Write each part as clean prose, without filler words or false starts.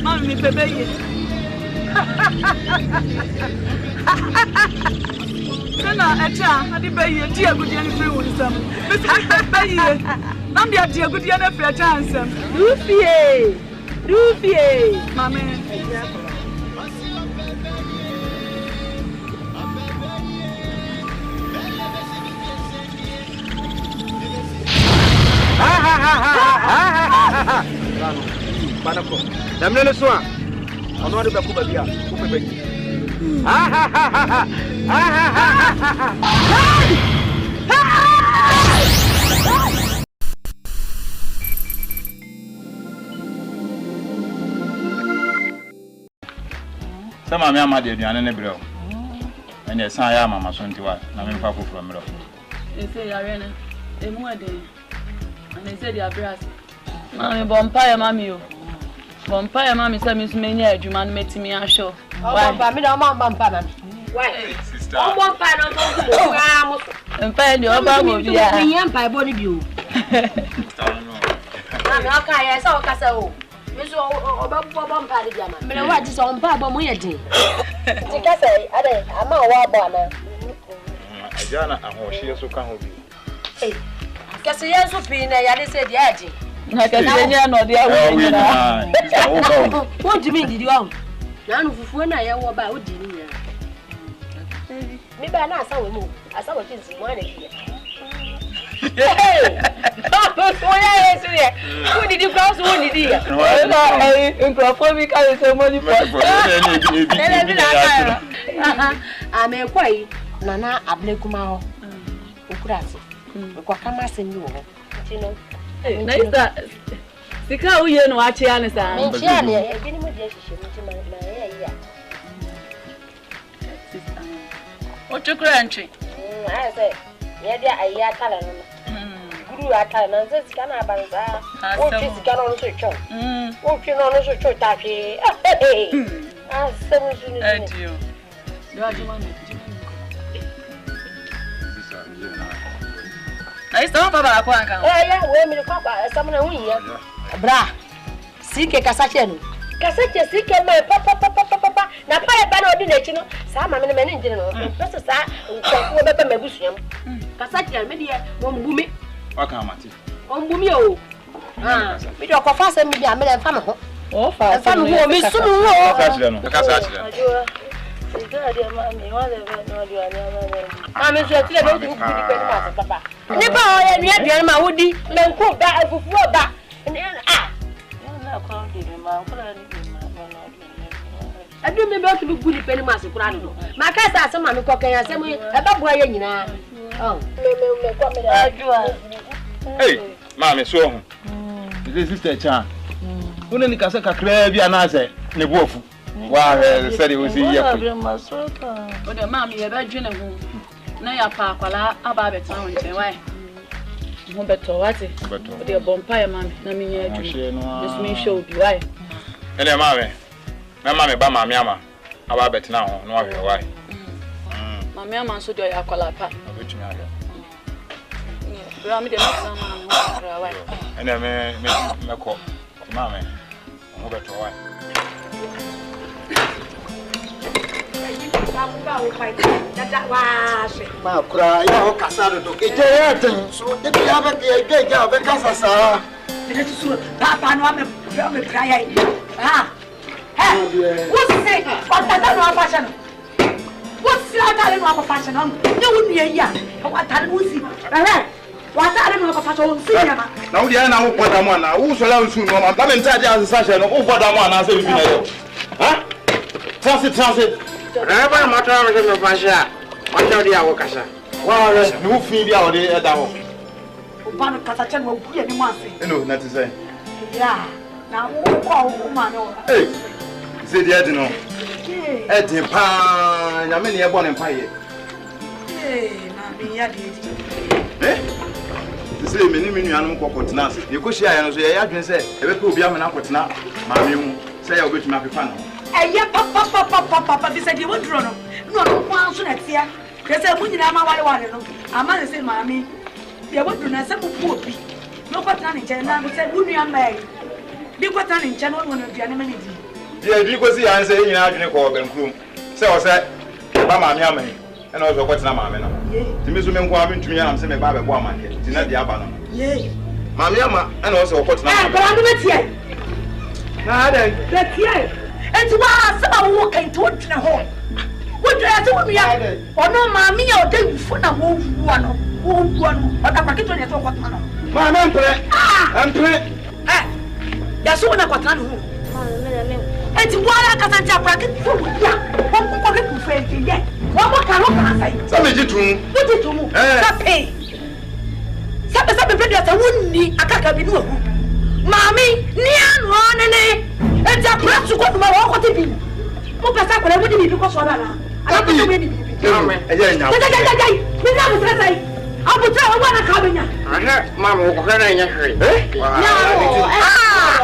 Mommy, BEYIE. Then I the BEYIE, dear good young friend. BEYIE. I'm the dear good young friend. Rufie, Mamma. Banako. Damnele soa. Ono de bakuba bia. Kupe beki. Sama me amade aduane ne brɛ o. Ene san ya mama so ntiwa na me mfa kokoro mrɛ. Ese yare ne. Emu ade. Ana ese dia bras. Mami bompa ya mami o. Bompa ya mami say me menya adwuma no metimi ahwe. Bompa me da bompa na. Why? Sister. Bompa no bompa. Mpa ndi oba mo bia. Me yampa e boni bi o. Na ka ya say o ka say o. Me so oba bompa de bia ma. Me wa ji so bompa bo mo ye din. Ti ka say ade ama wa ba na. Ajana ahohye so ka ho bi. Eh. Kasi yesu pi na ya de say dia adi. Na kasi enya no dia wo nyina. Wo di mi didi wa. Na anu fufuo na ya wo ba o di ni ya. Mi ba na asa wo mu. Asa wo tin si mo na ki. Hey! Oya yesu ye. Wo didi cross wo didi ya. Na microphone mi ka say money for. Ah me kwai na ablekuma ho. Okurase. Kwa kama se ni wo. Tino. Na isa sika uye no ache ane sa. Me chia ne e bi ni mo dia hihye mi ti ma na ya. Sister. O chukura ntwe. I say, yeah, there I ya kala no. Guru akala na se sika na banza. O ti sika no so cho. O ti no so cho ta fi. Ah, se mo su ni. Adio. Do ajuma ni. Aí estão para kwa kan. Ya, we mi kwa kwa sa mo na hu ya. Bra. Sike kasache no. Kasache sike me pa. Na pa e ba na odi na chi no. Sa ma me ne njire no. Pese sa nkwa be pa mabusuam. Kasache me de mo mbumi. Waka amati. O mbumi o. Ah, mi do kwa fa sa mi bia me le fa me ho. O fa. Fa me ho mi sumu ho. Kasache no. Kasache. Mami so tire no di kudi pe ni ma papa. Ni ba o ye nua duan ma wodi me nko ba afufu ba. Ah. Na kwa ndi ma kula ni ma. Adu me be o tu kudi pe ni ma se kura no. Ma ka sa asem ma me kokan asem e ba boa ye nyina. Oh. Me kwa me da. Ajua. Hey, mama so ho. This sister Chan. Una ni kasa kakra bi anase ne bofu. Wa said it was here. O de mama ye ba dwene ho. Na ya pa akwala aba beta ho nche why. Mo beto wate. O de bompa ya mama na menya adwuma. This me show bi why. Ele mama. Na mama ba mama ama. Aba beta ho no ahwe why. Mama ama so de ya akwala pa. Obetumi ahwe. Bra mi de mama na bra why. Ene me ko. Mama. Mo beto why. Ma kura ya ho kasa do eje ya ten so de ya be ke ja be kasa sa Ele tu su papa no me pra ya. Ah. Hey. What say? What that no fashion. What see that no fashion. No wonu ya. What that no see. What that no fashion see ya. Na wo dia na wo poda mo na wo so la nsu no ma me nta dia asesa hye no wo poda mo na se bibi na yo. Ha? Transit. Raba mata me me fasha mata dia wo kasa Wa re ni wo fi dia wo de eda ho. Opa no kasa che no bu ya ni mo ase. No, na ti say. Ya. Na wo ko wo ma no. Hey. Say dia di no. E di pa nya me ne e bo ne mpa ye. Na me ya de di. Say me ni me nuanu ko kontena ase. Ye ko hia ya no so ye ya dwen say e be pe obi amena kontena ma me hu. Say ya obetumi apepa no. Eye papa bi say di wo duro no. No no kwa so na tia. Kese mu nyina ma wale no. Ama ne say maami. Ye wo duro na say mu pu obi. No ko tana ni che na say wo nua mai. Di kwata ni ncha no no aduane ma ni di. Dia di ko si yan se nyina adwene ko bankrum. Se o se ba ma me amen. E na o so kwetena ma me no. Ti me so me nko a me ntumi am se me ba be bo amane. Ti na dia ba no. Ye. Ma me ama e na o so kwetena ma. Ba ndo betie. Na da. Betie. Enti wa se ba wo kan to twene ho. Wo dwa se wo nua. Ono ma me ya o da wufo na wo wu ano. Wo wu ano. O da paketo ne to kwetena no. Ma me mpre. Mpre. Ya so na kwetena no ho. Enti wala kasante aprake fu ya. Wo ko ke ku fe ti ye. Wo mo ka ro ka sai. Sa me jitum. Wo jitum. Sa pe. Sa pe pe sa wonni akaka bi no hu. Mami, ni anu onene. Enti aprake ko no ma wo ko ti bi. Mo pesa ko le mo di bi ko so na na. Ala ko me di bi. Eje nya. Jai. Mi na mo tra sai. Abu tra wo na ka benya. Aha, mama ko kana nya hwe.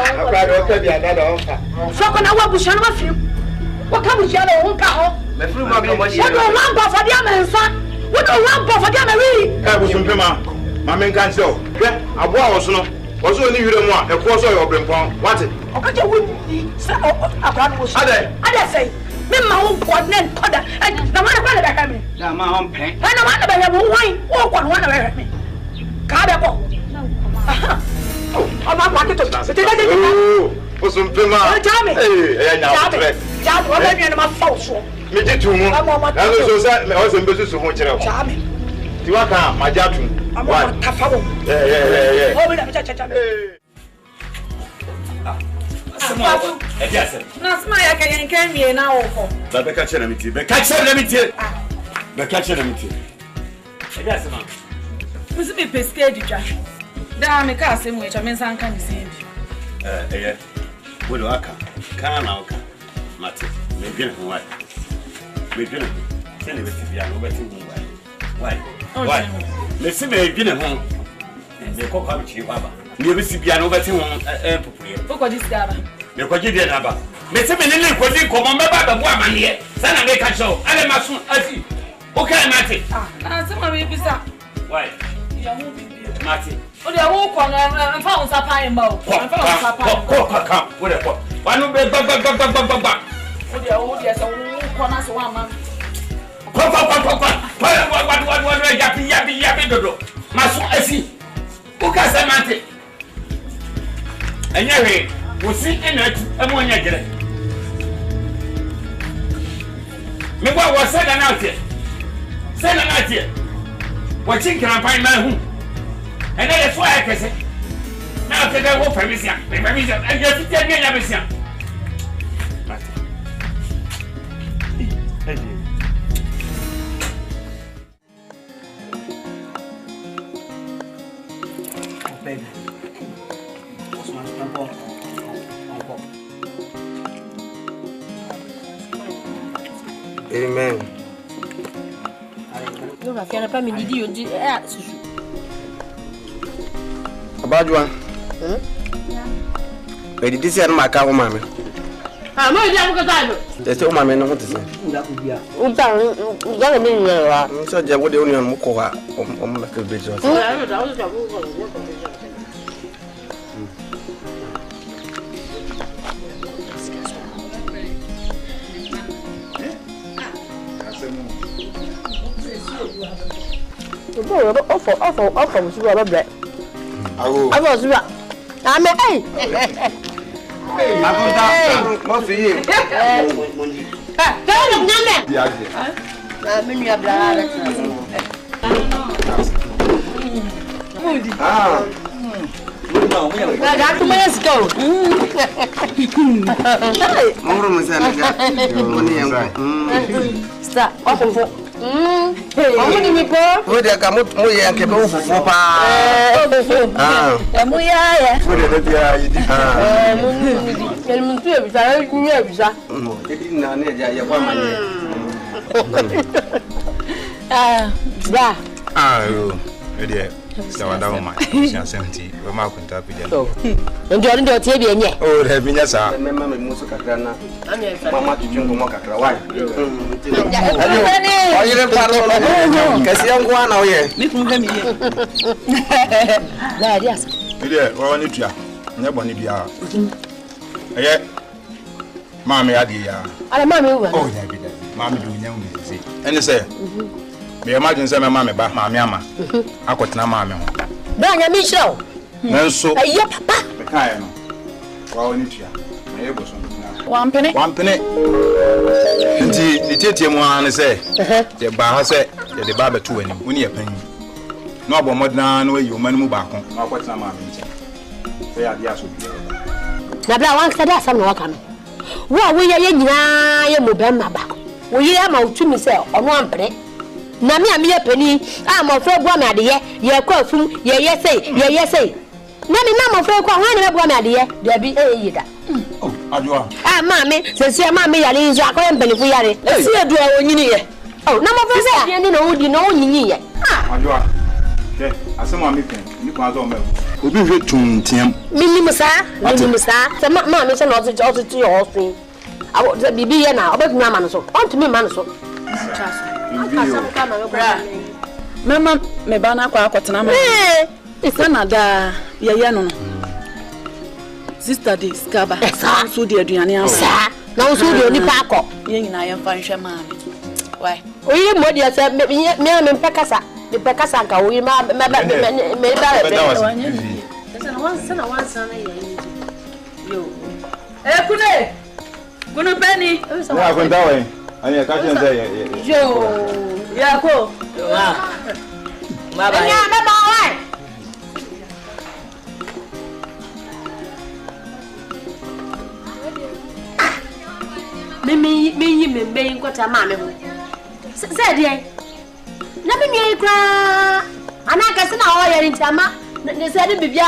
Akwa do ka bia da do ka. So ko na wa bu shano ma fim. Wo ka bu shano wo ka ho. Me firi ma ko mo shi. Wo do wan ba fa dia mensa. Wo do wan ba fa dia me wi. E bu sumpe ma. Ma me nkan se o. Hwe abo a wo so no. Wo so ni hire mu a e ko so yo brempon. Wate. O ka je wo ni sa akwa no wo so. Ade. Ade sei. Me ma wo coordinate koda. Na ma na kwa na ka me. Na ma hon pe. Na ma na ba ya wo wan. Wo kwa no na ba me. Ka be ko. Ama kwa kito. O sumpe ma. Eh, nya tre. Ja, wo ba mi na ma fa so. Me jitum. Na so sa me o se mbesu so ho kire o. Ja me. Ti wa ka ma jatum. Ama tafo. Yeah. O bi na cha. Na sma ya ka yen kan mi na wo ko. Ba be ka chere na miti. Be ka chere na miti. Be ka chere na miti. Yes ma. Musi be pesque djwa. Da me ka asem we cha me san kan ni se bi. Wo do aka. Kan na aka. Mate. Me dwene ho wai. Me dwene. Se ne beti bia no beti ho wai. Why? Me se me dwene ho. Me ko kwa chi baba. Me beti bia no beti ho popuye. O ko disika ba. Me ko gidi na ba. Me se me ne ko di ko mo me ba bo amane. Sa na me ka show. Ale maso asi. O ka mate. Na se ma me bisa. Why? Ya hu bi. Mate. O de wo ko na mfa on sapa en ba o. Mfa on sapa. Ko. Wo de ko. Wa no be ba. O de wo de se wo ko na se wa ma. Ko. Wa yapi dodo. Maso asi. O ka se mate. Enya we, wo si enatu emo nya gere. Me gwa wo se da na otie. Se na na otie. Wo chinkran pan na hu. Ena le so akese. Na otie da wo famisia. Me famisia. Anya fitia nya besia. Mate. Baby. Amen. Non, ma fille n'a pas midi, on dit, susu. Abadwa. E di disi an maka o mame. Ah, mo dia mo ka tayo. Ese o mame no hote se. Unta, ngale mi nyewa. So je wo de oni on mo ko ha o mo na ke bejo. Offer, we should have a bread. Awo. I was right. I'm hey. Mo fi yi. Tell them, Nana. Dia. I'm in your blood. Ah. I got 2 minutes ago. Mo mo se na ga. Mo ni en. Stop. Offer. Ọmọdé mi kọ́. Mo de ka mo ye ke be fufu pa. Mo ya ya. Wo de bia yi di. Mo ni mo tu ebisa, ni ebisa. E di na na ja ye kwa manye. Ba. Yo. E de Sawada woman. She 70. We ma kunta pija. Ndio ndio tie bi enye. Oh, de binya sa. Mema me musu kakra na. Mama kijungu mo kakra wai. Oyire paro lo. Kasi yangu ana oye. Mi kun ga mi ye. Da dia. E de wo ni tua. Nya boni bia. Yeah. Mammy, I did. I mammy. Oh, yeah, Mammy, you know me. And you say, me imagine some mammy back my mamma. I got no mammy. Danya Michel. No, so, yep, papa. The kind. Well, in it, One penny. The TTM one say, the bar said, the barber two and when you penny. No, but more than where you man move back on. I got some mammy. They are the answer. Now, one said that's some welcome. What we are you Mobama back. We are my to myself on one penny. Nami a mere penny. I'm afraid one idea. Ye call from ye say. Nami, I'm afraid one idea. There be a Oh, Adua. Ah, mammy, says your mammy, I leave your company for Yari. Let's see a duo when you need. Oh, no more for you know, you need it. Adua. Okay, I saw my meeting. You can't go. We'll be rich to Tim. Minimusa, the mammy is not to your offspring. I want to be here now, but no man so. On to me, man so. Mama, me bana kwa kotana. It's another Yayano. Sister this Kaba. So dear Diana. No, so the only pack. Yen I am fine, mammy. Why? We mode yourself, me and Pecasa. The Pecasaka, we made Good penny. I went that way. I can't say, Joe, Yako. Me, being what a mammy. Said ye. Nothing ye cry. And I can send all your in Tama. They said it be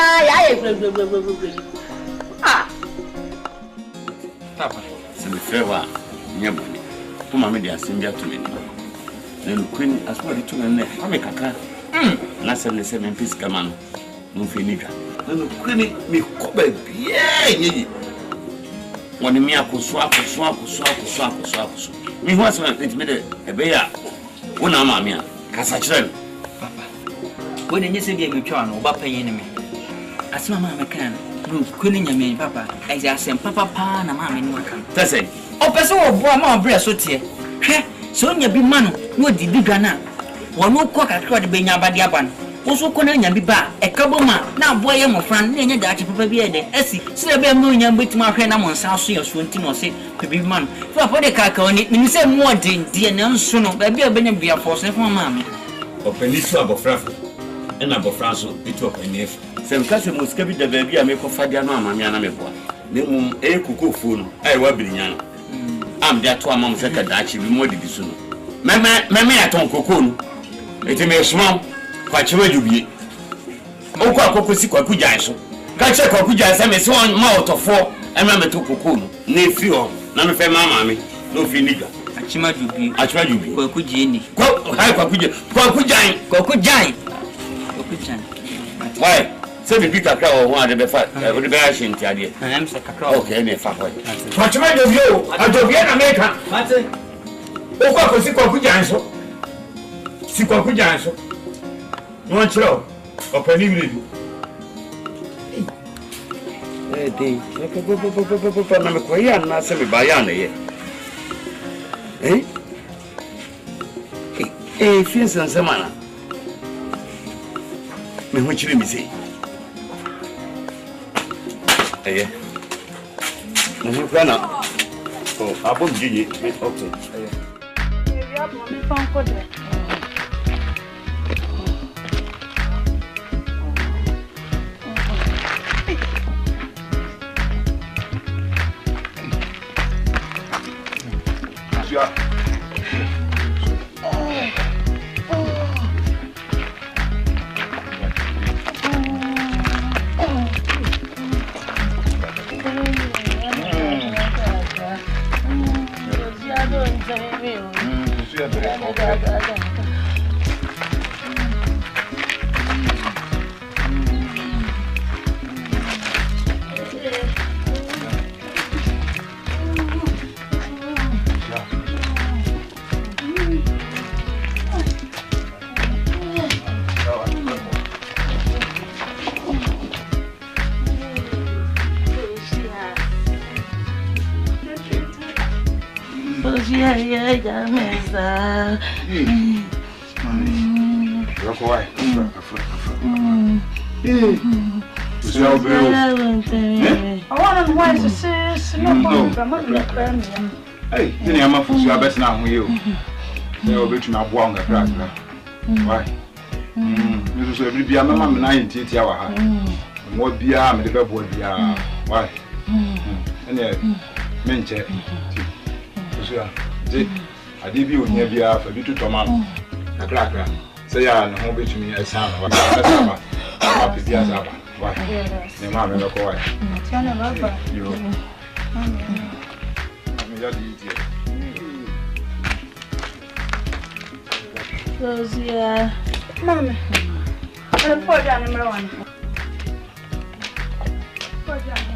Papa, so the fair one, Yaboni. Whom I made a singer to me. Then Queen as well to an Hamaka. Last and the 7 piece command. No finica. Then Queen me cover. Yea, when the miracle swap. Me was when it made a bear. One amamia, Cassachel. Papa, when you say you turn or Bapa enemy. As Mamma can. Queen me, Papa, as I send Papa Pan and Mamma in Wakan. That's it. Oh, person of Boama breast, so tear. So you be man, no did be Ghana. One more cock at Crowd being a bad yapan. Also, Conan be back, a couple man. Now, boy, I'm a friend, near that Papa be a day. Essie, still be a million with my friend among South Sea or Swinton or say to be man. For the cack on it, you say more than dear no sooner, but be a benefit for some mammy. Or Peninsula of Fraffle, and Abu Franco, it took a name. Some cousin must carry the baby I make of Fadiana, Mamma Mebo. Name a cuckoo fool, I will be young. I'm there to a mom's second that she be more than soon. Mamma, I don't cocoon. It may small, quite sure you be. Oh, Cocosi Cocujanso. Catch a Cocujas, I may swan mouth of 4, and Mamma to cocoon. Nay, few, none of mamma, no finiga. I try you be. Cocujini. Cocujine. Why? Say the big cow one of the fat, with the bear shin, Tiadi. I am so okay, and a fat way. What you made of you? I don't get a maker. Martin. Oh, what was it called Janso? Janso. You want to open you. Eh, I'm a quiet, not semi bayana yet. Eh, feels and Samana. Me, what you say? Eh, no, oh, I won't give you. Okay. yeah, Mensah. Look away. I want to watch the sis. No, hey, then I'm a fool. You are better now. You will be to my wong. Why? You should be a mamma 90 hours. What be a medical board? Why? And yet, Mensah. I did you near be a bit to Tomam. A cracker. Say, I know which me a son of a why? The mamma look away. You. Yeah, Mamma. I'm poor Johnny Marwan. Poor Johnny.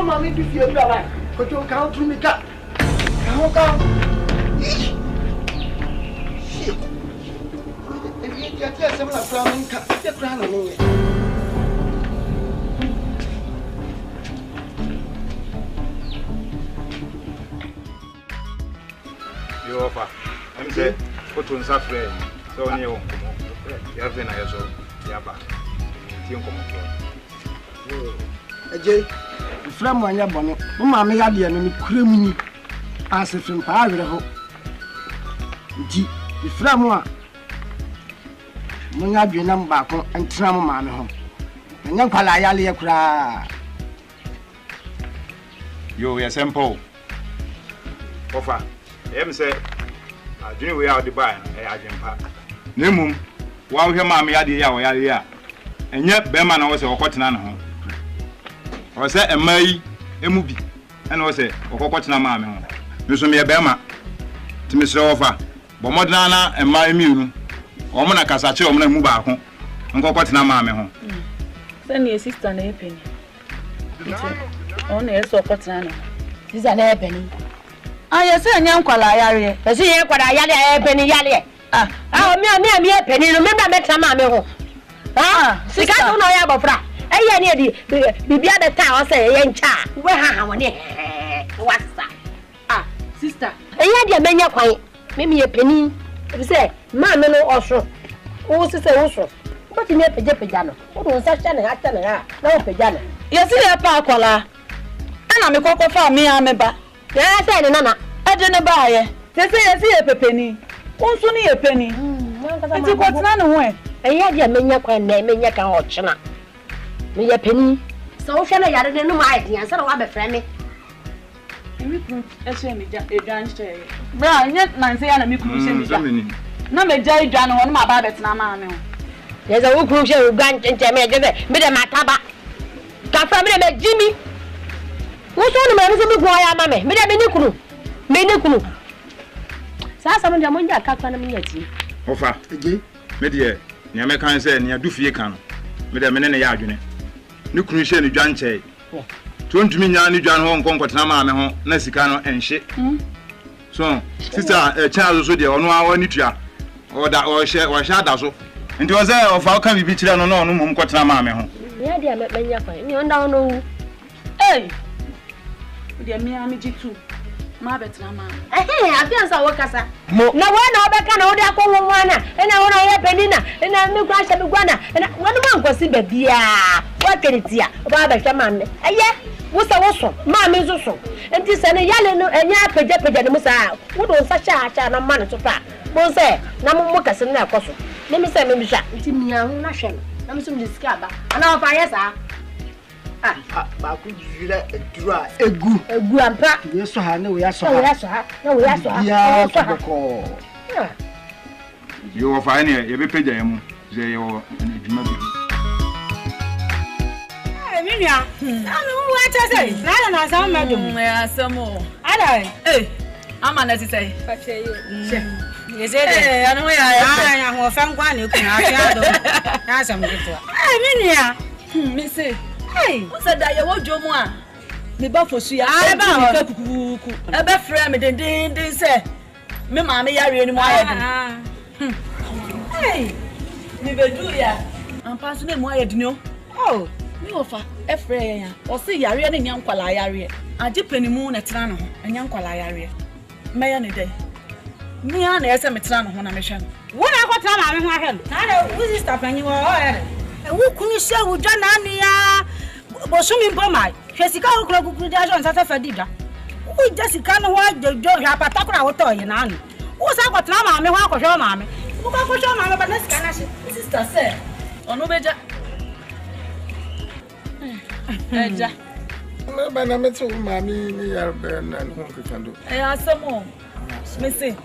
Mommy, if you're right, but you can't do me cut. Come. Shit. If you get some of the cut, you're crying. You offer. I'm saying, put on suffering. So, you have been a so, Yaba. Ajay, from one yabon, Mamma Yadian and Crimini, as if from Pavro. G, the Framwa. Mungabi number and Tramman home. And young Palayali cry. You are simple. Offer. Em say, I do we are the buy, I can pack. Nimum, while your mammy had the ya, and yet Beman was a cotton home. I said, a May, a movie, and I say, or cotton mammy. You saw me a Bema to Mr. Offer, but Modana and my immune, or Monacasacho, and move back home, and go cotton mammy. Send me a sister and a penny. Only a so cotton. This is an air penny. I say, young Qualayari. I see what I had a penny yali. Ah, me a penny. Remember, I met some mammy. Ah, she can't know about Fra. I near the other town say, young child. Where how what's that? Ah, sister. I had your menu quite. Maybe a penny. You say, Mamma no also. Who says also? What in a pajama? What was such an actor? No pajama. You see a parkola. And I'm a cocoa for me, I'm a ba. I said, Nana, I don't buy it. They say I see a penny. Also need a penny. It's a what's none away. I had your menu quite name in your couch. Me a penny. So shall I add no idea? So I'm a friend. I say me a giant chair. Brown, yet Nancy and me cruising. No, me Jay John on my babbit, Namano. There's a wood crucial who grant and tell me a mataba. Come from me, Jimmy. What's on the man is a big boy, mammy? Me a Menukunu. Some of the Cacanamity. Offer, Media, the American said near Dufy can. Madame Menena Yagune. No crucial John Chay. 20 million John Hong Kong, Nama, Nessicano, and shit. So, sister, a child was with you on our nutria, or that or share or shadow. And it was there of how can we be children on no Quatama. Yeah, dear, you don't know. Hey, dear Miami too. My better mamma. I can't say what Casa. No one other can order one, and I want to have Penina, and I know Grass and Guana, and one month was in the what can it see? Baba Shaman. Yeah, what's the also? Mamma is also. And this and a yellow and yapper the Musa. What was such a child of money to pack? Won't say, Namukas and Nacoso. Let me say, Misha, it's in your nation. I'm soon discover. And now, Fire. But could you let a dry a good and pack? Yes, I know we are so. No, we are so. Yeah, You find you be paid them. They are Minya. What I say? Nana some madam. Some more. Hey, I'm an say. Is it? I know I am from one you can have some good. Minya. Missy. Hey, what's that? You want your one? Me buffo see. I about a friend me didn't say. Me mammy yari any more. Hey, me be do ya. I'm passing him why you know. Oh. Me offer Efreya or see yari and young kwala yari. I dip any moon at Trano and young kwala yari. May any day. Me and a metrano when I mission. What I got time I'm in my head. I know who is stopping you all. Who can you share with John Ania? Bosumi Bomai. Jessica Club on Santa Fadida. Who Jessica what the Joe Rapataka auto in Annie. Who's I got time I'm in walk of your mammy? Who can show mamma, but let's can sister say. Or no better. Eja. But I'm not so mammy near Ben and who can do. I ask some more. Missy.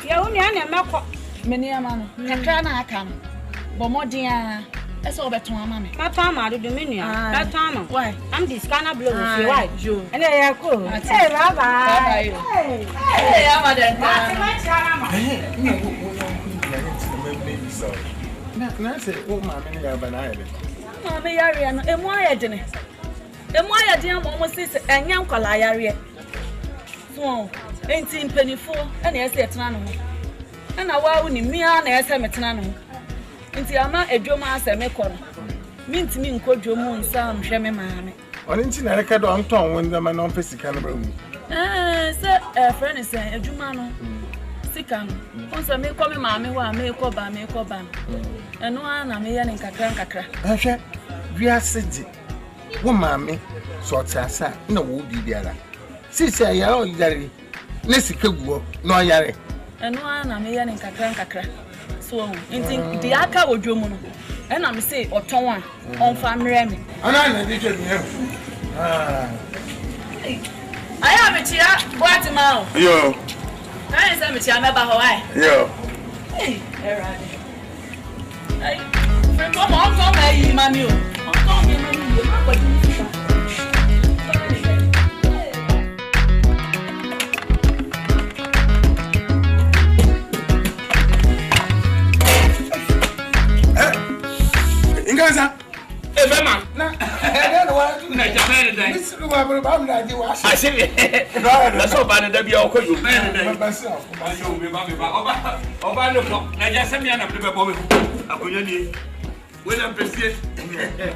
You only and Marco. Many a man. I can. But more dear. That's all better, mammy. My time out of the minion. That time. Why? I'm this kind of blue. Why? You. And they are cool. Hey, Rabbi. Hey, I'm a dead man. Can I say, oh, mammy, Mammy, Arian, and why I didn't? And why I didn't almost say, and young Collier. So, 18 penny 4, and yes, it's none. And I want me on as a metano. Into a man a drama as a mecon. Mean to me in Cojo Moon, some shame, mammy. On into a record on tongue when the man on physical room. Sir, a friend is a Jumano. Sickam. Once I may call me mammy, while I may call ban. And one I may in Cacra. We are sitting. One mammy, sorts as I no would be there. Since I are all yari. Nessico, no yari. And one I may in Cacra. So, in the Aka or Jomono. And I'm say, or Tonwa, on farm Remy. And I did I have a chair, what a mouth. Yo, I am a chair, Hawaii. yo. Hey, come on, come Mammy. Ingaza. Emma. I don't know what to say. This is what I'm not doing. I say, that's all bad that be all call you. Myself. Over the clock. I just send me an approval. I could need. When I'm president,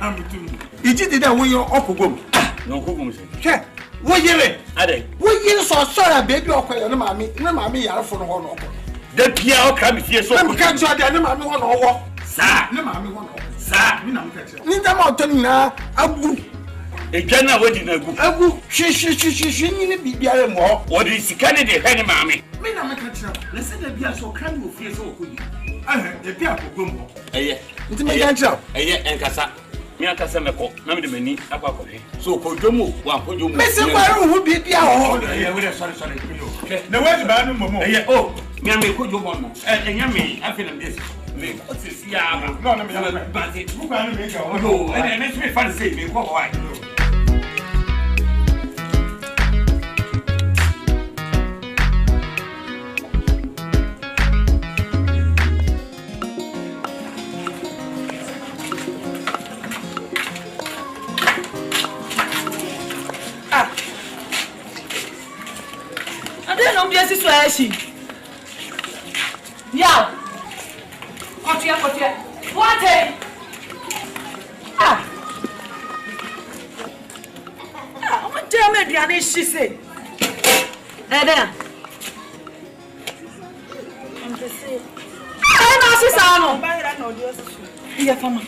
I'm too. It did that when you're off of go. No, who Check. What year? Are what year saw sorry, baby, or call your mammy? No, mammy, are for one. The Pierre come here so I'm can't try the mammy one or sir. No, mammy one. Sir, Ninda Mountain now, Abu. A general wedding, Abu. She need to be there more. What is the candidate, Henry Mammy? Me, I'm a catcher. Let's say that be so kind of fear so good. I heard the people go. It's my catcher. And Cassa. Me and Cassameco, Mammy the Mini, Apaco. So, Kojomo, one you miss a man who be the hour. Sorry. The word about no. Oh, me and me could do one more. And Yammy, I feel this. What's this? Yeah, no, but it's who can make a no, and it makes me fancy me. Why? I don't know, yes, it's where she. Yeah. What? I'm telling you, she said. There. I'm just saying. I know, yeah, for me.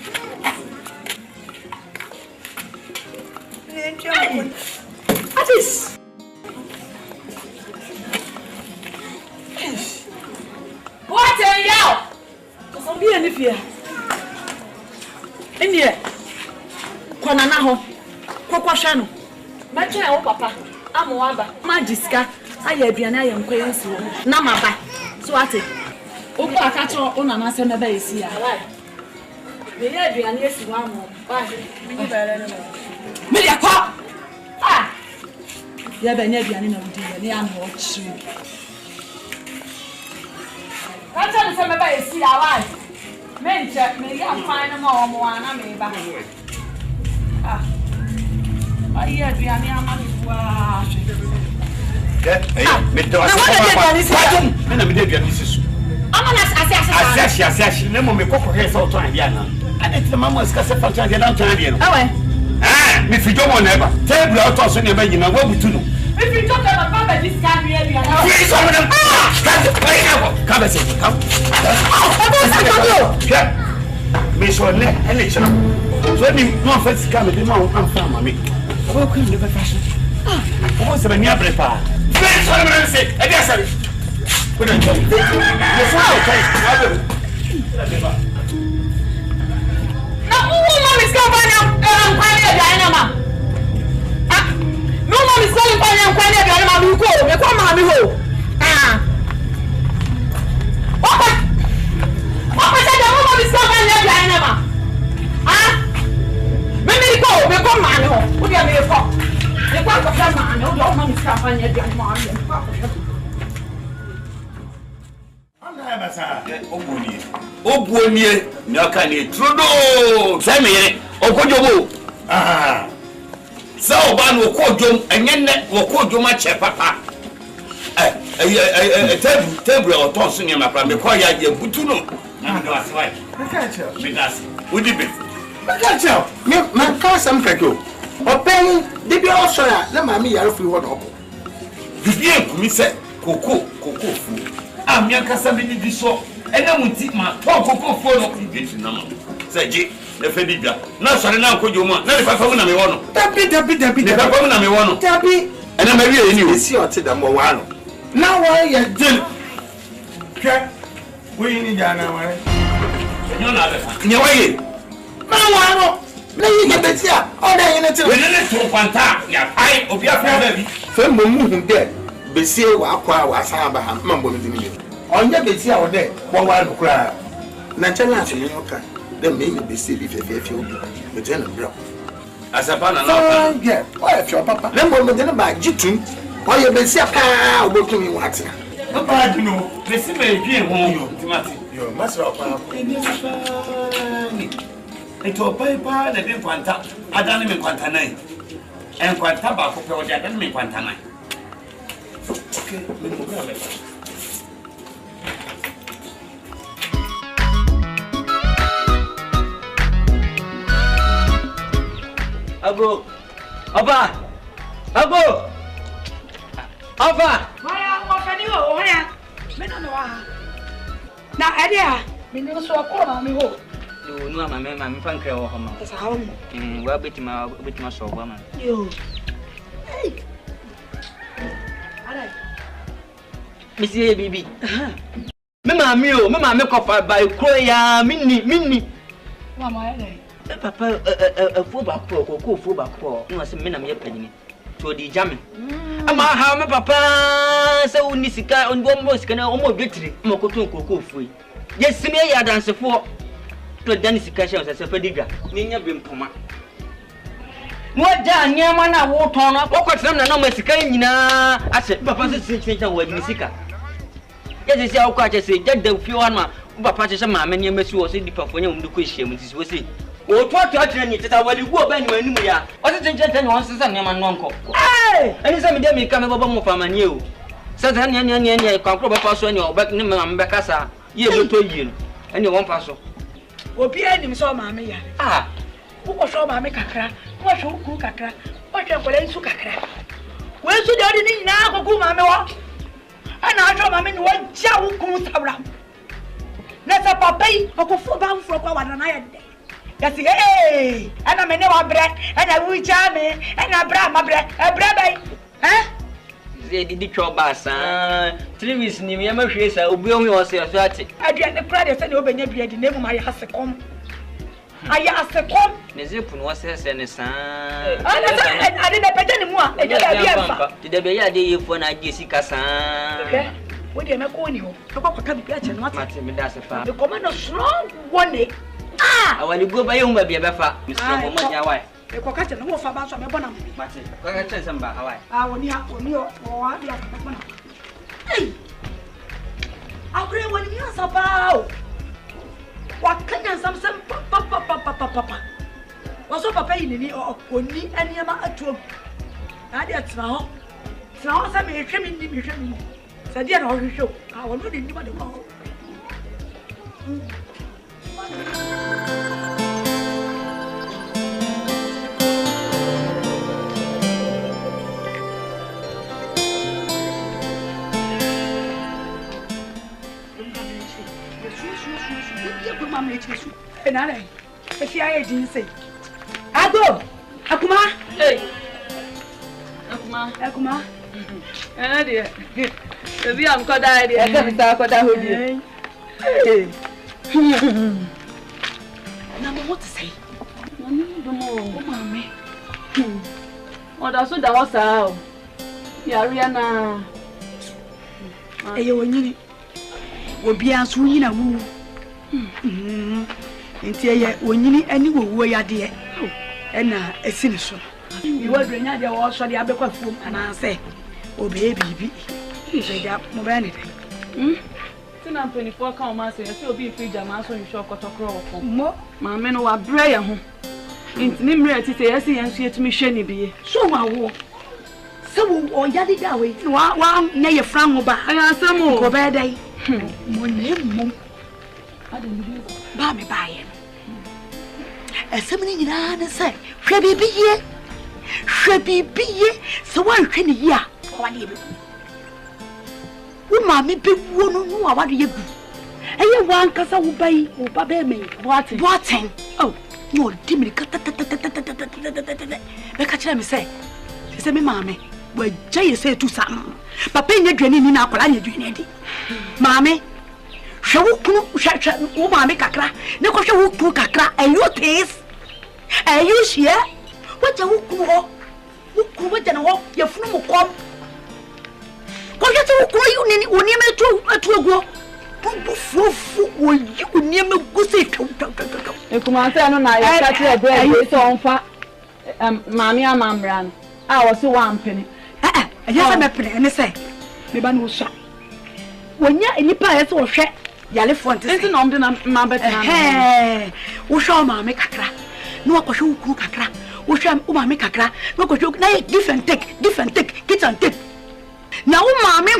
What is? What are you? Some be any fear. In here, Konanaho, Coquashano, my child, papa, I'm Waba, Magiska, I have been I am crazy, Namaba, Swati. Uko akacho una na se me ba esi ya. Me ye aduane esi wa mo. Ba. Me bere no. Me ya ko. Ah. Ya ba nya aduane na wudi ya ne ya no chi. Kacho se me ba esi ya wa. Me nche me ya fan no mo mo ana me ba. Ah. Ai aduane ama mi wa. Me do asa. Me na me de aduane sisu. Asiashi na mo me kokko he so to ande ana ade te mama ska se fa tande na tande ade no me fi jomo na eba table auto so ne ba nyina wa butu no me fi jomo na ba ba diska bi ade ana fi so mo na ka ba se ka me so ne ene chira so ni no fa diska me de ma o kan fa ma me ko ko ni ba fashion ko se ba ni abre pa me so mo na se e dia sabe. What are you doing? You're so okay. Now, mom is going to find a dynama. No mom is going to find a dynama. You go, you come on, you go. What said the woman is going to find a dynama? Maybe go, we come on. What do you mean? You can't come on. No, mom is going to find a dynama. Obuonie nyaka ni trudo semire okojobo so ban okojom enyenna okojom ache papa table otonso ni mapra me ko ya je butu no na do aswai me das udi be kacha me man ka sam kakyo open de bi osora na mama yare fu ho do bibi ekumi se koko fu amia kasa bi di so ena muti ma to koko fu no bi na ma seji e fe bibia na sore na kojo mu na le papa mu na me wo no tabi ne papa mu na me wo no tabi ena ma wie ni o esi o te da mo wa no na wa ya jel ke we ni jana wa nyo na be nye wa ye ma wa no na yi ke betia o da yin ne tiro we ne to kwanta ya ai obi afia ba bi fe mo mu hu de besie wa akwa wa san ba ha mambo mi dini onye besia wo de wo wa no kra na chana so ni oka de me ni besie bi fefe obi me je na bro asapa na na ge o e fio papa le mo me de na ba jitu o ye besia pa obotu mi wa tia papa dino besie me dwie ho timati yo masra pa ni ni eto pa na de kwanta adane me kwanta nai en kwanta ba ko pe o de adane me kwanta nai. Okay, Ago. Oba. Waya, wafani wo, waya. Me no wa. Na adia, me no so ko ma me ho. Yo, no ama me fankre wo ho ma. Sa ha mo. Wa betima so bo ma. Yo. Hey. Alright. Monsieur Bibi. Me mama kofa by kroya minni. Mama ya dai. Papa fu ba ko no se me na me panyini. To di jame. Ama ha me papa se uni sika on bo sika na o mo betri mo ko ton koko fu. Yesime ya dansefo. To dan sika sha se fadiga. Ni nya bempoma. No da nyama na wo ton na kokotram na ma sika nyina ase papa se chincha wa ni sika. Yes, I will say that the few one, Papa, my many mess was in the performance of the question. This was it. Or try to attend it. I will go back when you are. What is the gentleman wants to send him an uncle? Hey! And some of them come over more from a new. Satan and conquer a person or back in Bacassa. You will to you. And you won't pass. Will be him so, mammy. Ah, who was so, mammy cacra? What shall cook cacra? What shall I do cacra? Where's the ordinary now, go, mamma? And I told mammy what jow comes around. Let's a papi, or go for bound for one another day. That's hey, and I'm a new bread, and I will charm me, and I brought my bread, a bread, eh? They did the job, son. 3 weeks, near my face, I will be on yourself. I did the credit and open your bread, the name of my house. I asked a come. Nezipun was and a son. I didn't pay any more. Did the BEYIE day for Jessica? What do you make on you? I got to be at Mate, me that's a fa. the command strong one day. I want to go by your baby, Befa, Mr. Moja. The cockatch and wolf about some bonum. Mate, I can some Hawaii. I will not or hey, I'll bring 1 year about. What can you some papa? Was up a pain or only any amount at 2. I did now. Now, some may come in the mission. So, dear, all show. I will not in the world. And I didn't say, I go, Akuma, hey, Akuma, and dear, the young caught idea, I can't talk about that. Number what to say? Oh, mammy. Oh, that's what that was out. Yeah, Rihanna. You will be answering a woo. When you need any way, I dear. And a cynical. You will bring out the walls for the Abaca food, and I say, oh, baby, you say that more anything. 24 commas, and still be free Jamas when you show cut a crow. My men who are brave. In Nimre, to say, I see and see to me, Shenny be. So, my war. So, or Yaddy that way. One near your friend, but I am some more bad day. My name, I didn't buy me by him. As somebody in Anna said, Shabby be ye, Shabby be ye, so one can hear. Mammy be one who are what you do. And you want Casa will buy who baby me. What? Oh, no, dimly cut. Make a say. She said, me, mammy, where Jay say to some. Papa, you're drinking in our plan, you Mammy. Shall we make a crack? No question who cook a crack and you taste. And you share? What you cook? Who could walk your funeral come? Go get to call you when you met to go. You near me go say to come on, I got your bread on fat. Mammy, I'm ran. I was 1 penny. Yes, I'm a penny, and I say, maybe no shot. When you're in the palace or share. Yale font is on the Mabet. Hey, who shall mammy cacra? No, I should cook a crack. Who shall mammy cacra? No, go different take, get on tip. Now, mammy,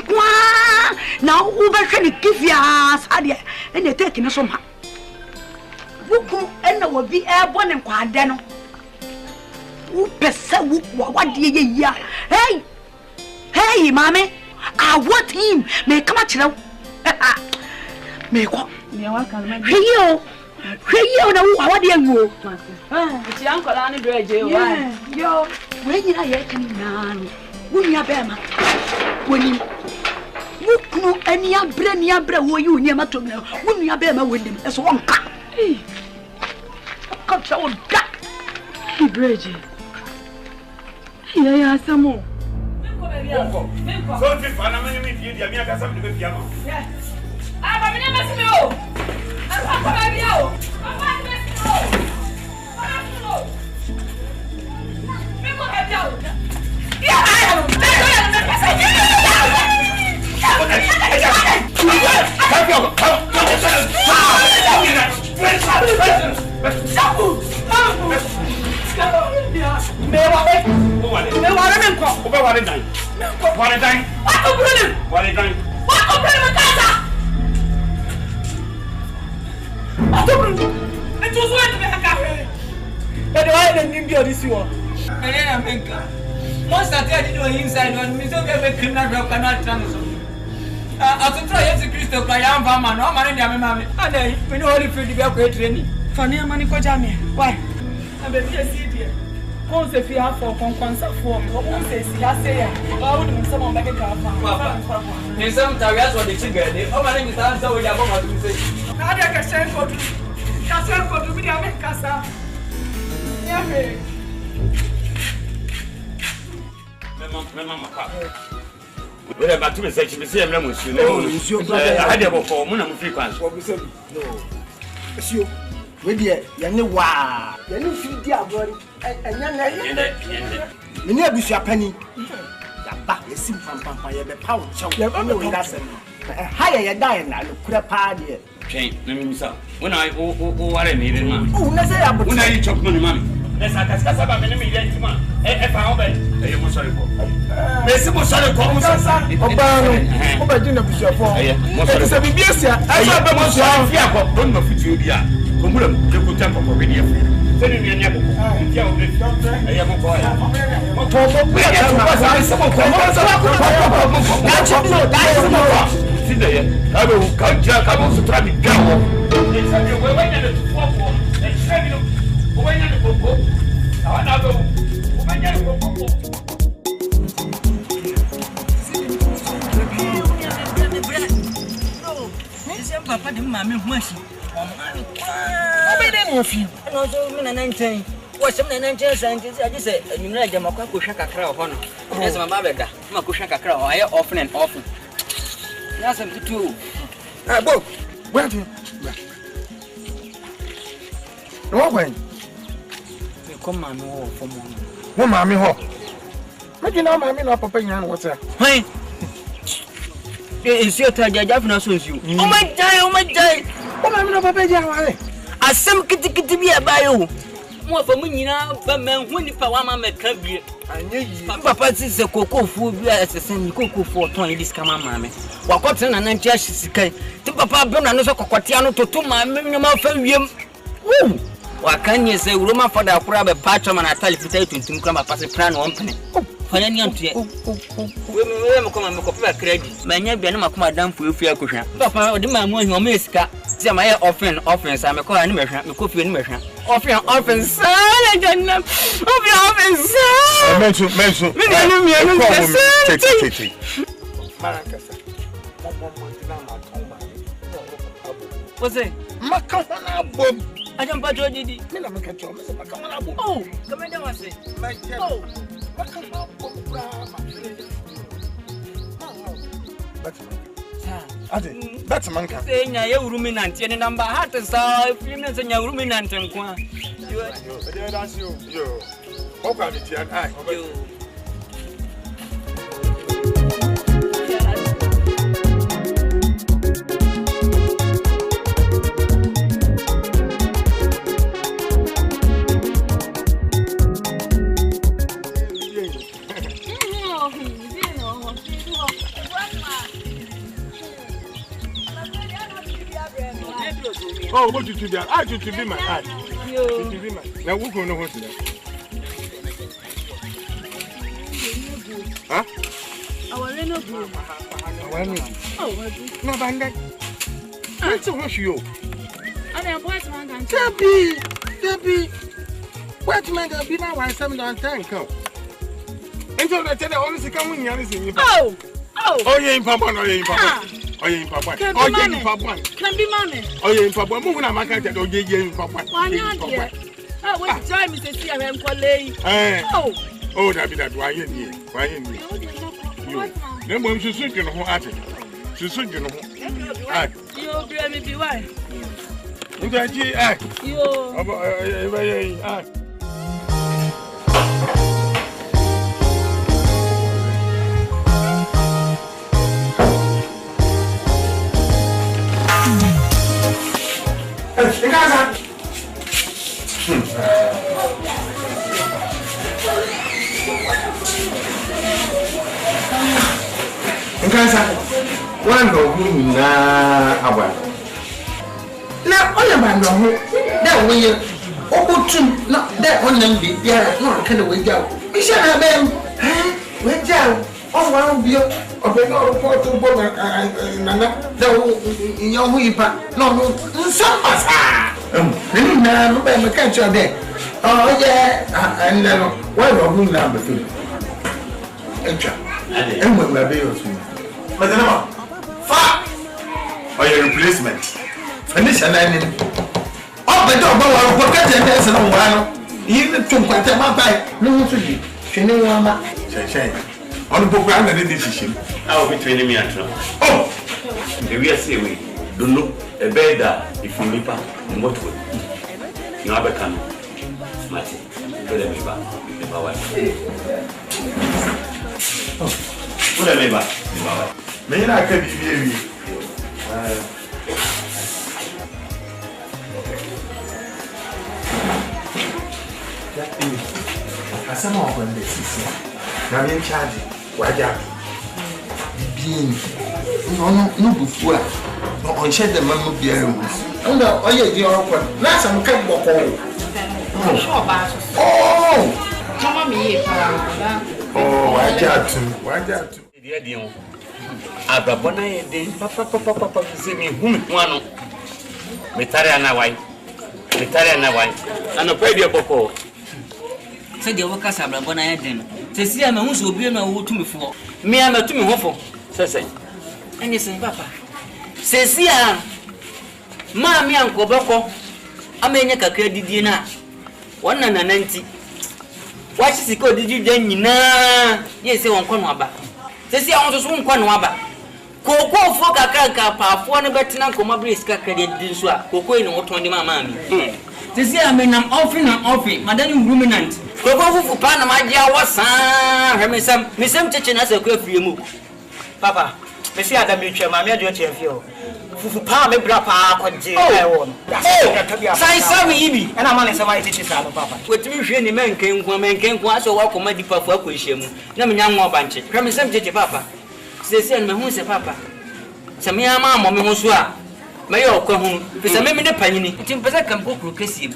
now, Uber can give ya, Sadia, and they're taking us somehow. Who could end will be airborne and quadano? Who pesa what do you ya? Hey, mammy, I want him, may come at you. Make what? Hey, what do you know? It's your uncle Annie Bread, yo, when you are yet none. When you are Bama, when you know any bread, where you near Matuna, when you are Bama with him as one car. Come to old duck. He Bridget. Here are some more. So, if I'm going to meet you, I got something to be young. Yes. I'm going to miss you. I'm going to be out. I'm going to miss you. People have you. Yeah, I am. Most of the time, inside when we don't get a criminal drug cannot transfer. I'll try to Christo, I am Vama, no man in the mammy. And then we know only feel the great training. Funny money for Jamie. Why? I'm a dear. Once if you have for concert for me, once I say, I would someone make a car. In some areas, what the chicken, the opening is answer with your mama to say. How do I send for Casa for to be a Casa? We are back to the section. We see a lemon. I had a for Mona frequency. What we say? No. Monsieur, with you, wow. You know, feed the body. And you never see a penny. Back, you see from Pamfo, you have a pound. So you're on the way. That's higher, you're dying now. Put a party. Change, when I what I needed, man. Oh, let's say I'm when I chop money, mommy. Let's discuss about the enemy, man. If I obey, I'm sorry for. Messi was sorry for Obama, dinner with your phone. It's a BBS. I saw the most of Yako, don't know if you are. Come you could jump up already. Sending me a neighbor. I am a boy. Sit there. I will cut Jack. I want to try to go. It's a new way to walk and send you away in the book. I never Papa didn't mammy mercy. I didn't of you. And also, men and 19. What's some 19 scientists? I just said, you know, I'm a Kushaka crow. As my mother, Makushaka crow. I often and often. That's a two. I both. Where do you? No way. You come, mammy, for more. No, mammy, ho. But you know, mammy, not papa, what's that? Hey. It's your time, I've not seen you. Oh my God. Oh, I'm not papa. I some kitty be a bio. More for me now, but man, when you Pawama make a beer. I knew you. Papa is a cocoa food as the same cocoa for 20 this come on, mammy. What cotton and just to Papa Bonanoso Cocotiano to 2 my minimum for you. Woo! What can you say, Roma for the crab a patch on a telephone to come up as a plan one penny? For any auntie, women come and make up a credit. Many have been a down for you, cushion. Papa, or the man who your miss cat. See my offense, I'm a call animation, a coffee animation. Offense, son, I don't know. Mention. What's it? Macana Bob. I don't budge on it. Oh, come in, what's it? Oh, that's a man. Saying you're ruminant, and number hat is a few minutes and you're ruminant and quan. That's you. Okay, it's your eye. Oh, what did you do? I did to be my eye. Now, who can know what's that? Huh? Our little group. Oh, no, Banda. I'm so rush you. I am what man can Debbie. What man can be now? I send on tank. Until I tell the only coming here is in Oh, yeah, in Papa, oh, yeah, in Papa. Oh, yeah, in Papa. Oh, yeah, in Papa. Can be mommy. Oh, yeah, in Papa. Moving on my country. Oh, yeah, in Papa. Why not? Oh, what time is it? I am calling. Oh, that be that. Why in here? Why in here? Then when she should know at it. She should know. You bring me be why? You got you act. You. In casa. In casa. One go home na awa. Na onye ba no ho. Da we obutum na da onye bi bia na kan we jaw. Ise na bem. We jaw. O wa bio. Obe no report to bo na da yo hu ipa. No nsapasa. Na no be me kan cho de. Oh yeah, and then why no hu na be fi. Encha. Enwe ma be yo su. Madam, fa. Or your replacement. Finish an ending. Oh, but don't go on pocket and there's no one. Even to quite a map. No, to you. She knew Mama. Say, On the book, I'm going to teach him. I'll be training me at home. Oh! We are saying, we don't know a better if you nip up in what way. You have a canoe. Martin, put a neighbor. Oh, put a neighbor. May I can be here? As some of them, this is now in charge. Why, being no before on shed the man of the animals. Oh, no, oh, yeah, you're open. Last time, come walk home. Oh, come on, me. Oh, why, that? Dear Dion, Ababona, Papa, see me, whom one. Metariana wife, and a pretty boko. Said the workers are Ababona Eden. Say, I'm a who's will be no to me for. Me, I'm a to me hopeful. Say, and you say, Papa. Says, yeah, Mammy, Uncle Boko. I may make a credit dinner. 190. What is it called? Did you then? Yes, I won't come about. Says, I want to swim one wabba. Coco for Kaka, Pap, one better than Comabriska credit this one. Coco in what 20 mammy. This year, I mean, I'm offering, Madame Ruminant. Coco for Panama, was Miss Teaching as a quick move. Papa, Miss Adam, Mamma, don't you feel? Papa, me brapa, oh, and I'm only somebody teaches Papa. With me, men came, women came, so welcome my deeper for question. No, young more bunch. Come and Papa. Says, and who say Papa? Some young mamma, Mosua. May you come home? Because I made a penny. It's impossible to book Cassim.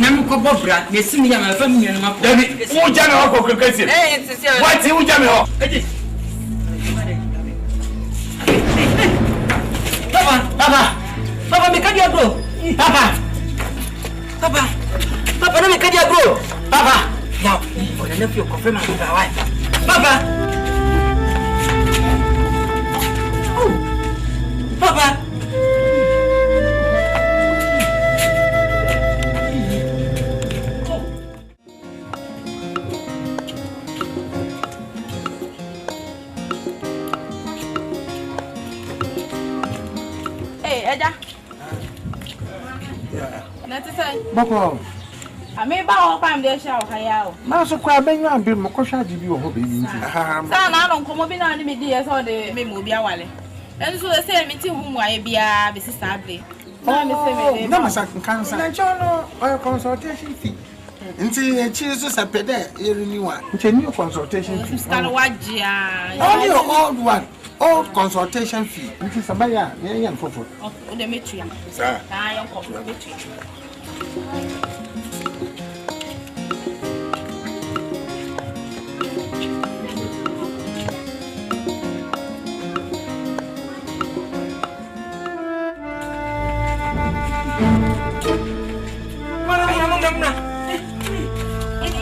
Namco Bobra, they see me and my family and my family. Oh, General Cassim. What's you, General? Papa, me can't go. Papa, no me can't go. Papa, now, for the nephew, confirm my wife. Papa, Papa. Eja. Nati say. Boko. Ami ba ho kwam de sha o haya o. Ma so kwa benyu ambe mo ko hwa jibi wo ho be yi nti. Sa na no nkomo bi na ni me di e so de me mo bi awale. Enso de say me ti hu mu aye bia be sister able. Na me say me de. Na masa kansa. Na chono o consultation fee. Nti e chi so sapede e renewa. Nti new consultation fee. Scan wajia. Only your old one. Old consultation fee. Nti sabaya ye yan fofo. O de metu ya. Sir. Na yan ko metu.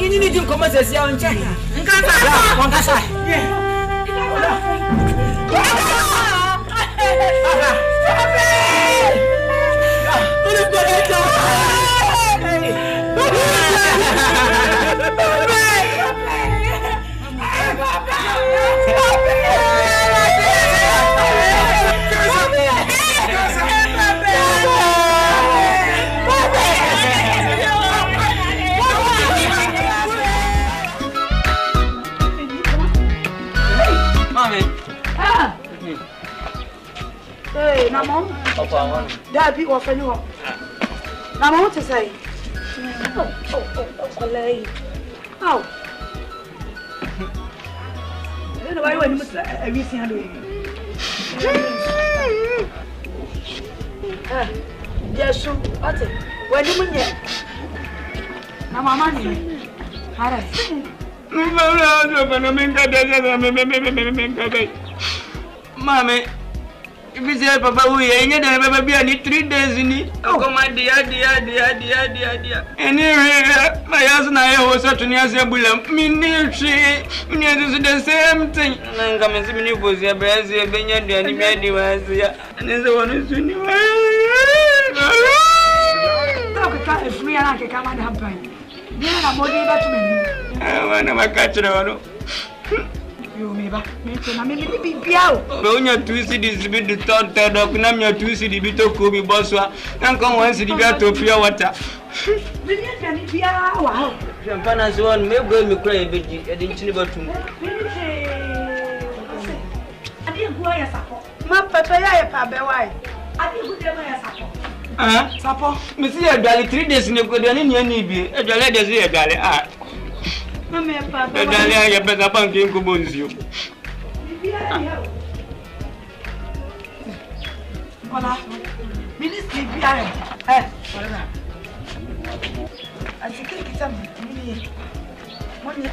Ini ni jum koma sesi on check. Ngasa. Hey, na mom. Papa, Dad, people for you. Na mom, what to say? Olay. How? I don't know why you must everything I do. Yes, what? When you mean? Na mama ni. Hara. Mame, if you say Papa, we ain't never be any 3 days in it. Oh, come on, dear. Anyway, my husband and I was such an Yasabulam. Ministry, is the same thing. And I'm coming to me for the Brazil, Benyan, the Animadi was here. And there's the one who's in you. Look at free and I can come and happen. Yeah, I'm more than that. I want to catch it. You me ba. Me to na me bi bia o. Me onya 2 cedis bi the third up na me 2 cedis bi to ko bi boswa. Na kon 1 cedis bi to pure water. Me ni kan bia wa ho. Champagne so on me go me cry be di e di nchini batum. Adi gu ya sapo. Ma pepe ya pa be wai. Adi gu de ma ya sapo. Sapo. Me see ya dwale 3 days ne ko dwale ni ani bi. E dwale de see ya dwale Me pa be. E dwale ya pesa banki ko bonzio. Voilà. Ministre bia voilà. Azikiri kita mini. Monye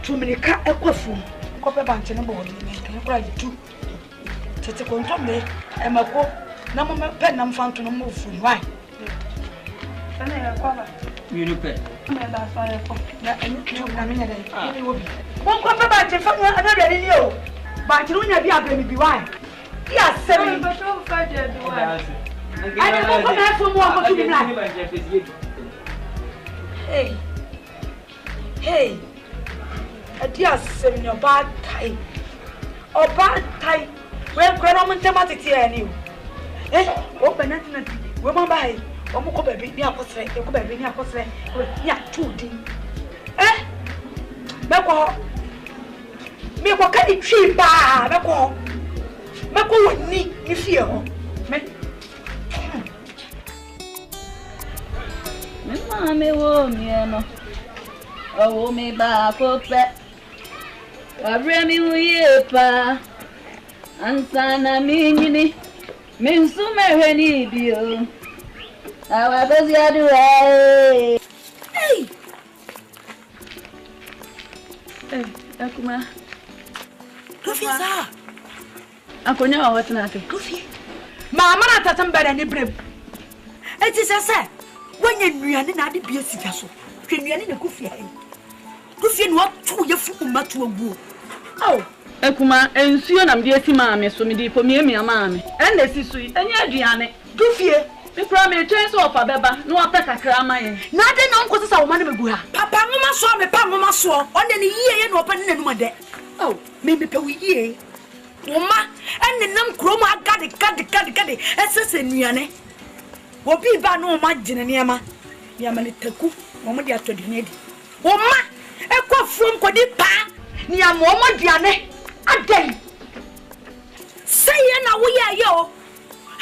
tumirika ekofu. Kope banche ne bo ni. Kan kura yitu. Tete kontombe emako na mo pe na mfanto no mo fu why? Sana ya kwaba. You pe. Me da fa ya ko. Na eni tu na me nyada. Ni wo bi. Won kope banche fa na na ni o. Banche no nya bi abemi bi why? Ya semi. Ba to fa je bi why? Ani mo ko na fo mo ko tu bi na. Hey. Adia semi no bad time. O bad time. When Grandma Matematic any. Open it. Woman by Omo baby, near Cosre, you baby near Cosre, near 2 D. Beko. Me what can it cheap? Beko. Beko would need if you. Mammy, oh, me, oh, me back up. I bring me pa. Ansana minini minsume heni bio awagozi adurai akuma Kofi sa akonya wa watna ke Kofi mama na tatambere ni brem eti sese wonya nuane na ade bia sika so hwenuane na Kofi ai Kofi no atu yefu umatu aguo Ekuma ensuo na mde esi maame so mede pomie mia maame enne si so enya aduane Dufie me pra me twen so ofa beba no apɛ kakra amaye na de no nko sesa wo ma na megu ha papa ngoma so me pa ngoma so onde ne yie ye no opa ne nanum de me pe wo yie wo ma enne nam krom agade kade esese nuane wo bi ba no ma gine ne ma ne taku wo mo de atodi ne di wo ma ekɔ from kodi pa ni amomo duane adai say na wo ye yo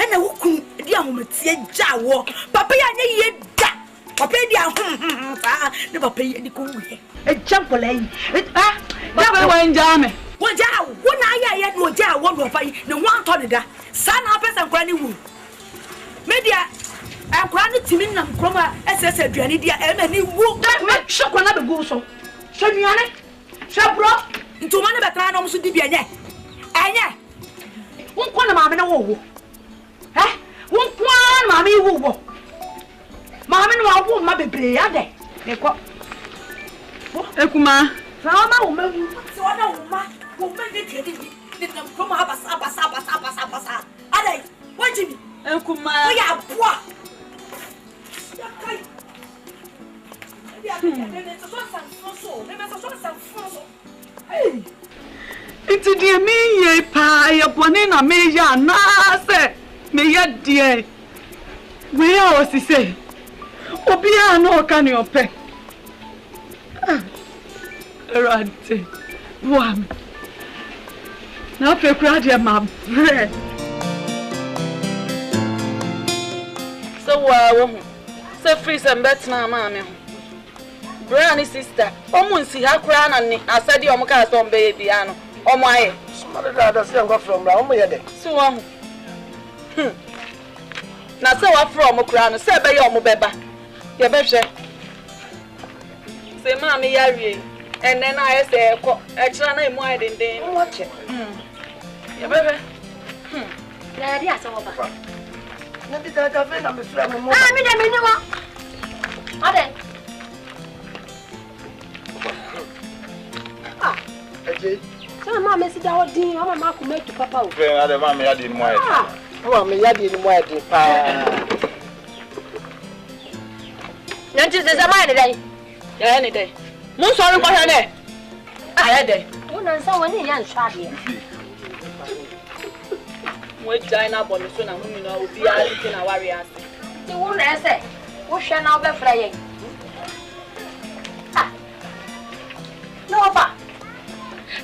ana wo kun di ahomatie jawo papa ya nye ye da papa di ahom fa ne papa ye di ko wi e champola yi baba wa njame wo jawo wo na ye no jawo no fa yi ne ho anto ne da sa na pesa nkora ne wu media ankora ne timi na nkroma esese aduane dia e ma ni wu me shokwa na be go so hwenuane hwebro ntoma ne betra na omso di bia nye enye won na maame na wo won kwa maame yi wo maame no wo ma bebre ade ne ko ekuma fa ma wo ma wu so na wo ma de kedi ni na ko ma basa ade wajimi ekuma o ya boa ya kai ne so san so Iti die me ye pa ye bone na me ya na se me ya die we ya osise obi a na oka ni ope erante wam na pe kura die ma bre so wo se free sem bet na ma me Brani sister, omunsi hakura na ni asadi omuka so mbe bia no. Omo aye. Somebody that say go from now, omo ye de. So wo. Na se wa from okura no, se be ye omo beba. Ye be hwe. Se ma me yawie. Enne na aye se ekọ. E kira na emu aye denden. Omo che. Ye be hwe. Na dia so ba. Na di da fe na me fira mo. Me de me ni wo. Ade. Eje. So mama si da odin, o mama ko metu papa o. Fe ade ma me ya di ni mo aye. Mama me ya di ni mo aye pa. Nanti se zama ne dai. Ya ni dai. Mun so rin ko he ne. Aye dai. na nsa wani ya nsade. We China bono so na hunu na obi a liti na warriors. Ti wo na ese. Wo hwe na obefra yen. Ah. No ba.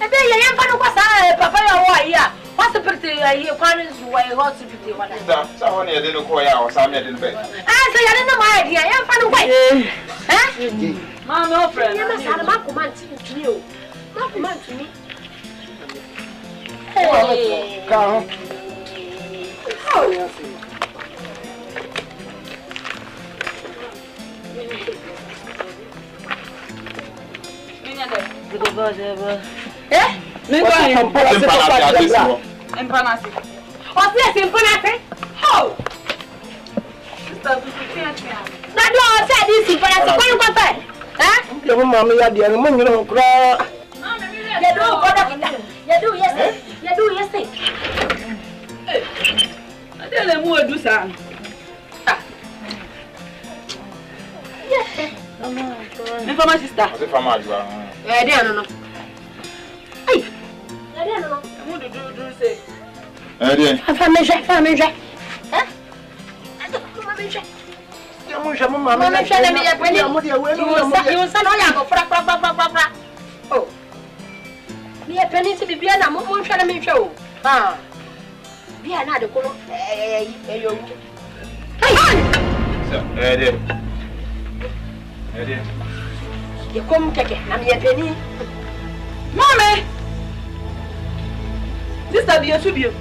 Ebe ye yan fa no kwasa papa ya wo ya. Hospital ye kwanu zu wa hospital wala. Sa ho ne de no ko ya o sa me de be. Ah, se ya na ma dia yan fa no kwai. Eh? Ma no friend. Ye ma sa ma command tumi o. Ma command tumi. Ka. Empanasi. How? That no said this empanasi. What you got there? Eh? Your mama ya dia no nyino kra. You do what? You do yes. You do yes. Eh. Adele mu edu sa. Yeah. Informa sister. Ase fama ajua. Dia no. Ai. Dia no. Mu do say. Dia. Fama já. Hã? Fama já. Ya mo chama mama. Mama chama me ya kwani. You say no ya go fra. Oh. Me ya pani ti bibia na mo hwe na me hwe o. Ah. Bia na de ko no. Yo. Hai. Dia. You come keke na me ya pani. Mama. Sister bi osu.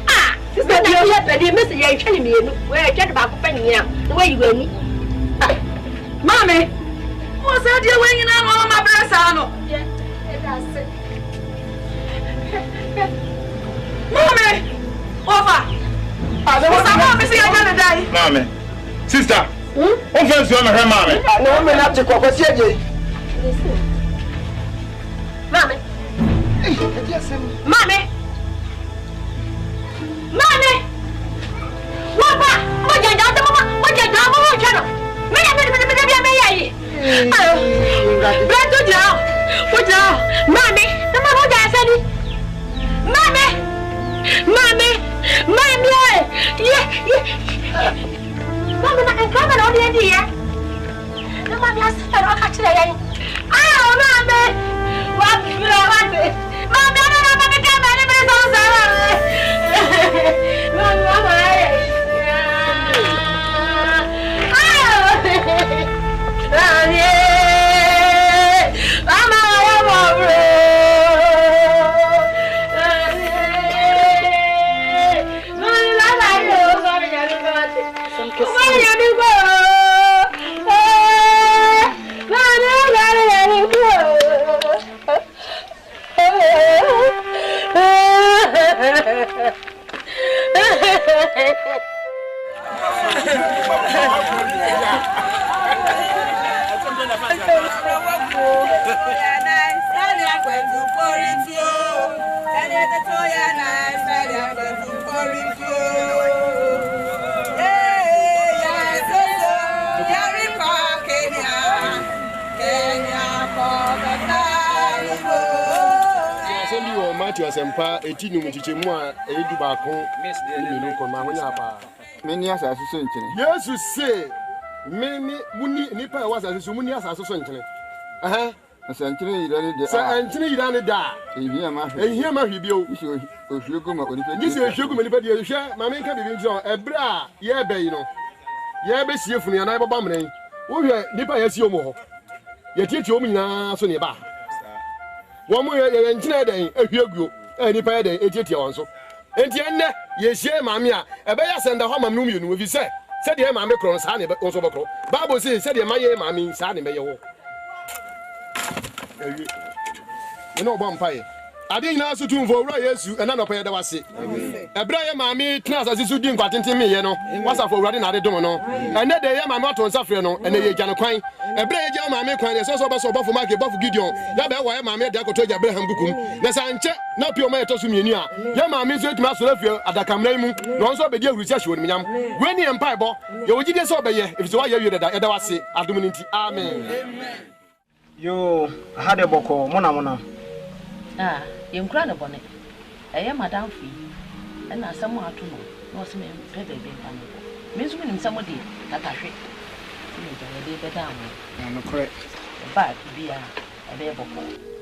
Ah, sister bi ya pani me se ya hwe ni me nu. We hwe de ba ko pani ya. The way you go ni. Mama. Mo say dia we nyina no ma brasa no. Yeah. That's it. Mama. Over. Mama. Sister. O fence you am her mama. No me na te kwakwasie je. Mama. Mama. Wapa, mo janja mo chano. Me ya yi. Ayo. Beto ja. O ja. Mama, na ma mo ja sani. Mama. Mama na enkrama na odi edi ya. Na mama ya sa ro ka chira ya. Ah, mama. Wa bra wa te. Mama na mama ka ma ni me so sa. Mama. Sempa etinu mchichemu a edu ba kon ni ko ma honya ba Meni asase so nkyene. Yesu se meni muni nipa e wasase so muni asase so nkyene. Aha Asa nkyene yira ne de. Sa nkyene yira ne da. Ehia ma hwe bio. Ohwego ma onipa. Ni se ohwego ma nipa de hwe ma menka bibi njo ebre a ye be yi no. Ye be sie funu ya na baba mren. Wo hwe nipa ya sie omo ho. Ye tietie omu nyina so ne ba. Wo mo ye nkyene den ehwego. Nipa ya den etietie won so. Enti enne ye hie maame a ebe ya senda ho mamnu mienu ofi se de maame kro sa ne so bokro Bible say de maye maame sa ne meye wo ewi me no bom pae ade nyina so tumfo wura Yesu ena no paye da wase ebra ye maame tena asase so di nkwatenten meye no wasafo wura de na ade dom no enne de ye maame ato nsafre no enne ye gya no kwan ebra ye gya maame kwan de so so baso bafo market bafo Gideon ya be wa ye maame de akoto gya Abraham gukum na sa nche na pio ma yeto so mienu a ye maame so etuma so lafie adakamran mu no so be di awurisi ahwe onimnyam we ni empire bo ye wogide so be ye if so wa ye wi da wase adum nti amen Yo, I had a boko, mona. Ah, Yankran upon it. I am Madame Fee, and I somewhat to know, no some baby. Miss Winning somebody that I think. You better down. I'm correct. But be a baby.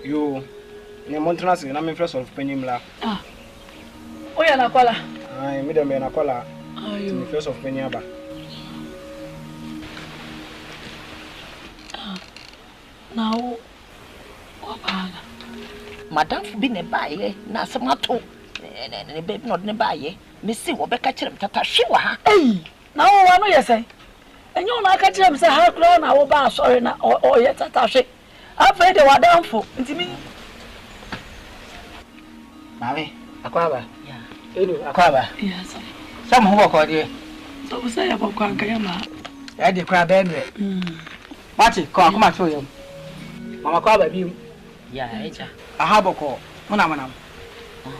You, in Montanas, and I'm in first of Penimla. Ah, oh, yeah, Nakola. I made a man a collar. Are you first of Peniaba? now? Madame been a buyer, now some mato, and a baby not nearby. Missy will be catching him Tata Shiwa. Hey, now I know you say. And you're not catching him, say, how grown I will buy, sorry, or yet Tatashi. I've heard they were down for into me. Mammy, Aquaba. Yeah. Aquaba. Yes. Some homework on you. So we say about Quankayama. I did crab Henry. Marty, come and show you. Mama Quaba, you. Yeah, I have a call. Monam.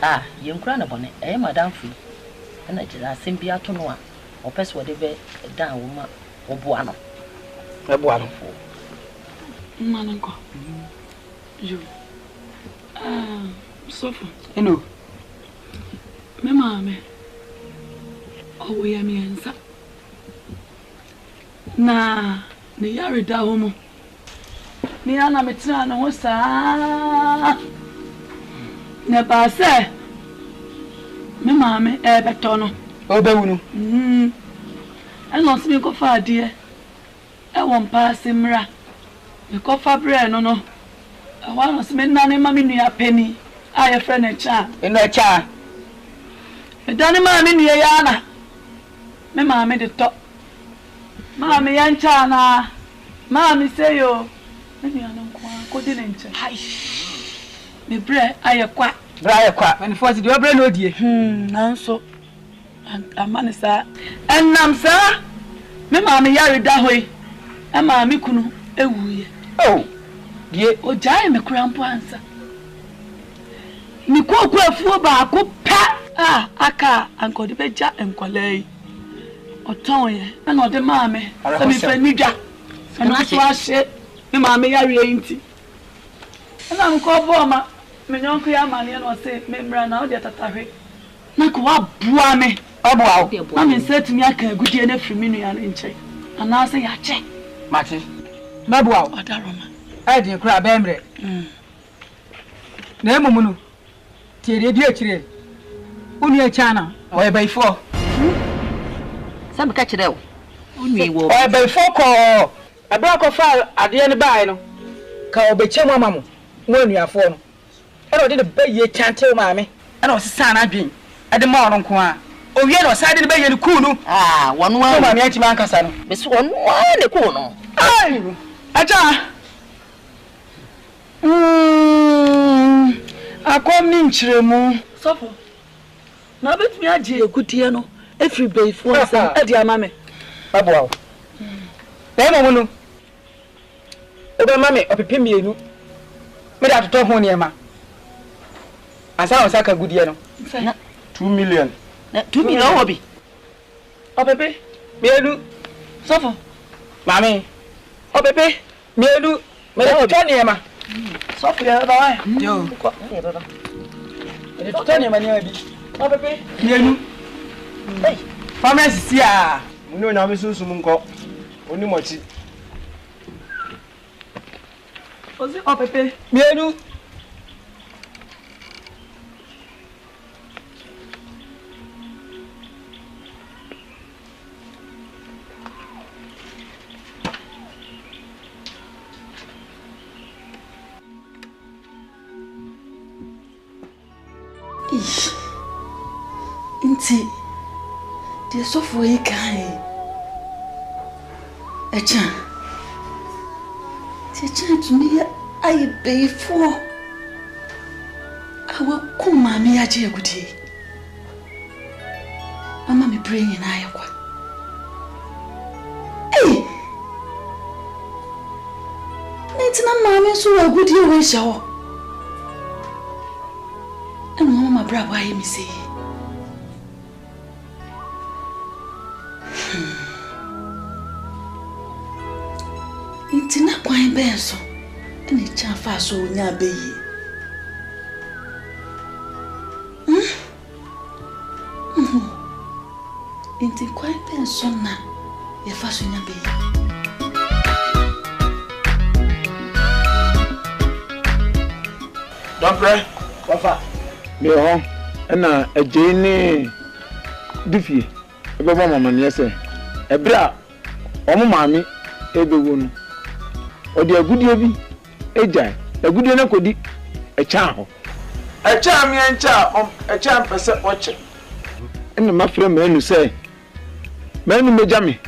Ah, young crown upon it, eh, Madame Fee. And I just simply out to know, or pass whatever down woman or buano. A buano. Mananko. You. So, you know, me mammy. Oh, we are Mensah. Na, the yari dahomo. Ni ana metrana wosa. Ne ba se. Me mammy, betono. Obewunu. Eno simi ko fa ade. E won pa simra. Me ko fa bre no no. E wa no simi nane ma me nua pani. Aye friend e cha. Eno e cha. Me dane ma me nua ya na. Me mammy de to. Mammy yan cha na. Mammy say yo. Me nua no ko di ne nche. Hai. Me bre aye kwa. Bra kwa. When force the obre no die. Nanso. Amanisa. Enam sa. Me mammy yari da hoy. E mammy kunu ewuye. Oh. Die o jai me krampo ansa. Ni koku afuo ba ko pa. Ah, aka anko de beja enkolei. Oton ye. Na no de mammy. Se mi fe nidwa. Se no so ahye. Me mammy yari enti. Na nko bo ma. Me nyonko ya mane no se me mra na o de tatahwe. Na ko wa bua me. Oboa. Na me set mi aka agudie na firi mi nua nche. Ana se ya che. Mate. Maboa. Odaroma. I didn't crab emre. Na emumunu. Tiere bi akire. Uni e chana. O e bai fo. Some catch it out. Only wo. O e bai fo ko. Abra ko fa ade ne bai no. Ka obeche mu amamu. Mo anuafo no. E no de ne BEYIE chantel maame. E no sesa na adwen. E de ma ono nko a. Owie no side de BEYIE ne ku no. Ah, wonu wa. Maame achi man kasa no. Be so wonu wa ne ku no. Ai. Aja. Akom ni nchiremu. Sofo. Na betumi age egudie no. Efri beifo nsa e di amame. Baboa. Na emumunu. Obe mame opepe mienu. Me da toto ho ne ma. Asa o saka gudie no. 2 million. Na 2 million obi. Opepe Mienu. Sofo. Mame. Opepe mienu. Me da toto ne ma. Sofo ya ba wa. Yo. Ko ya ba. Me toto ne ma ne abi. Opepe Mienu. hey, Pharmacy sia. Muni onyame sunsun nko. Oni mochi. ozi opepe Mienu. Inti de sofo yi kai echa to me ai beifo awa kuma me ya je gudi mama me praying na ayakwa eh netina mama so wa gudi we shawo and mama bra wa yi mi say intina kwan benso ene cha fa so nya BEYIE Inti kwan pension na ye fa so nya be. Don't pray. Wafa. Me ho na agye ni difie. Ebe ba mama ne se. Ebra omo maami ebewu no. Odi agudie bi ejai. Agudie na kodi echa ho. Echa mi encha echa mpese oche. Ena mafre manu se. Manu mejame.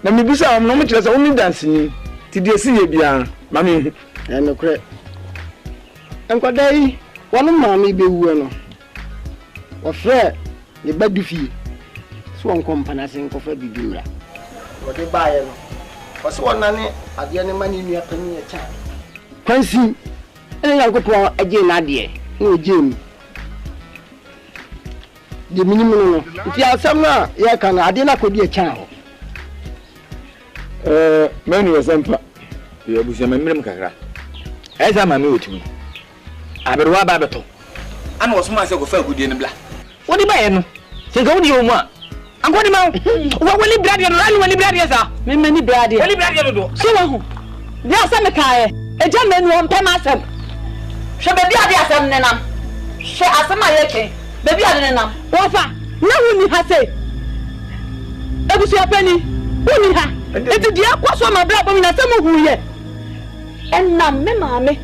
Na me bisa no mo kire se wo dance ni. Ti die si ye bia mami. Eno kre. Enkodai wonu maami bewu no. Wafre ne badufie. So on kompana sen ko fa bibimra. Wode baaye no. Wose wonane ade ne mani nua pani echa. Kwansi ene yankopon agye na ade. No gym. The minimum no. Ti asam na ye kan ade na kodi echa ho. Manu wasampa. Ye busia mamrem kakra. Eza mami otimi. Aberwa ba beto. Ana osuma se go fa agudie ne bla. Wodi ba ye no. Se ga wodi o mu a. Ankodi ma. Wo wali brade no, ani wali brade sa. Me mani brade. Wali brade no do. So wa ho. Dia asem kae. Eja manu o mpem asem. Hwe bebi ade asem ne nam. Hwe asem ayeke. Bebi ade ne nam. Wo fa. Na woni ha se. Ebusu apani. Woni ha. Enti dia kwaso ma bla bom na asem huye. Enam me maame.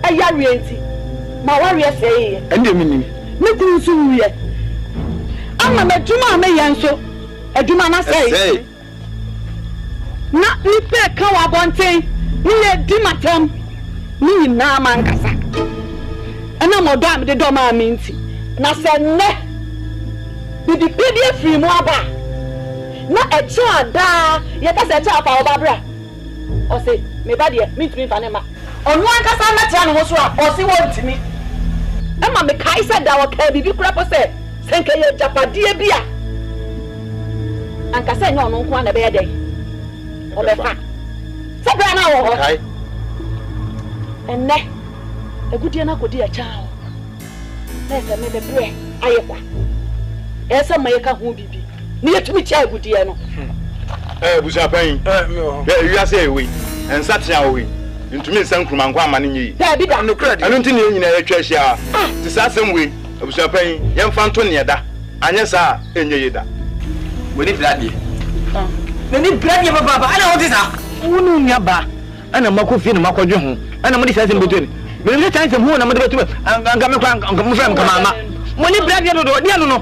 Eya rienti. Ma wa rie sey. Ende minim. Me kunsu huye. Ama meduma me yanso. Eduma na sey. Na nipe ka wa bonten. Ni ye di matam. Ni na mankasa. Ana modo am de do ma minti. Na se ne. Bidi afiri mu aba. Na eche ada, ye ka se eche apa obabra. O se me ba de mintimi fa ne ma. Onu ankasa na tia no so a o se wontimi. Ema me kai se da wo ka bibi kura po se senke ye japadie bia. Ankasa nya onu nko na be ye dey. O be fa. Se bra na wo ho. Kai. Enne egudie na kodi a chao na se me bebre ayekwa ese mayeka hu bibi ni yetumi cha egudie no busa pan me ho be wi ase ewe ensa tia owe ntumi nsan kruma nkwa amane nyi da bi da no credit anu ntini nyina ya twa hia ti sa asem we busa pan yemfa nto ne da anye sa enye yeda Woni brade. Ni brade baba ana wodi sa. Wonu nya ba. Ana makofi na makodwe ho. Ana mo di sase mbeto ni. Me le chance ho na mo de betu. Anga me kwa anga mo frem kama ama. Mo ni brade do di anu no.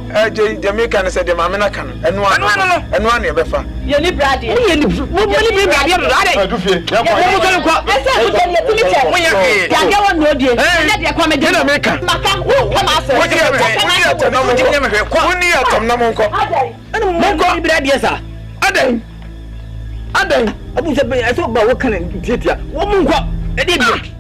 Jamaica na se de mama na kan. Enu anu e be fa. Ye ni brade. Ye ni mo ni brade do ade. Adufie. Ya kwa. Mo ko ko. Ese ku de tumi che. Mo ye ke. Ya ge won no die. Na de kwa me de. Jamaica. Maka wo kama ase. Wo ti ya me kwa. Woni ya tom na mo nko. Ana mo ko brade sa. Adan. Abu se be so ba wo kan tiatia. Wo mu nko. E de bi.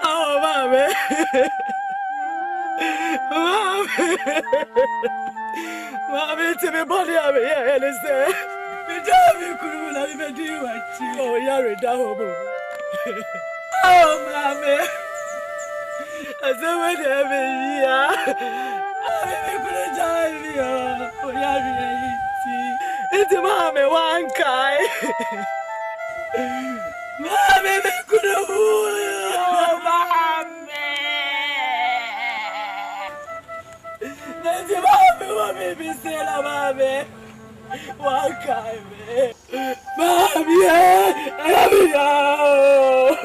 Oh, mami. Mami, to me body of me, and it's there. Me don't cool, I even do what you. Oh, you're a double. Oh, mami. I said, whatever, yeah. I It's mommy one guy. Mommy, me could have That's mommy, what baby said, mommy. One guy, mommy, I love you.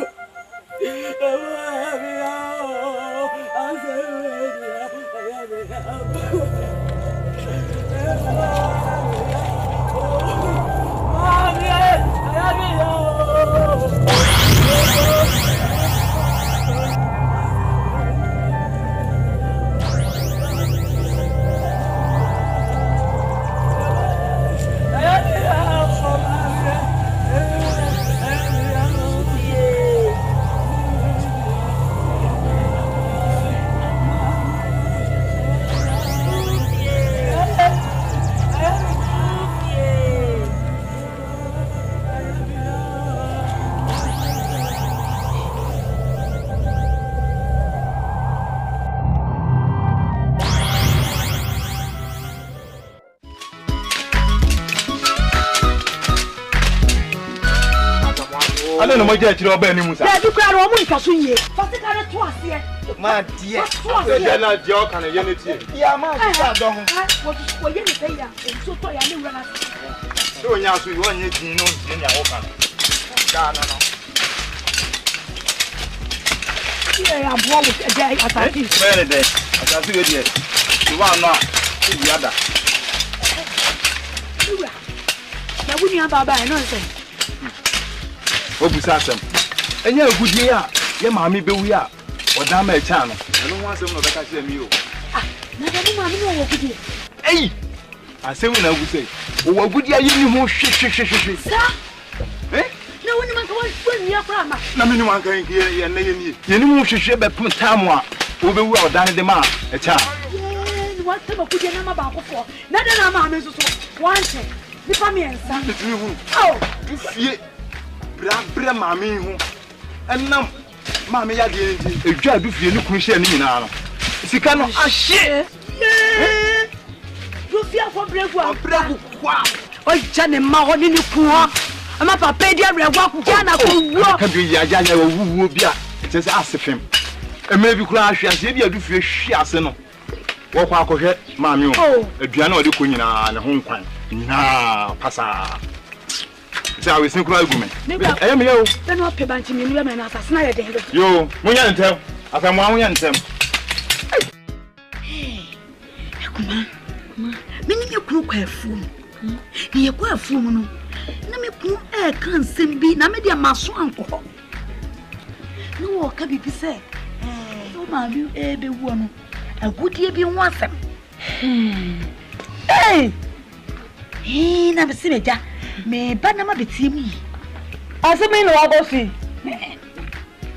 I don't know what you're doing, Musa. You can't almost pass you. What's the kind of twice here? My dear, You're not joking and unity. yeah, man, I don't. What you say? So I knew when I So, yes, we want you to know in your open. Yeah, I'm wrong with a day at a Very day. I can see it yet. You are not the other. Now, we have Baba, I know. Obusasem. And you're a good year. Your mammy be we are. Or damn a channel. I don't want some of the cashier meal. Hey! I say when I would say, oh, good year, you know, shit. Eh? No one when you're from. No, one can hear and you know, she should be put time over well down the man, a child. What time could you know about before? Not that I'm a one thing. The family and son. Oh, yeah. Bra mammy, and now, mammy, I did a job if you look Christian now. She cannot shit. You fear for brave one. Oh, Johnny Mahoney, you poor. I'm a papadia, walk Jana, can be Yaya, who will be just ask him. And maybe crash as if you do feel shiasino. Walk out of here, mammy. Oh, a piano, the queen and a home crime. Nah, passa. I was think argument. I am you. Then what pay banking you and assassinate you. We can't tell. I can one and tell. Come on. Meaning you cook a fool. You go a fool. No, me cook a can't send be. Now, maybe a mass uncle. No, can be said. Oh, my, you a be one. A good year be one. Hey! He never seen it. Me ba na ma beti mu. Asemi no abofi.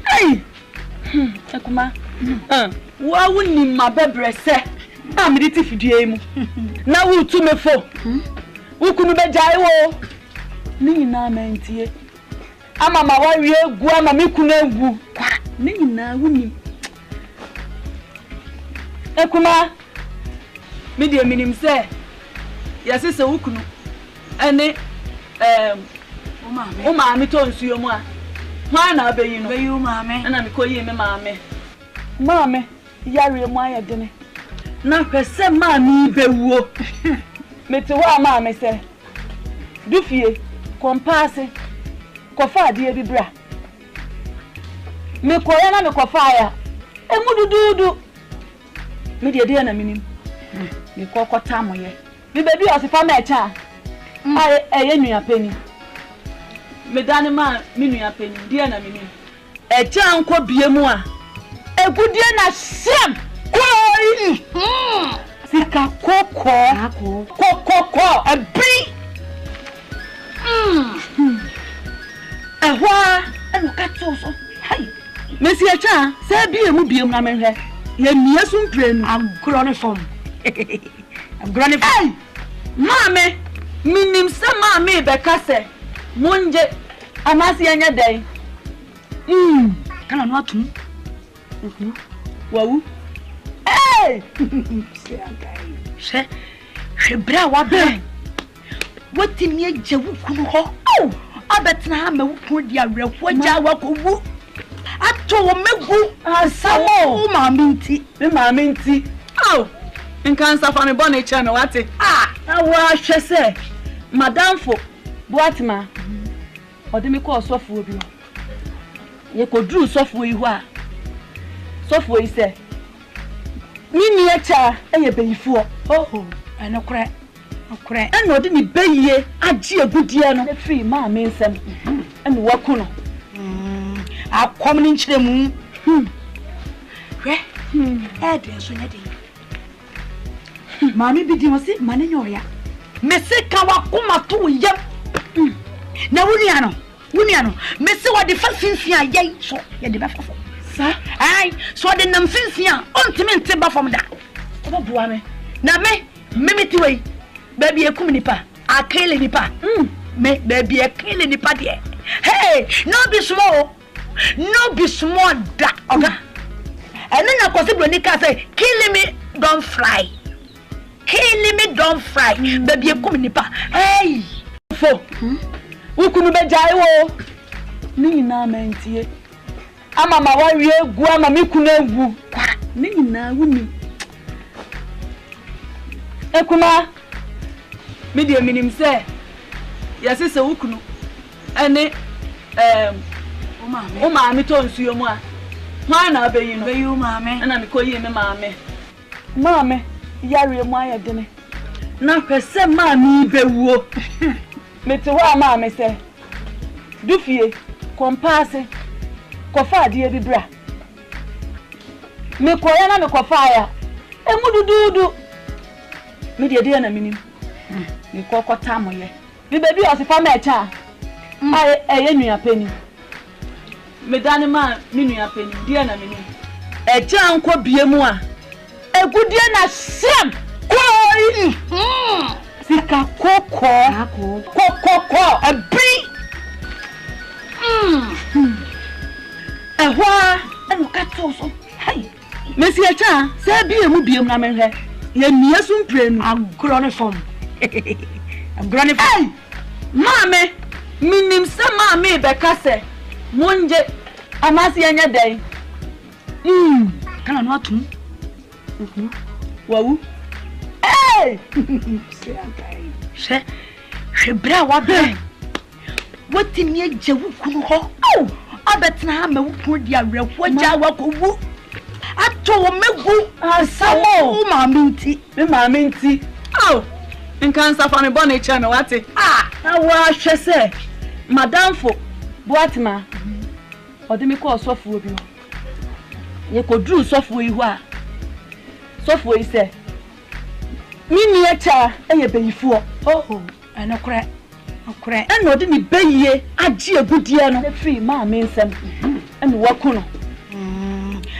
Hey. Akuma. Wa woni ma bebre se. Ma me ti fidie mu. Na wo tu me fo. Wo kunu be jai wo. Ni na mentie. Ama ma wa wie egu ama me kunu egu. Ni na woni. Akuma. Me de minim se. Yase se wo kunu. Ene o maami to nsuo mu a hwan na abeyi no beyi o maami na me koyi me maami yare mu ayedene na hwese maami bewuo mete wa maami se dufie kompase kofa ade bi bra me koya na me kofa ya emu dududu me de na minim me kokota moye me bebi osifa ma echa eye nua peni medane ma minua peni die na mini eche anko biemu a egudie na sem koi sika koko abi ehwa enu kato so hai mesi echa se biemu na menhwe ye mie so mprenu agrone form agrone form mame minim se mame be kase monje amasi anya dai kana no atum wawu eh She bra wa bra. What in ye jewu kunu ho? Oh, abetna ha mewu dia werefo ja wa kowu. Ato megu asamo maminti. Me maminti. Oh. Nkan safa me bone cha me wate. Na wa hwe se madamfo boatima. Ode me ko sofo obi. Ye ko dru sofo yi ho a. Sofo yi se. Mini echa eye beyifo. Oh, enokre. Okre. Eno ode ni beyie agi agudie no. Free ma me nsem. Eno waku no. Akom ni nchire mu. Hwe. Ede so nyade. Mami bi di wose mane nyoya. Mese ka wakoma to yam. Na wunia no. Mese wode fa finfia yai so ye de ba fafo. Sa? Ai, so de nam finfia ontime nte ba fam da. Obo bua me. Na me ti wei. Baby ekum nipa. Akele nipa. Me baby akele nipa de. Hey, no be small. No be small da. Oga. Eno na kwose broni ka say, kill me don't fry. Kill me don't fry. Baby ekum nipa. Hey. Fo. Ukunu bejai wo. Ni na mentie. Ama ma wa wie egu ama me kunu egu. Ni na wuni. Ekuma. Me de minim se. Yase se ukunu. Ene o maame to nsuo mu a. Hwan na abeyi no? Beyi o maame. Na me koyi me maame. Maame yare mu ayedene. Na pese maame bewuo. Mete wa maame se. Dufie kompase. Kofa ade bi bra. Me koya na me kofa ya. Emudududu. Me de na minim. Me kokota moye. Me baby osifa ma echa. Ai eye nua pani. Me dane ma me nua pani de na minim. Echa nko biemu a. Egudie na sem. Koi. Sika koko. Koko. Abi. Ehwa enu kato so. Hai. Mesi echa se biemu biemu na menhwe. Ye mia sumprenu agro ne form. Agro ne form. Mame, minim se mame be kase. Monje amasi anya dai. Kana no atum. Wawu. Hey! She bra wa be. What in ye jewu kunu ho? Oh! Abetna ha mewu kunu dia werefo ja wa kowu. Ato megu asamo maminti. Me maminti. Oh! Nkan safa me bone cha me wate. Na wa hwe se madamfo boatima. Ode me ko sofo obi. Ye ko dru sofo yi ho a. Sofo yi se. Mini echa eye beyifo. Oh, enokre. Okre. Eno ode ni beyie agi agudie no. Free ma me nsem. Eno waku no.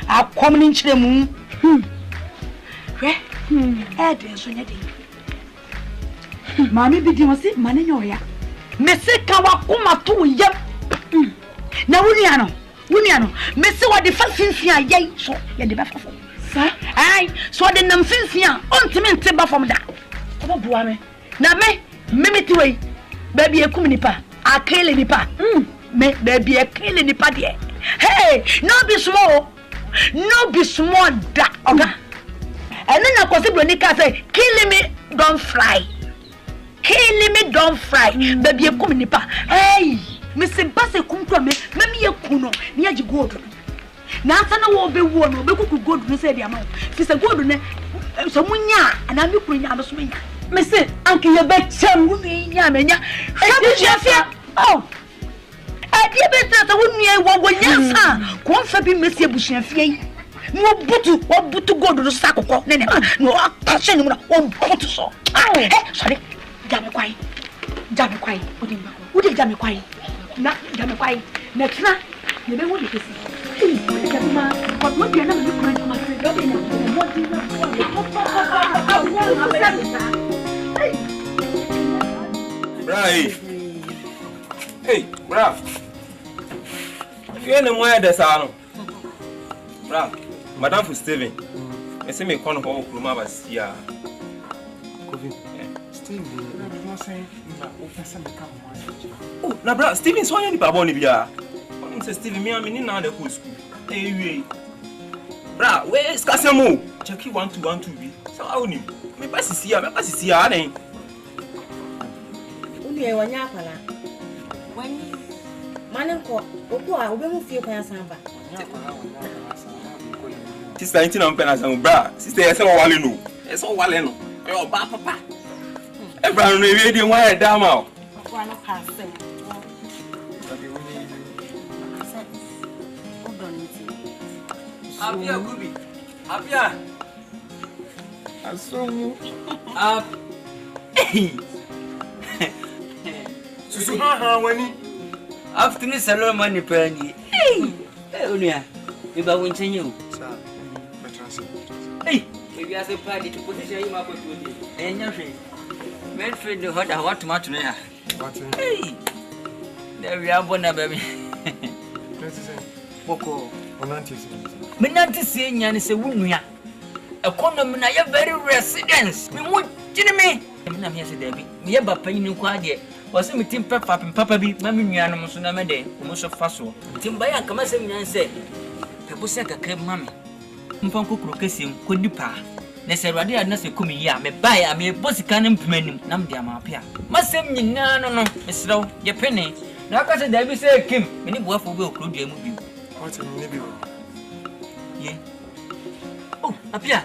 Akom ni nchire mu. Hwe. Ede so nyade. Mami bi di wose mane nyoya. Mese ka wakoma to yam. Na wunia no. Mese wode fa finfia yai so ye de ba fafo. Sa? Ai, so de nam finfia ontime nte ba fam da. Obo bua me. Na me ti wei. Baby ekum nipa. Akele nipa. Me baby akele nipa de. Hey, no be small. No be small da. Oga. Eno na kwose broni ka say, kill me don't fry. Kill me don't fry. Baby ekum nipa. Hey, me se base kum to me ye kuno. Ni agi gold. Na asa na wo be wo no be kuku gold no say dia ma. Fi se gold ne so munya ana me kuru nya no so munya. Me se anke ye be cham wo me nya me nya. E afia. Oh. Adi be tata wo nua wo nya sa. Ko mfa bi mesi abusuafia yi. Wo butu gold no sa kokko ne no apashe ni mu na wo butu so. Sorry. Jame kwai. Odi jame kwai. Na jame kwai. Next na ne be wo de kesi. Jame ma. Ko mo bi na me kuru ma free do be na. Mo di na. Right. Hey, bravo. You know why the salon. Bravo. Madame for Steven. I say me kon ho kuruma basia. Oh, na bra, Steven so any babo ni bia. Only say Steven me am na the school. Eh bra, where is Kasemo? Check 1212 bi. So how ni? Me pass sia den. Uni e wanya akwala. Wani manenko, opo a obemu fie kwa samba. Sister 19 am pena sam bra. Sister e say wale no. E so wale no. E o ba papa. E bra no e di wan e da ma o. Kwa no ka sem. Apia Gubi. Apia. Asomu. Ap. Susu ha wani. After salon money penny. Hey. Unia. You ba won chenye o. Sa. Betrance. Hey. If you are a party to position you up to it. Enya hwe. Medford the hot what tomato na. What? Hey. There we are bona baby. Boko. Me nanti se nya ne se wunua. Economy na ye very residence. Me wo gine me. Me na me se da bi. Me ye ba panyin ko ade. O se me tim papa bi ma me nua no so na me de. Mo so fa so. Tim ba ya kama se nyan se. Pebo se kakra ma me. Mfa kokoro kasiem ko dipa. Na se ruade ya na se komi ya me ba ya me bosika ne mpemanim na me dia ma apia. Masem nyina no me srew ye pene. Na ka se da bi se kim. Me ni boafo be okro dua mu bi. What ni bi? Yeah. Oh, Apia.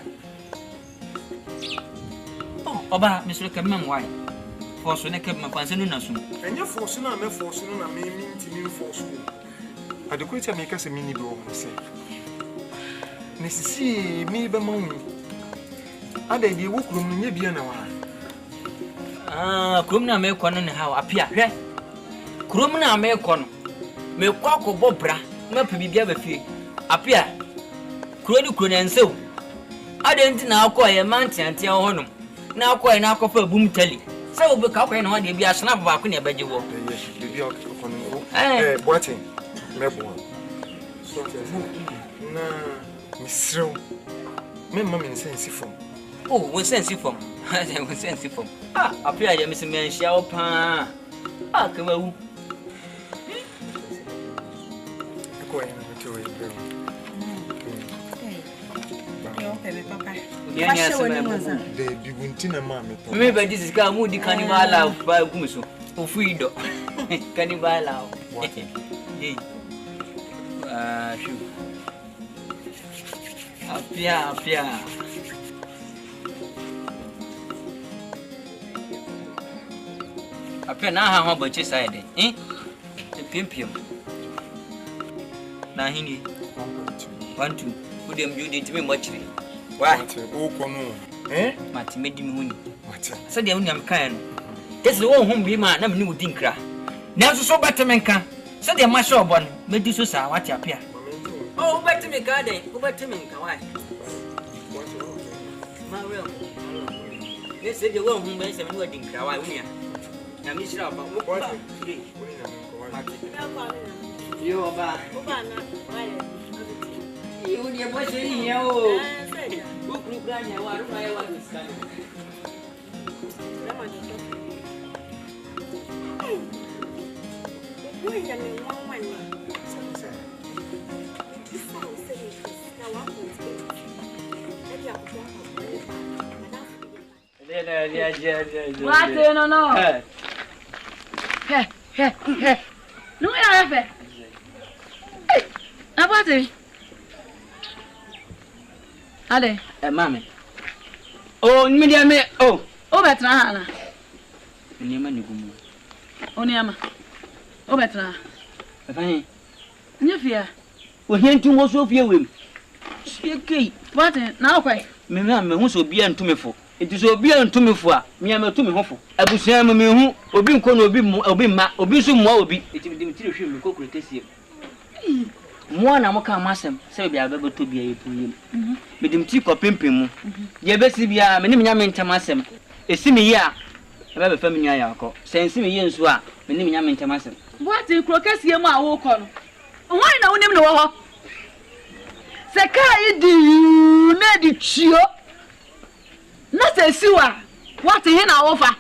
Oh, Oba, Mr. Kemman, why? For so neck my pants and nasu. And your force na me force na me mean to me force. I do quite make us a mini door, say. Nessi me be mommy. I dey be work room ni bia na wa. Ah, krum na me kono ne ha Apia. Hwe. Krum na me kono. Me kwa ko bobra, na pe bibia ba fie. Apia. Kuro na nsew. Adenti na akọ ye mantiantia honum. Na akọ ye na akọfa bum tali. Se obe ka akọ ye na ho de bia snap ba ko ne baje wo. Bibia akọ no. Boatin. Mebo. So na misrew. Me mama me sense from. Oh, we sense from. We sense from. Ah, Apia ya misi me nhia wo pa. Ah, kama wu. Akọ ye na to ye bro. The Buntina mammy. Maybe this is Gamudi Cannibal by Guso. Ufido. Cannibal. Shoot. Apia. Apia now how about your side, eh? The pimpium. Now he 1 2. Put them you did to me much. Why? Oh, kono. Eh? Mati medi me huni. Mati. Said the unyam kan. Yes, the one whom be man, na me wudin kra. Na so better men kan. Said the mash up on medi so sa what appear. Oh, better me garden. Go better men kan why? Ma real. Yes, said the one whom be se me wudin kra why unya. Na me shira ba. What? Yo ba. Oba na. Why? You dia boy sini ya o. Buku branya waru maya waru sekali. Boy yang mama ni. What no. He. No ya fe. Abate. Ade, Mami. Oh, media me. Oh, betra hana. Ni ma ni gumu. Oniama. O betra. Afani. Nyefia. O hientu wo so fie wem. Siekei. What na kwai? Me hu so bia ntumefo. Enti so bia ntumefo a, me am atumi hofo. Abusuan me hu obi nko na obi ma, obi so mwa obi. Enti me tiri hwe me kokoro kesie. Mo na mo ka masem se bia ba beto bia yepuyem. Medim ti ko pempem mu. Ye besi bia me nim nya me ntem asem. Esi me ye a ba be fam nya ya akọ. Sensi me ye nso a me nim nya me ntem asem. What kro kesie mu a wo kọ no. Why na wonim ne wo ho? Se kai di na di chio. Na se siwa. What he na wo fa?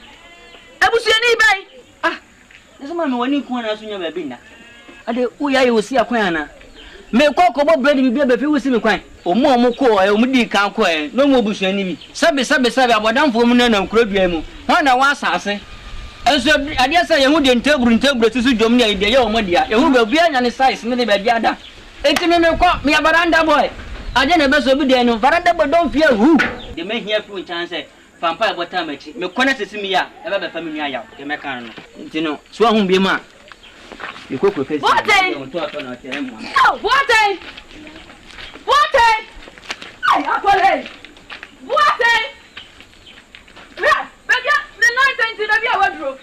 busuani bai. Ah. Eso ma me wani ku na so nya ba bi na. Ade uya ye osi akwan na. Me ko bo bread bi be fi wosi me kwan. Omo ko o mu di kan ko e no mo busuani mi. Sabe abodamfo mu na na nkrodua mu. Ho na wa asase. Enso ade say ye hu de nteburu tusu dwom ne ide ye o mo dia. Ye hu ba bia nya ne size ne ba bia da. Enti me ko me baranda boy. Ade na be so bi de no baranda boy don fear hu. De me hia fi chance pampa e bota machi. Me kona sesi mi ya e ba be fa me nua ya. De me kan no. Enti no so hu bi ma. You go for face. What? No, what? Ay, akole. What? Right, baby, the night into the wardrobe.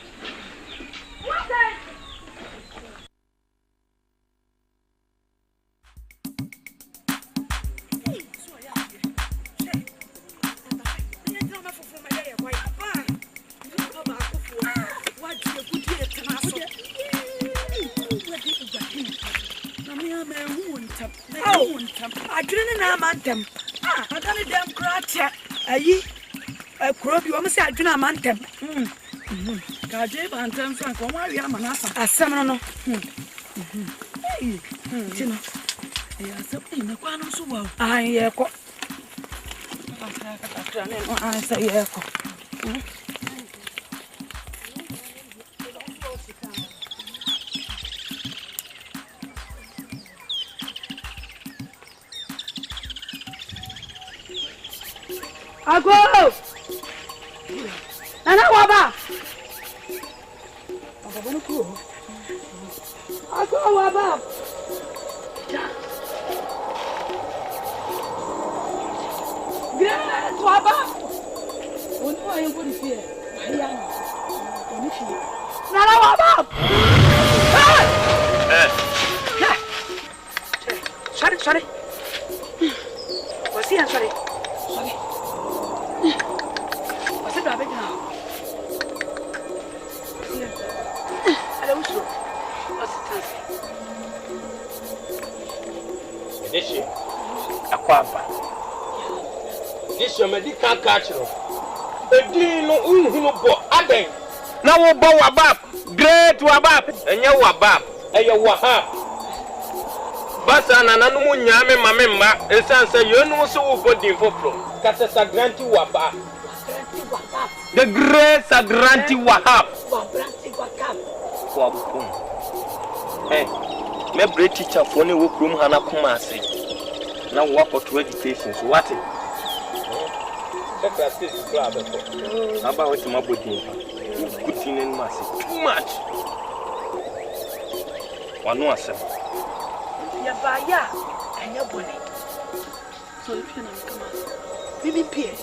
What? I didn't know man them. I got a damn crack. Aye, a crop you almost said, I man them. Gajib and Tim Frank, why you am an answer? A seminal. Hey, Tina. Yes, in the corner so well. I say, Ago! Nana waba! Ago waba! Great waba! What are you going to fear? Nana waba! Sorry. What's here? Sorry. What's it about now? I don't know. What's it? This year, Aquaba. This year, medical culture. A deal who Aden. Now we'll bow above. Great wabab. And you wabab. And you wahab. Basa na nanu nyame mamemba esanse yenu so body for kata sagranti waba the great sagranti wahab wabum me bread teacher for ne wo krom hana kuma ase na wo to education so what the class is club about what my body good thing in mass too much wanu asem Baya and your bonnet. So if you come out, maybe Pierre.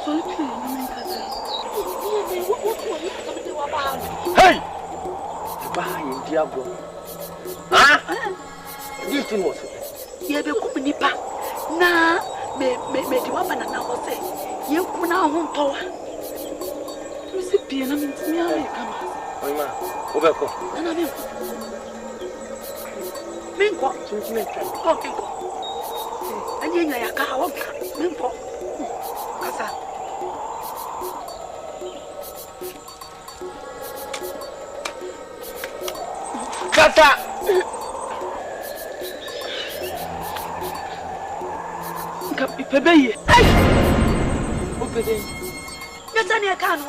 So if you hey! Bye, Diablo. Ah? This thing was ye be kumnipa na me diwa banana ho se ye kuna ho ntowa. Me se Pierre na mintimi awe kama. Oi ma, obeko. Na me Minko, okay. And you know, I walk. Minko, Casa. Casa. BEYIE. Obey. Yes, I can't.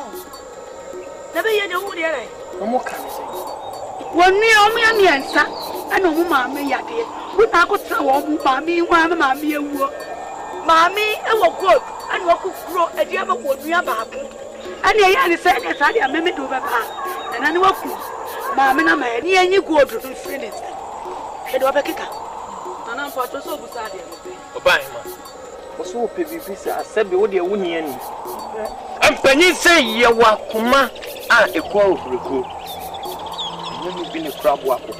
Never yet know who they are. No more can say. 1 year, answer. I know mammy yaki. We now got some mammy, one mammy, mammy, and what good, and what could grow a dear would be about. And the young said, yes, I am a minute over her. And I know mammy, and I near you go to the friends. Head over kicker. And I'm for so beside you. Obey, ma. So, Pebby, I said, be what you wouldn't any. And Penny say, you were Kuma, a quarrel for a good. You've been a crab walker.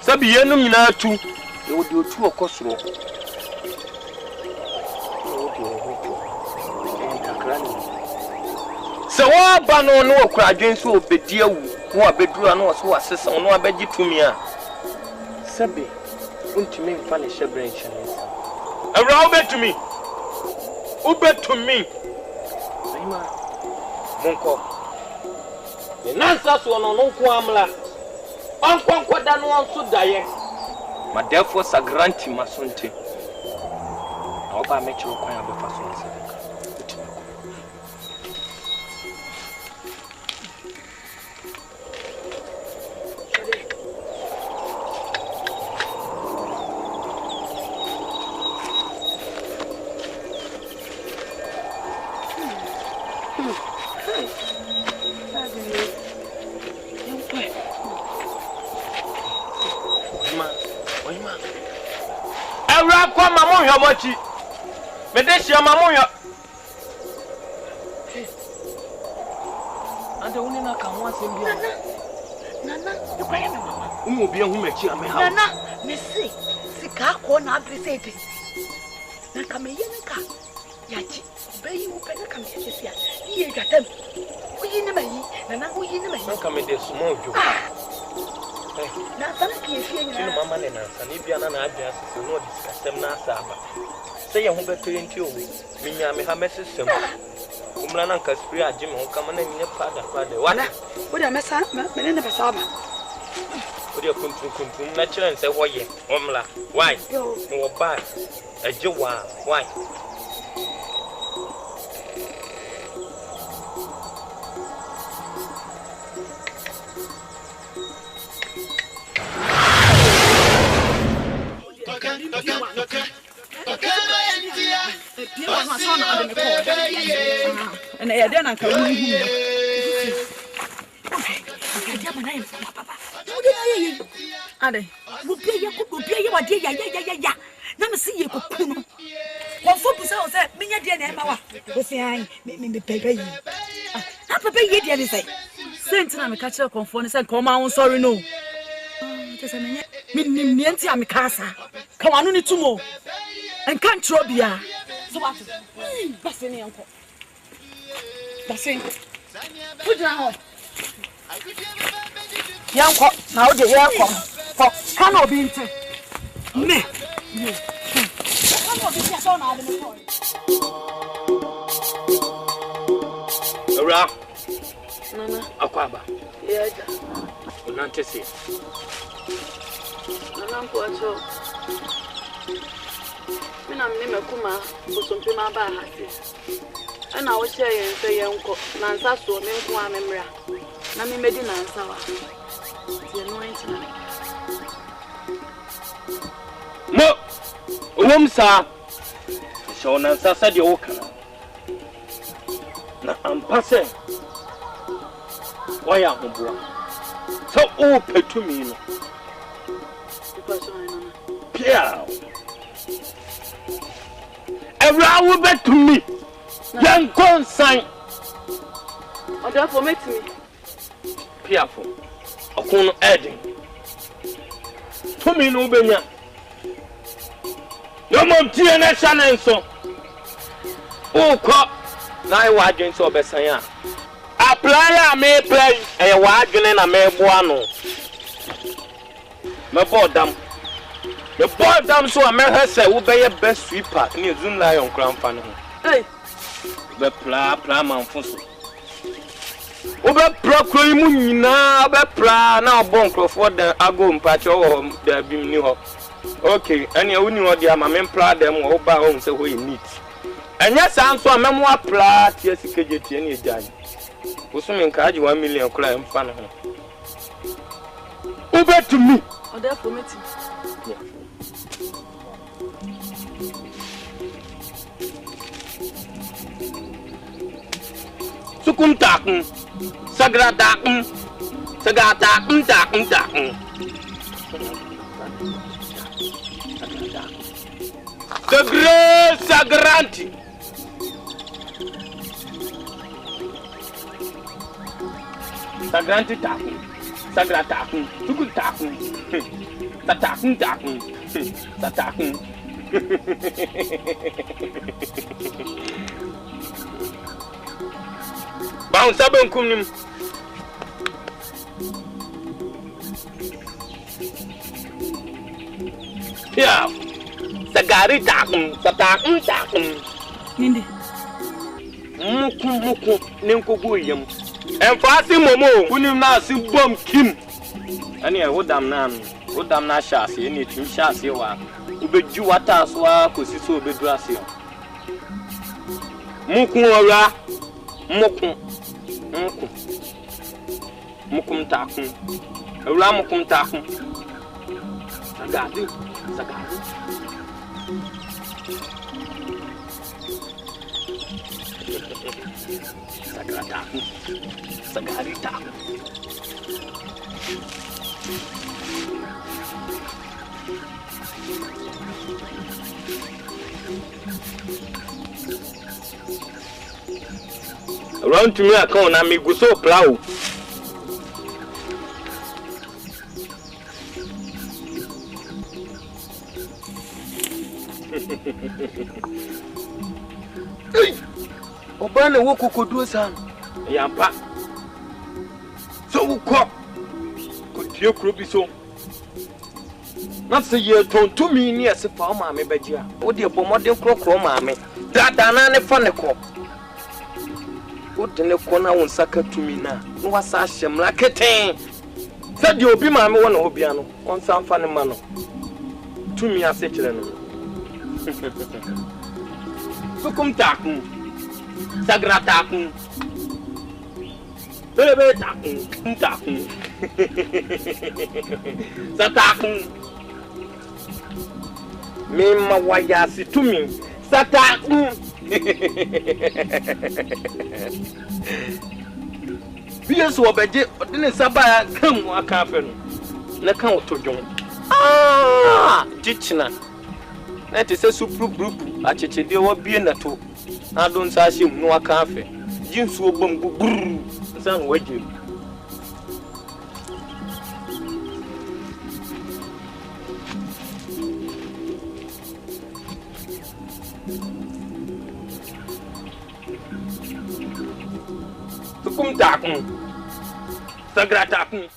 Sabi yenum nyina tu e wodi otu okosoro se wa ba no no okura adwen so obedi awu wo abeduru na so asesa no abegi tumi a sabi untimi mfa ne hyebre nhyene awra obetumi ayima monko Nansa so no nko amla. Onkwankwa da no onso daye. Ma therefore sagranti masonte. Na oba mechi okwan abefa so nse. Kwa mamu ya mochi. Medeshi ya mamu ya. Ande unina kamwa sembia. Nana, yukwaya me mama. Umu bia humechi ame hawo. Nana, mesi. Sika ko na adresete. Na kameye nka. Yachi. Beyi upena kameye sia. Iye gatam. Uyi ne mayi. Nana uyi ne mayi. Na kamede small jo. Na sana kiefie nyina. Tinu mama ne nansa ni bia na na adwa asese no discussem na asaba. Say you better into you. Minya me ha mesesem. Umla na nka spray agye me ho kama na minya pada. What? Wo da mesa me ne besa ba. Wo de kuntum na kire nse hoye. Umla. Why? No bad. Agye wa. Why? And I didn't come home. Ade, wo bia ye ko bia ye wade ya. Na me see ye ko kuno. Wo fo busa o say menya de na e ma wa. Wo say an me pepe yi. Na pepe yi de ni say. Sent na me ka kire konfo ni say ko ma won sorry no. Just menya me nim ni enti amikasa. Ka wanu ni tumo. En kan tro bia. So what? Pass me uncle. Passing. Put down. Yanko, now the yanko. Can I be in te? Me. Ora. Nana. Akwaba. Yeah. Unante se. Nana ko acho. Mina mne mekuma bosompe ma ba hati. Ana wo hye yen se yenko nansa so me nko amemra. Na me medi nansa wa. Ye no entina. Mo. Umsa. So nansa sa de wo kana. Na ampase. Waya hoboa. So o petumi no. Pia. Every will bet to me. Young consign. O therefore make me. Piafo. Okun adding. To me no benya. Your mom tia na channel so. O ko na I wa adwen so obesan ya. Apply me play e wa adwen na me boa no. Me bodam. The boy damn so America say we be best sweeper ni zoom lion crown fan ho. Hey. Be pla man foso. We be pro kro mu nyina be pra na obon crofo da ago mpache wo da bim ni ho. Okay, any woni ho dia ma me pra dem wo ba ho say ho neat. Enya san so amemo apla tie sikeje tie ni ejan. Wo so me nka age 1 million kra mfa no ho. We be to me. O therefore make me. Sukum takun, sagra takun, takun. The great sagranti. Sagranti takun, sagra takun, sukum takun, takun, takun. Bounce up and come him. Yeah, sagari takun. Nindi. Muku, nenko go yam. And Fassi Momo, who knew now, see bomb Kim. And yeah, what damn nan, what damn na chassis, any two chassis, who be you what us were, because it's so be dressing. Mukura Mukum Takun, a Ramukum Takun. Sagadu, Sagadu. Sagrataku, Sagaritaku. Around to me, I can't. I go so plow. Obana woku kodu san yampa so wukọ kotie kro bi so na se ye tonto mi ni ese fa o ma me baji a wo de bomodin krokro ma me dada na ne fa ne ko wo de ne ko na won saka tumi na no wasa hyemla keten se de obi ma me wo na obi ano on san fa ne ma no tumi ase kire no sukum takun Sagratakun. Bebe takun, takun. Satakun. Mema wayasi tumi. Satakun. Bias wabeje, odine sabaya kam wakafe no. Na kan otojon. Ah, chichina. Na te se supru grupu achechede wo bie na to. I don't say him no cafe. You so bum san waje. Sukum takun. Sagratakun.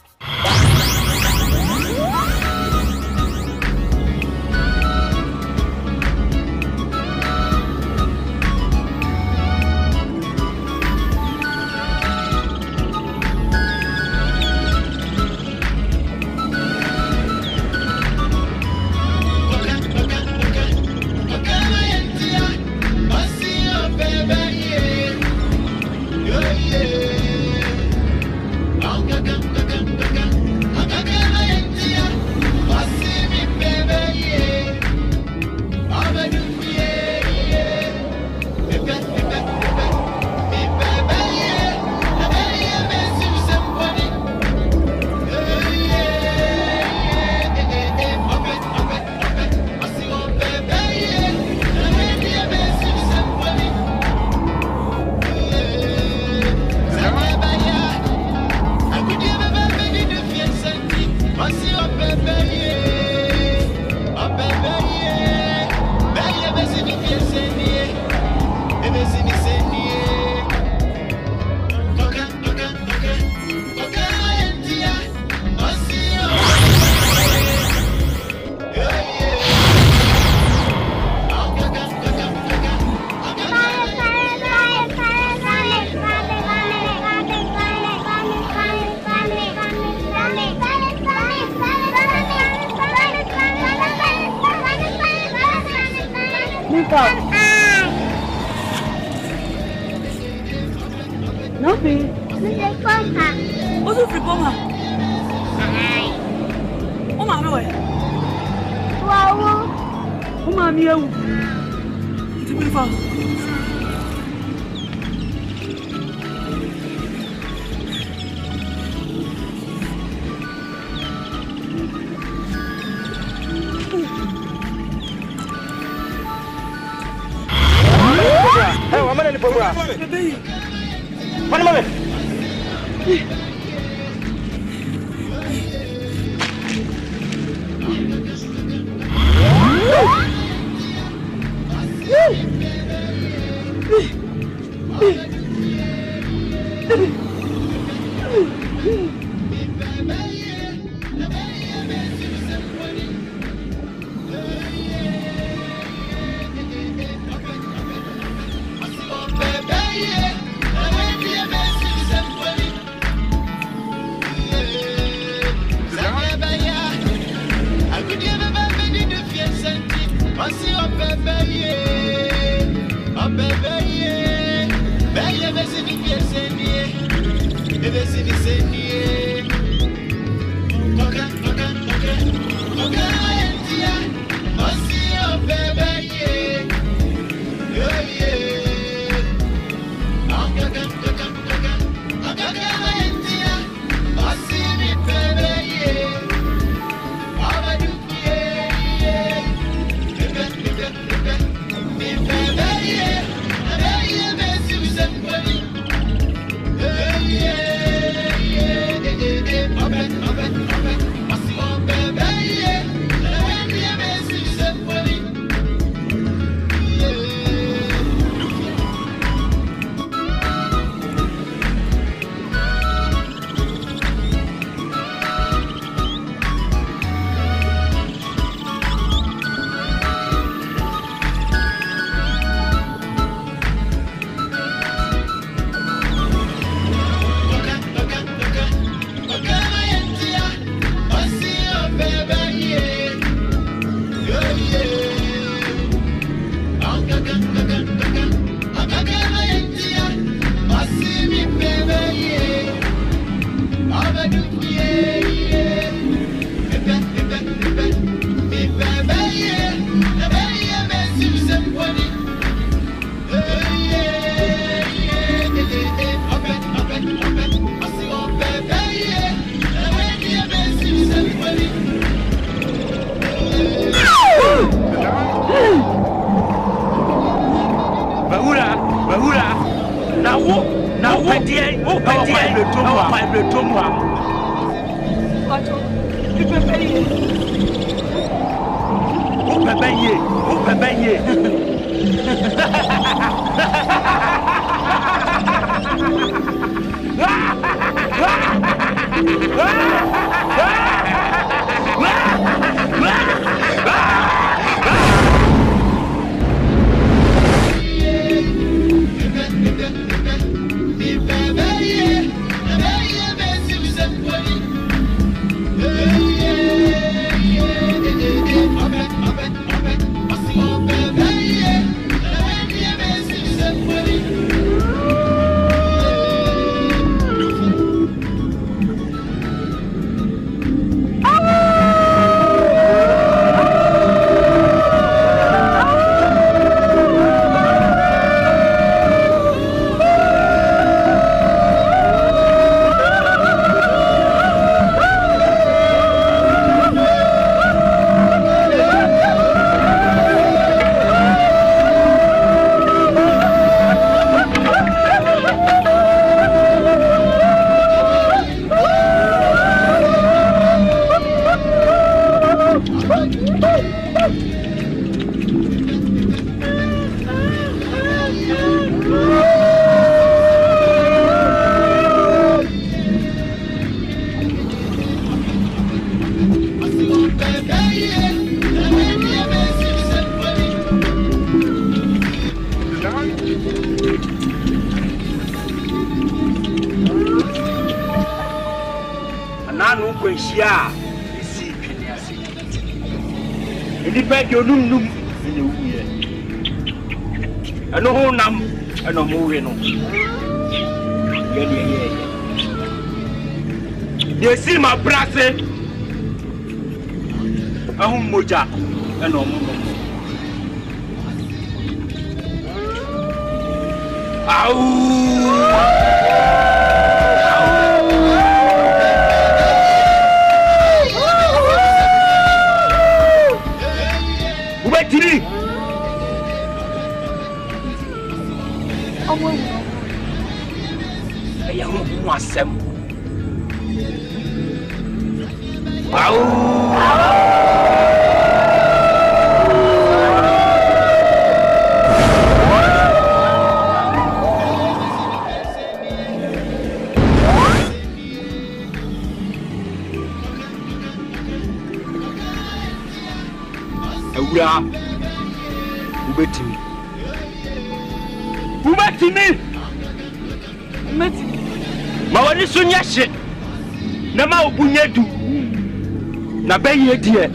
Na BEYIE die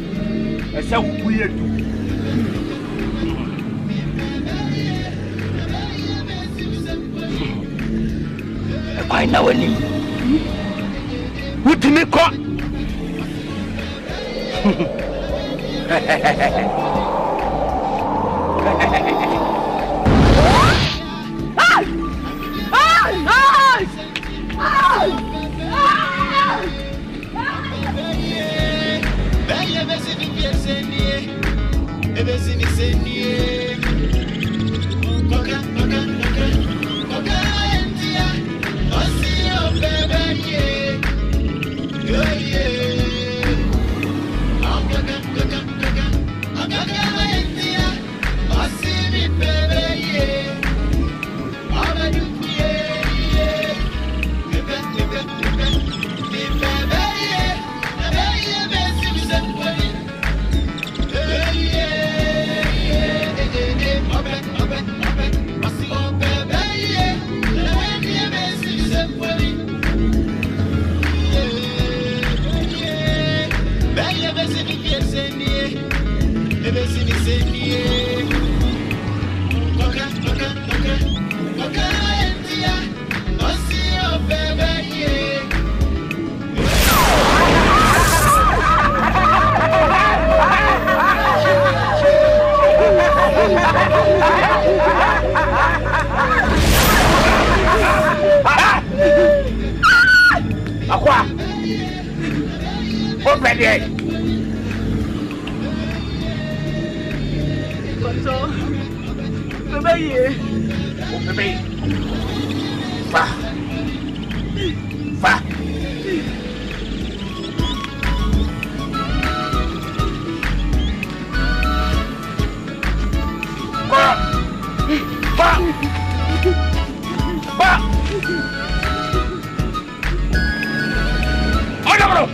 ese wuye du e kwai na wani wutimi ko Yeah. Open there. BEYIE. BEYIE. Va. Va. Va. Va. Va. Olha, bro.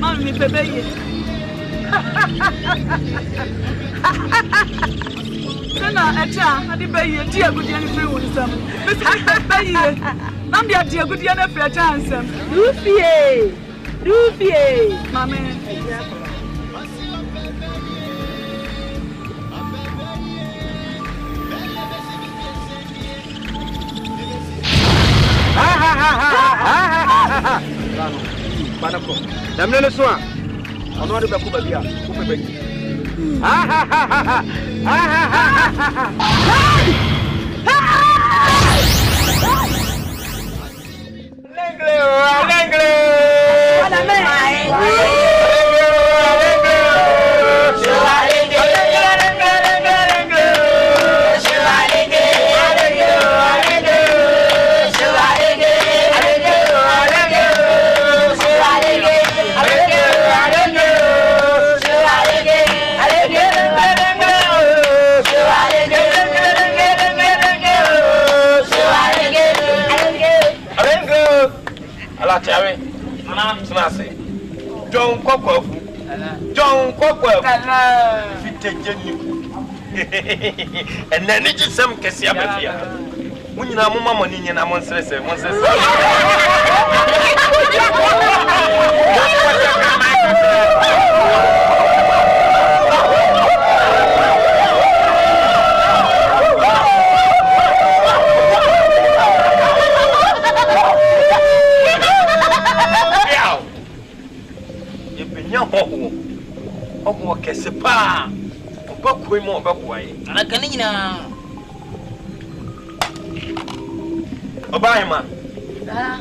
Mommy, BEYIE. Sana, echa, adi BEYIE, dia good yan free one some. BEYIE. Nam dia good yan free chance. Rufie. Mama. Banako. Damnele soa. Ono de bakuba bia. Kupe beki. Lengle. Chawe, Snassi, John Cockwood, John Cockwood, and then it's some Cassia. When you know Mamma in a monster, Ogo kese pa obakoi mo obakoi anakani nyina obai ma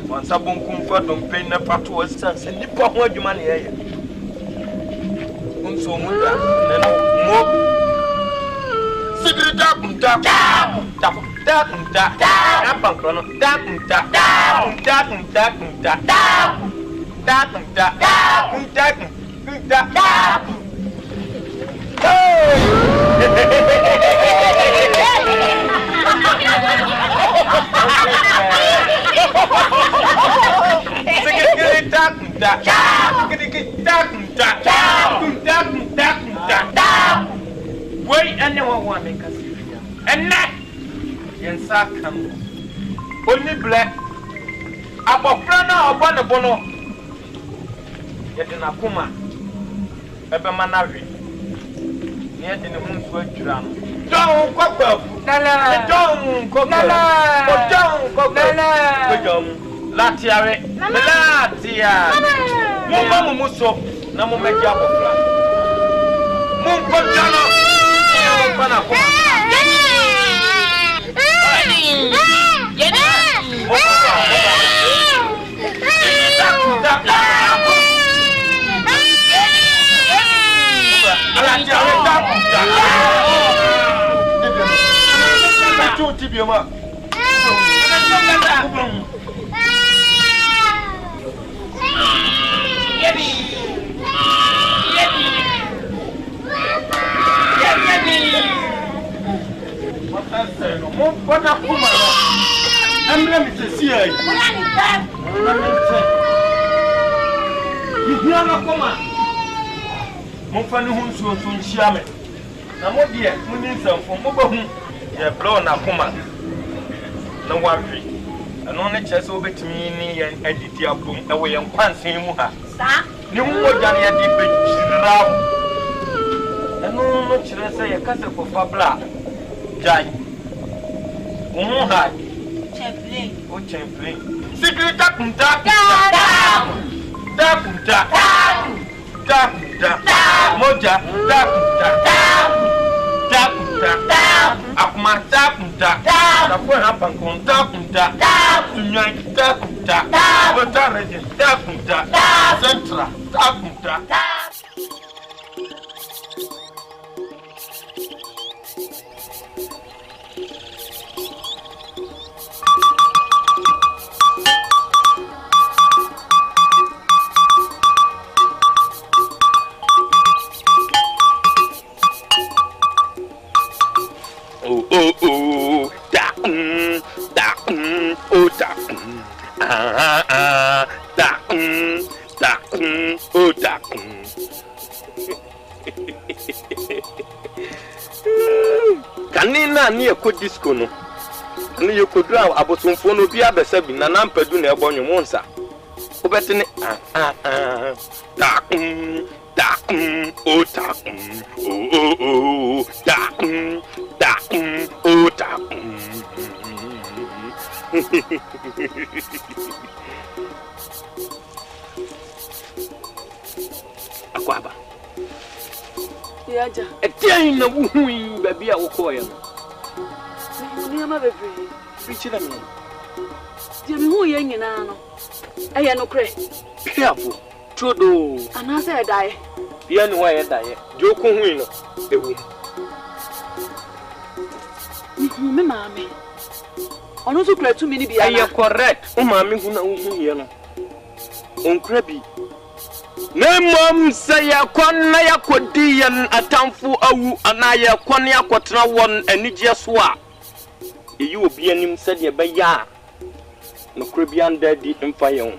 wansa bonkum fa dompen na pato assistance nipa ho adwuma ne yeye unso munda neno mo sigrita punta na pankrono Wait, and no one make us and not in Sakam. Only black. Above Prana or Bonabono. Yet in Akuma. Ebemanavi. Yet in the moon's work drum. Don't cock up. Don't cock up. Latia. Mumma Musso. Namu make up of plan. Mumpajana. No one free. And only chess over to me and edit your boom away and quantum. ni wo jani ya di be chira eno no chira say ya kase ko fabla jai ha champlain o champlain secret kunta moja akuma kunta da ko ha pan kunta tunya kunta wata reje kunta centra kunta Kanina ni eko disco no ni yekodura abosomfo no bia besa bi na nampadu na ebonyo monsa obetene akwaba yaja etian na wuhui baby a wokoya ni ama bebe bichira mi je mi hu ye nyina no eye no kre piafo todo anase edae bia ni wa ye dae je oku hui no ewu mi maame ono so kra tu mi ni bia na correct o maame hu na hu ye no on kra bi na mom say yakon na yakodi yan atamfo awu ana yakon yakotena won anigye so a eyi obi anim se de be ya no kra bi anda di mfa ye ho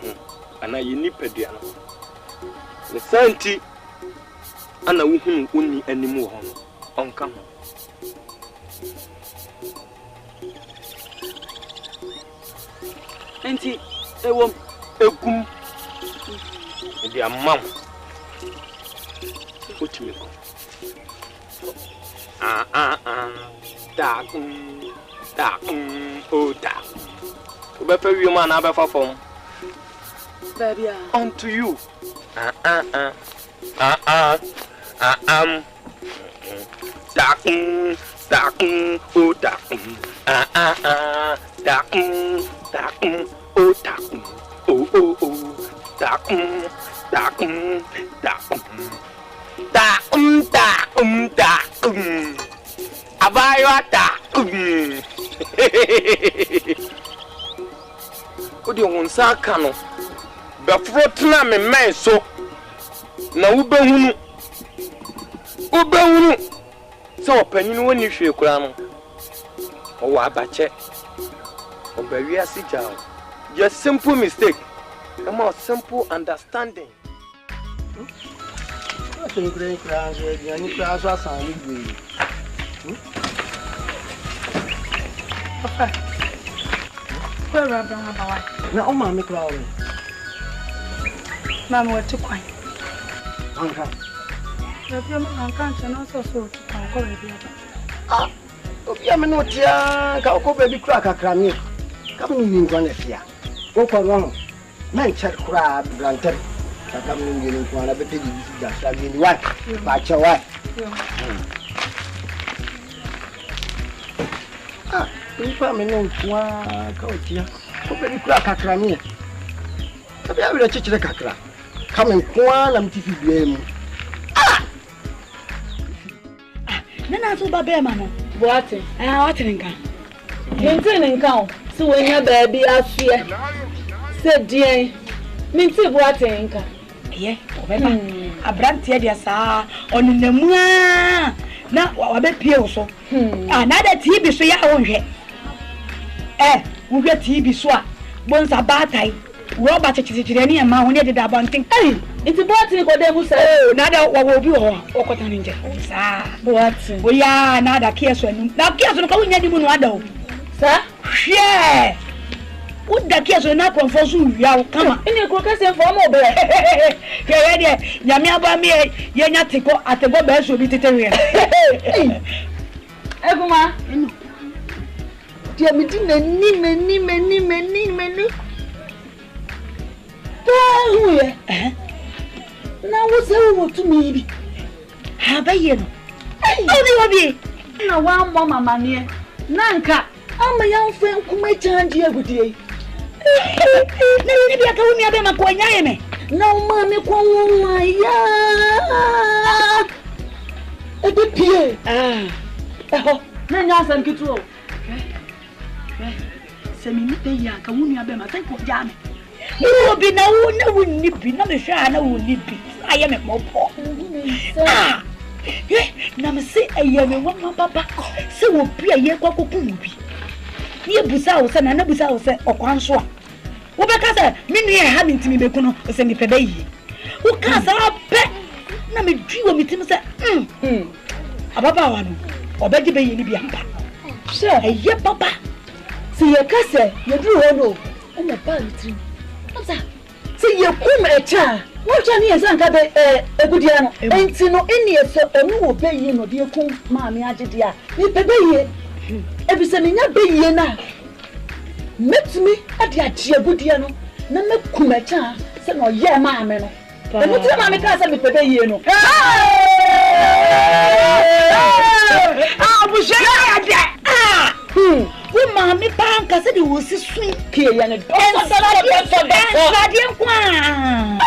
ana ye nipadua no ne santi ana wuhunu onni anim wo ho onka ho enti ewom egum di amam utimiko da o da obefa wi ma na abefa fom baby unto you da o da o da Odi wonsa ka no befro tena me men so na ubehunu so opanyin woni hwe kura no o wa abache obawi asija just simple mistake a more simple understanding. I think great class and you class was on you. Okay. Where are you about? Now, Mammy Crowley. Mamma, what to quite? Uncle. I can't also so to call it. Ah, Yamanotia, Kako baby crack a crammy. Come in one if ya. Go for wrong. Mensah crab granted. I come in one of the things just like in what? But your wife. Ah, if I'm in one coat here, open crack a crammy. I will teach the cacra. Come in one and TV game. Ah! Nana so babe man. What? What in can? Maintain count. So when your baby asfia. Said dear. Minti what in can. Yeah, abrantie dia saa onu namua na wa be pie so na da TV so ya wonhwe wo hwe TV so a bonsa batai wo ba chichichire ne ma ho ne de da bantin iti boatin ko dem so na da wo obi wo okota ne nje saa boatin wo ya na da kieso anum na kieso no ka wonya di mu no ada o sa hwe Would the case when I confess you, come on. In your question for more. Yeah, Yamia me, Yanatico at the Bobas will be determined. Eguma, dear me, many. Now what's over to me? Have I you? Only no one mama money. Nanka, I'm a young friend who may turn dear with you. Maybe I told me about my poigname. No, mammy, my a bit peer. Oh, Nanya and get to send me the young Kamunia Bema, thank you, Jam. You will be no nippy, not a shy, no nippy. I am a more poor. Now, say a young one, papa, so will be a year cocoon. Near Busaus and another Busaus or Quanswa. What because many are having to me, Becono, or send me for BEYIE. Who can't pet? Now, me dream of me, Tim said, Ababa one, or Betty BEYIE. Sir, a year, papa. See your castle, you drew no, and a band. See your come a child. What Johnny is a good young, ain't no any so a new BEYIE no dear come, mammy, Ajadia. You BEYIE. Every Sunday, BEYIE now. Met me at the Atia Budiano, Nana Kumacha, said no, yeah, mamma. And what's the mammy casa with BEYIE no? I was oh, mammy, Panka said it was a sweet key and a dog.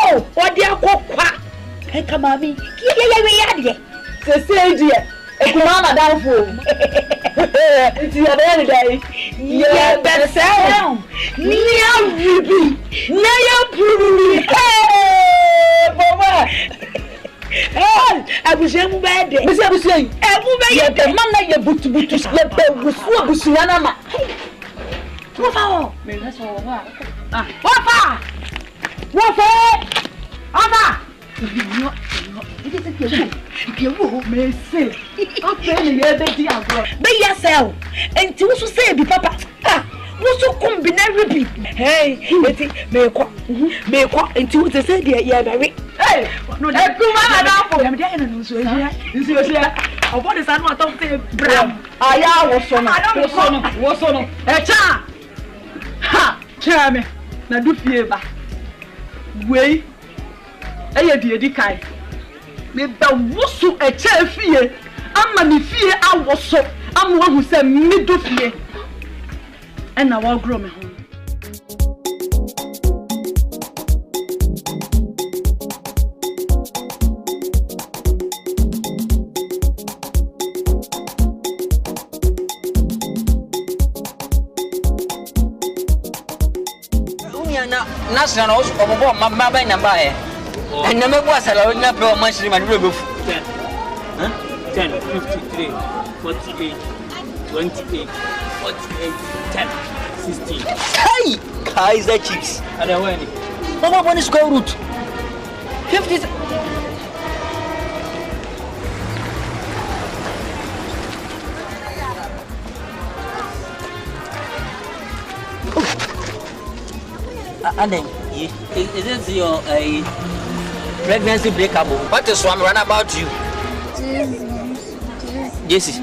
Oh, what dear quack. Hey, come on, me. Say, dear. Mama down for it's your very day. Yeah, that's sound. Near Ruby. Near Ruby. Hey, Mama. I was young bad. I was saying, I the man you put to slap with Suanama. What? It is a you may say, be yourself, and to say, be papa. What's so combinary? Hey, may walk into the say, dear, Hey, no, that good man, for him, this is here. Of what is I not of the brown? I was on a cha. Ha, charming. Now do fear. Way. Hey, dear Dicky. Maybe Wusu a chair fear. I'm a fear. I was so. I'm one who said middle fear. And now I'll grow me home. National also my mother and buy. And never was allowed not to much in my river. 10, 53, 48, 28, 48, 10, 16. Hey! Kaiser chips. And I went. What one is square root? 50. And then, is this your pregnancy breakable? What is one run about you? Yes.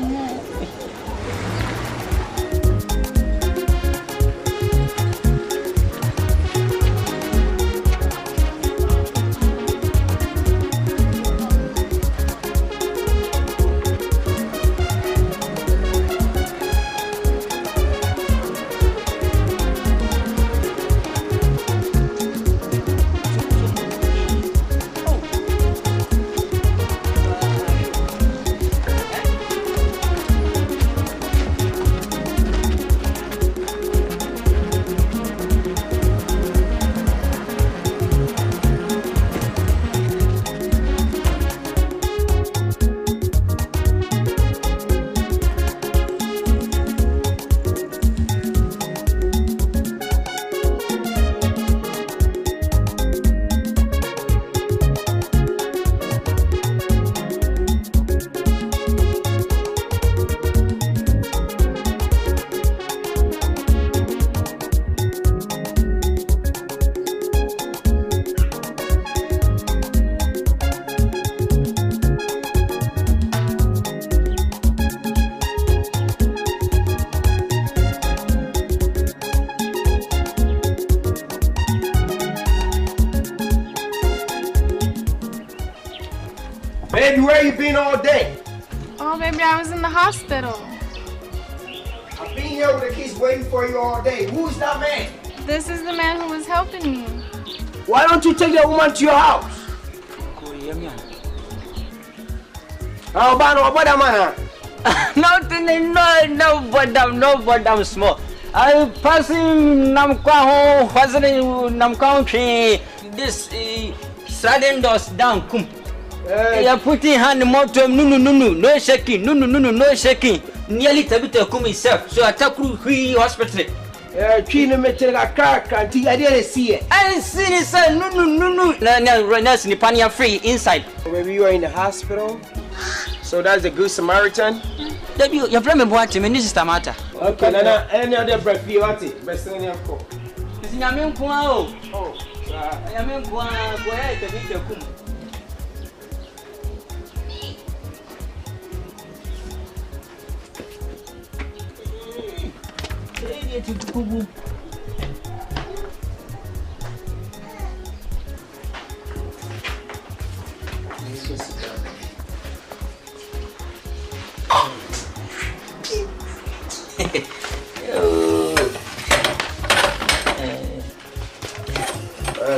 Baby, where you been all day? Oh, baby, I was in the hospital. I've been here with the kids waiting for you all day. Who's that man? This is the man who was helping me. Why don't you take that woman to your house? Oh, Bano, what am I? Nothing, no, but I'm small. I passing Namquaho, Namquaho, this sudden doors down, come. You're putting hand motor, no shaking, no shaking. Nearly Tabita come himself, so I took you hospital. China metal a car, I didn't see it. I see it, sir. No, Renas Nipania free inside. Maybe you are in the hospital. So that's the good Samaritan. Your friend bought him, and this is Tamata. Okay, Nana, any other breath you want it? Best in your coat. It's in Yamin Kuao. Oh, Yamin Kuao, go ahead and meet your kum.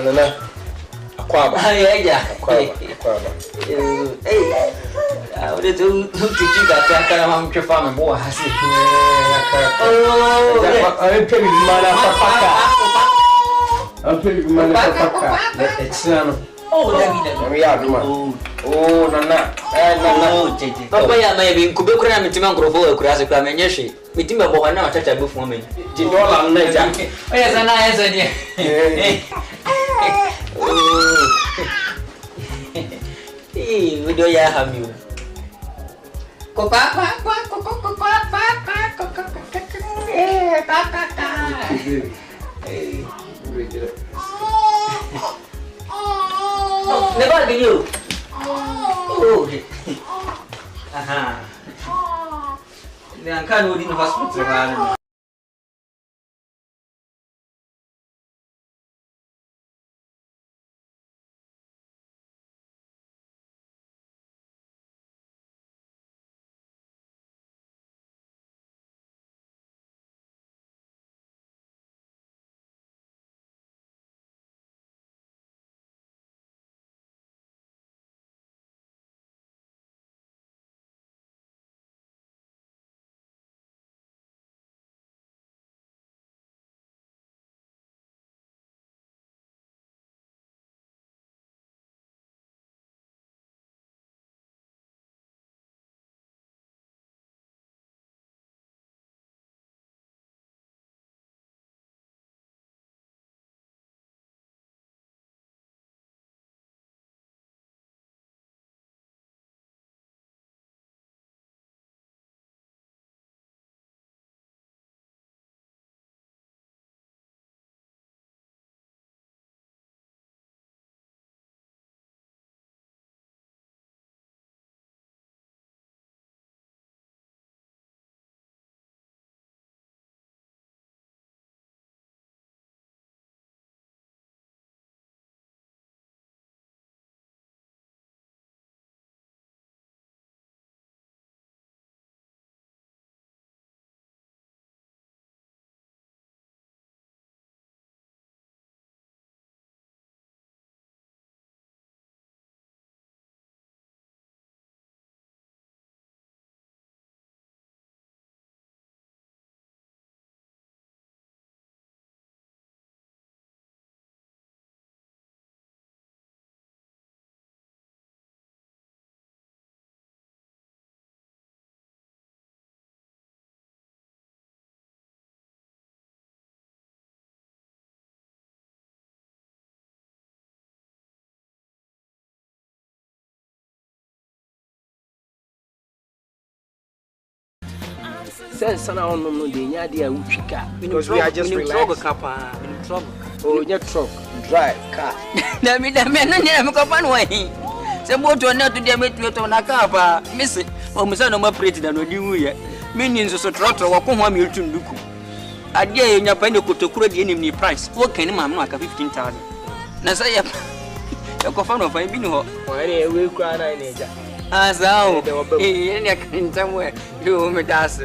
Nana, Aquaba. Aquaba. Hey, I would do to you that I'm your farm and boy. I see. I'm pretty Oh, Nana. Papa, ya maybe Kubekura Mitimango for Kurasa Kamenyashi. Mitima Bohana, touch a buff woman. Did all I'm not. Yes, and I answered. Hey, we do ya have you. Never did you. Oh, aha. The uncle in the hospital. Says son on no the idea because we are just relaxed. Oh, your truck, drive car. Let me go one way. Some water not to damage to on a car, miss it. Oh, Mensah more pretty than you yet. Minions of Trotro or Kuma Milton Duku. I dare in your penny to create the enemy price. What can my mark 15,000? Nasaya ko fa no fa bi ni ho Wani we kura na neja. Azao. Ni akinta mo. Yo me das.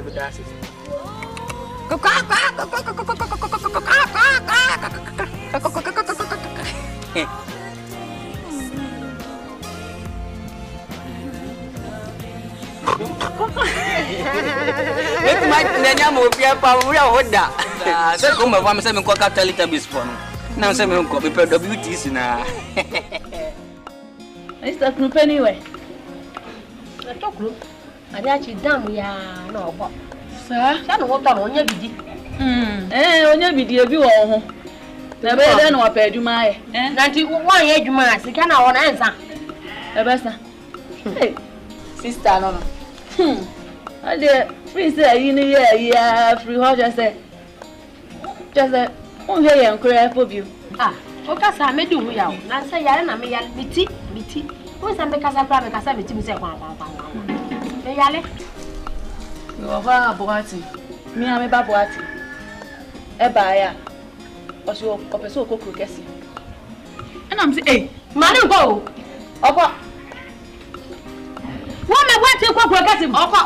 Itu nanya mau apa udah hoda. Saya kau mau masa mengkau kata lita bispo no. Nang saya mengkau WTC na. Mr. Group anyway. To group. Ada ci dam ya no bo. Sa? Sa no to no nya bidi. Onya bidi ebi wo ho. Na be de no apa adwuma ye. Na nti wan ye adwuma sika na wo na ensa. Ebesa. Hey, sister no. Ade free say yi ni ye ya free ho just say on here yan kura for you. O ka sa me du ya o. Na say yare na me ya biti. O sa me ka sa pra me ka sa biti mi say kwa. Me yale. Yo fa boati. Mi ame ba boati. E ba ya. O so opeso kokuru kesi. And I'm say, man go. Opo. Wọ́n mẹ́ wá tí kó kúrò kẹ́sì mọ́. Ọkọ̀.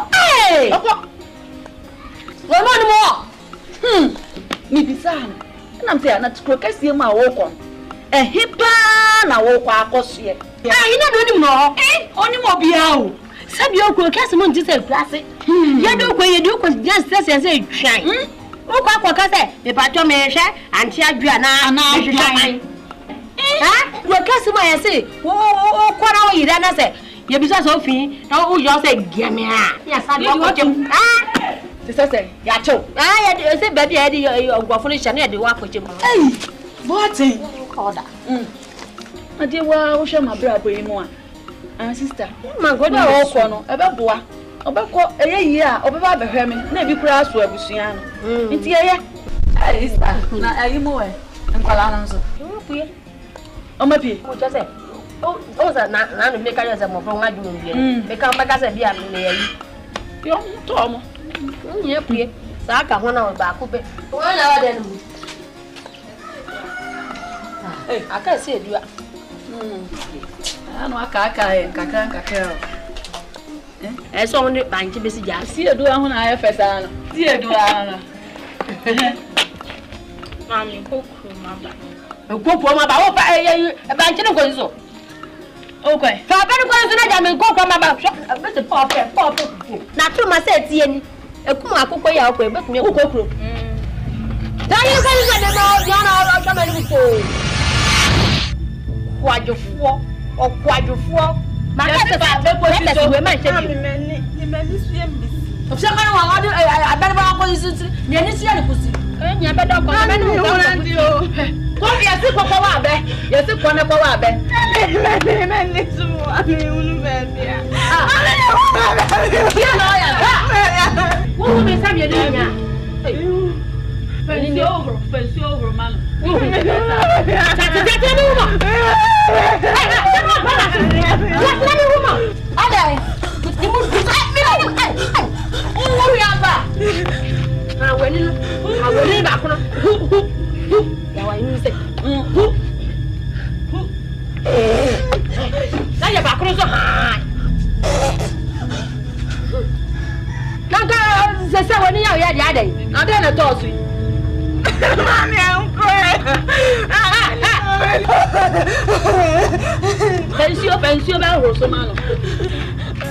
Wọ́n mọ́ ni mọ́. Níbi sáà ni. Ẹnà mi sẹ́, na kúrò kẹ́sì yẹn máa wọ́ kọ́. Ẹ̀hín pàà na wọ́ kọ́ akọ́sọ yẹ. Iná ni onímọ̀ náà. Onímọ̀ bí a o. Sábì okùn kẹ́sì mọ́ ní ti sẹ́ ìpìlásí. Yẹ́dí okùn yẹ́dí okùn jẹ́ sẹ́sẹ̀ ṣe ìtúṣàn. Ó kọ́ akọ̀ kẹ́sẹ̀ ìpàtọ́ mi ṣẹ́ àǹtí àjù àná ìṣiṣẹ́. Kúrò kẹ́sì mọ́ yẹn sí. Ó kọ́ náà yìí dáná sẹ̀. You be so fin, now who just say gimme yes, I don't you. Sister, ya cho. You say baby head you go for the near the work with you. Hey, what thing? Order. I dear, well, show my brother more. And sister, my God, all corner, about boy. About a year, or about the hermit, maybe crash where we see. It's here. Sister, now are you more? And Calanzo. Oh, my pea, what just say? Oh, na make us a more from my room. Become back as a dear lady. Young Tom. Yep, Saka, 1 hour back. 1 hour then. I can't say you are. I know a caca. I saw only bank to be see a do on IFS. See a do. Mammy, cook, mother. Cook, mama, a bank of go. Okay. So I better go to the go from about shop. I bet the pop. Now, to my set, a kuma cook way out, but me cook. Tell you guys that quadruple or quadruple. My husband, women, of some I better go to the pussy. You better go. Come here, sit for power, yes, it's one of our bed. What will be some fancy over, man. Saya bakal so high. Nangka sesa wani ya dia dai. Ada na to su. Mami unko. Pensio ba roso mano.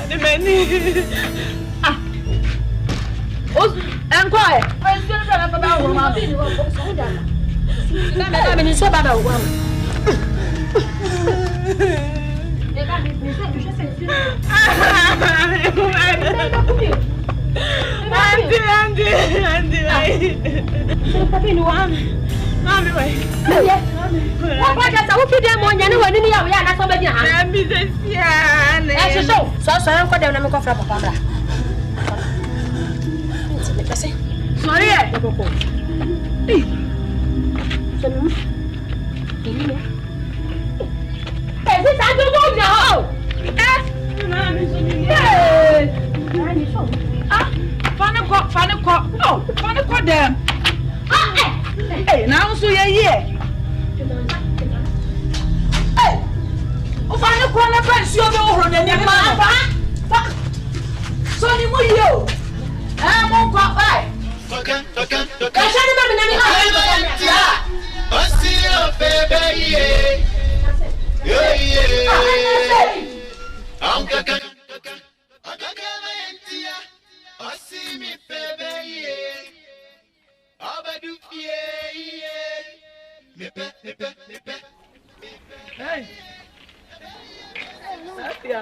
Ni meni. Os enko e. Pensio na ba roso mano. Na me ni so ba ba wo. Funny them. Hey, now so yeah. Hey,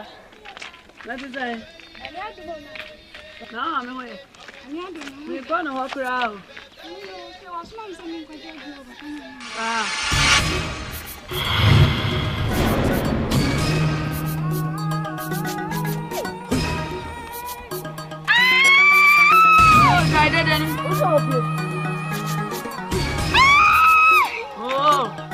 Papa. Let me say. No, I'm away. We're going to walk around. I didn't. Oh.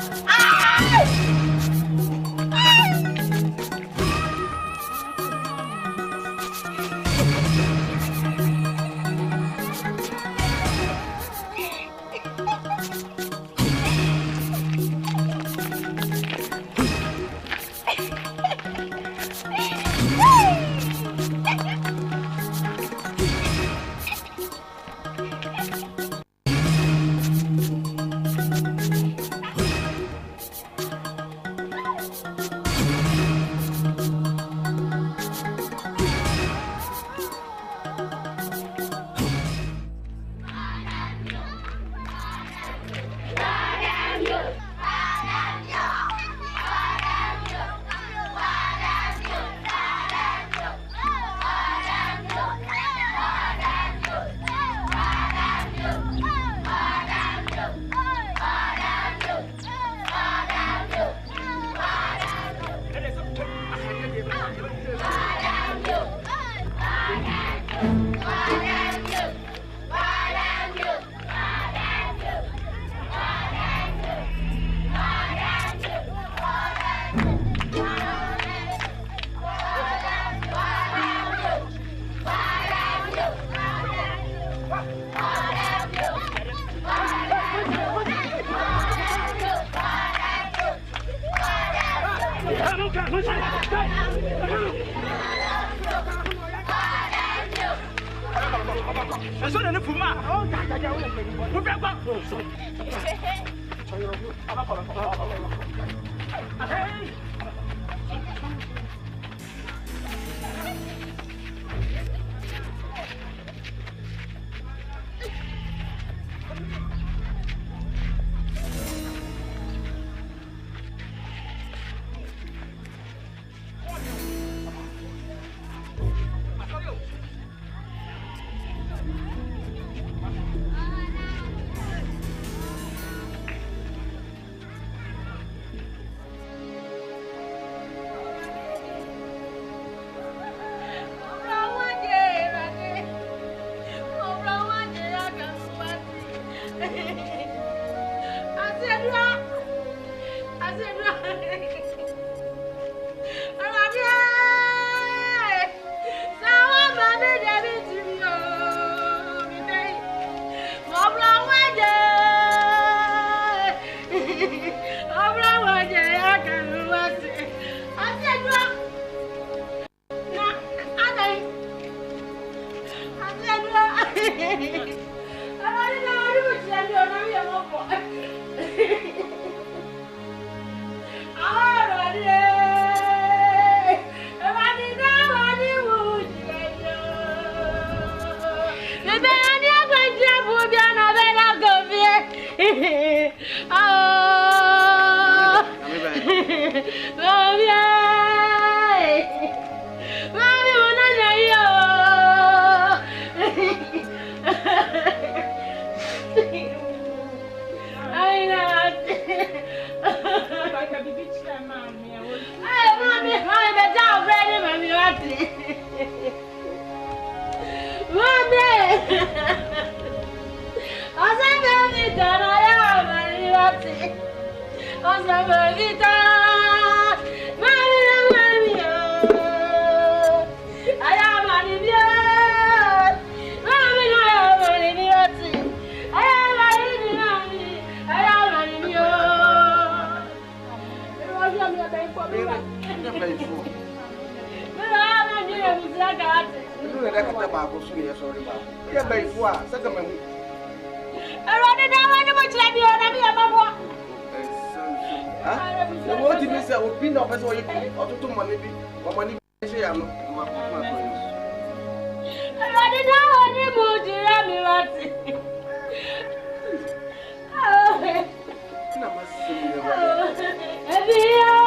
Every year,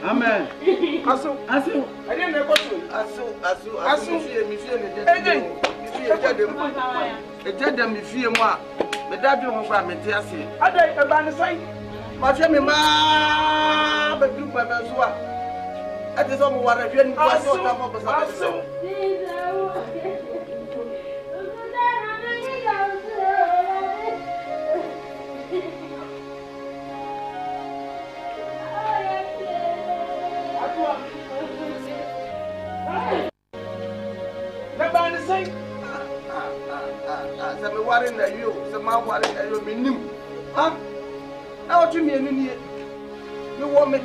Amen. Asu. I didn't know what to. Asu. The judge me fear more. The daddy won't grab me. I don't about the same. My family, but do my best work. I just don't want to get in the I'm worrying that you, some worrying that you mean, huh? Now, what you mean? You want me, you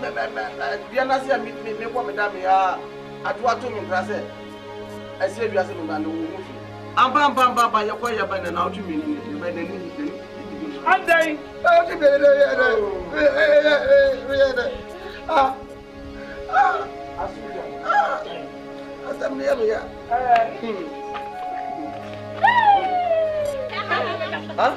not see me, want me, at what to me, I said, you are saying, I'm bam, by your way, and now you mean, I'm dying. Huh?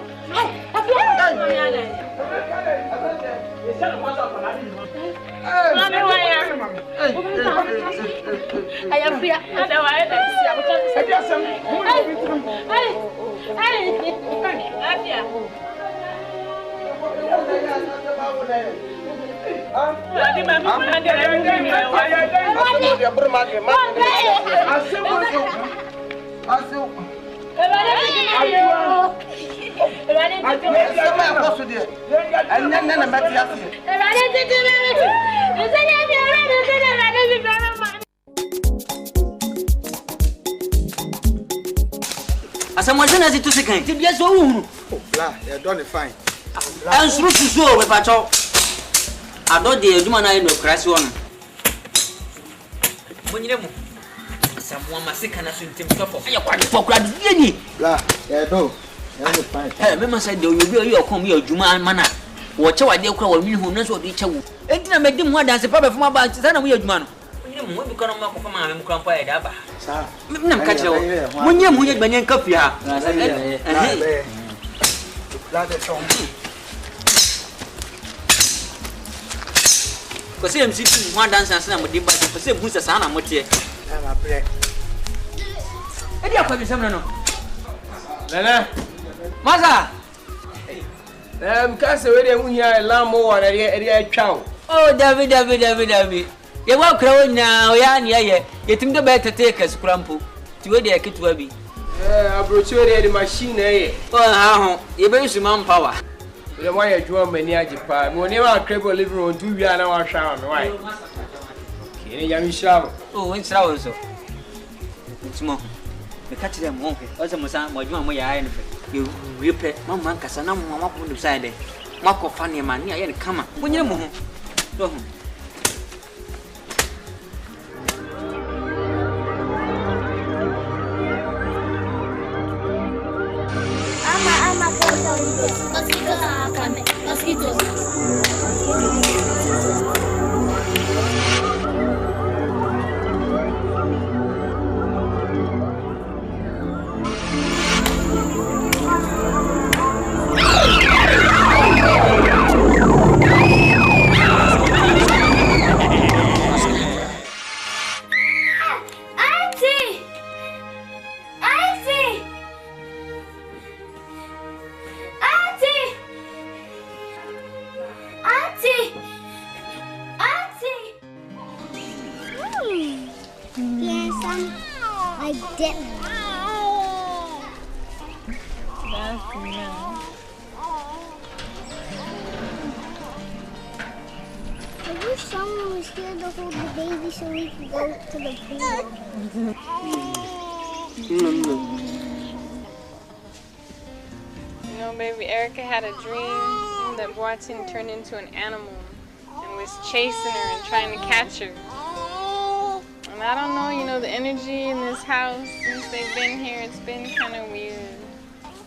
Someone says it to second. Yes, oh, you're done fine. I'm supposed to show with Pacho. I don't dare do my no crash one. When you know, someone must say, can I swim to stop? You're quite for grad. Yeah, no, you're fine. Hey, Mama said, do you come here, Juma Mana? Watch out, they'll call me who knows what each other. And I make them more than the papa from my back. Then we are man. When you come up from my grandpa, I'm catching when you're banyan coffee. Because I'm sitting one dance and I'm with the body for same who's a son. I'm with you. I'm a play. And you're probably some no. Masa, can't say when you're a lamb or a chow. Oh, David. You walk around now, yeah. You think the better take us, Crampo, to where they get to be. I brought you the machine, eh? Oh, you better some manpower. The why I draw many Japan. When you are crippled living on 2 years now, shower. Why? Young shower. Oh, it's also. It's more. The catch them won't be. Also, Massa, what you want my eye. You replay Mamma Cassana, Mamma on the side. Marco Fanny man, yeah, come on. When you move. Turned into an animal and was chasing her and trying to catch her. And I don't know, the energy in this house since they've been here, it's been kind of weird.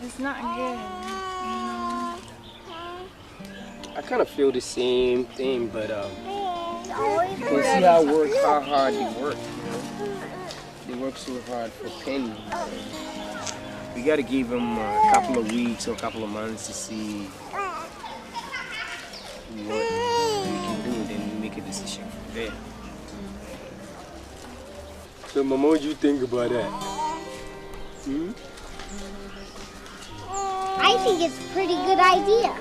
It's not good. I kind of feel the same thing, but you can see how hard they work. They work so hard for pennies. We got to give them a couple of weeks or a couple of months to see what we can do, then we make a decision from there. So, Mama, what do you think about that? I think it's a pretty good idea.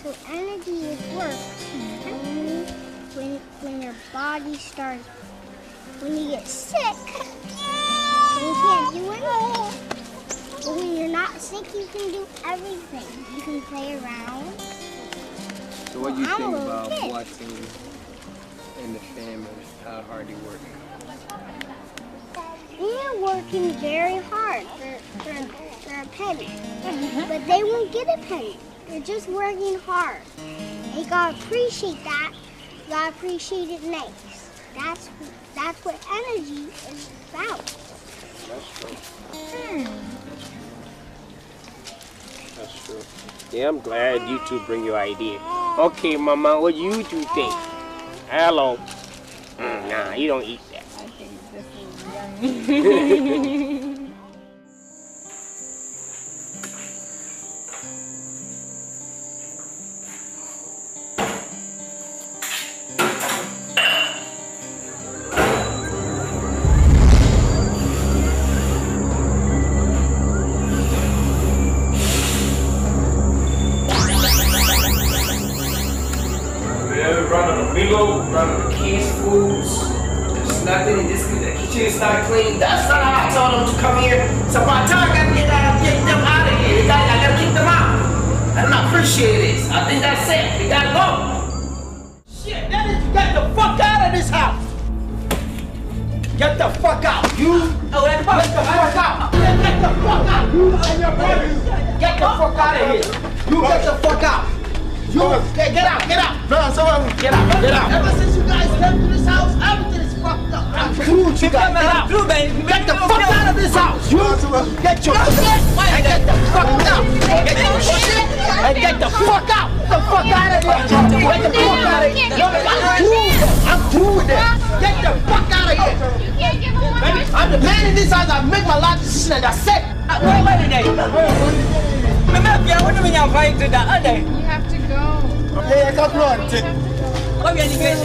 So energy is worked when your body starts, when you get sick, then you can't do anything. But when you're not sick, you can do everything. You can play around. So what do you think about watching in the family, how hard they work? They're working very hard for a penny. But they won't get a penny. They're just working hard. You gotta appreciate that. You gotta appreciate it nice. That's what energy is about. That's true. That's true. Yeah, I'm glad you two bring your idea. Okay, Mama, what do you two think? Hello. Nah, you don't eat that. I think this is yummy. Running the kids' foods. There's nothing in this kitchen. The kitchen is not clean. That's not how I told them to come here. So by the time I gotta get them out of here, I gotta kick them out. I don't appreciate this. I think that's it. We gotta go. Shit, that is, get the fuck out of this house. Get the fuck out. You. Oh, get the fuck out. Get the fuck out. You and your brothers. Get the fuck out of here. You get the fuck out. You get out, get out. No, someone get out, get out. Ever since you guys came to this house, everything is fucked up. I'm through with you guys. Get out. Get the fuck out of this house. You get your shit and get the fuck out. Get your shit and get the fuck out. Get the fuck out of here. Get the fuck out of here. I'm through with that. Get the fuck out of here. I'm the man in this house. I make my life decision and that's it. Wait a minute. You have to go. Yeah, come on. Come here, sorry.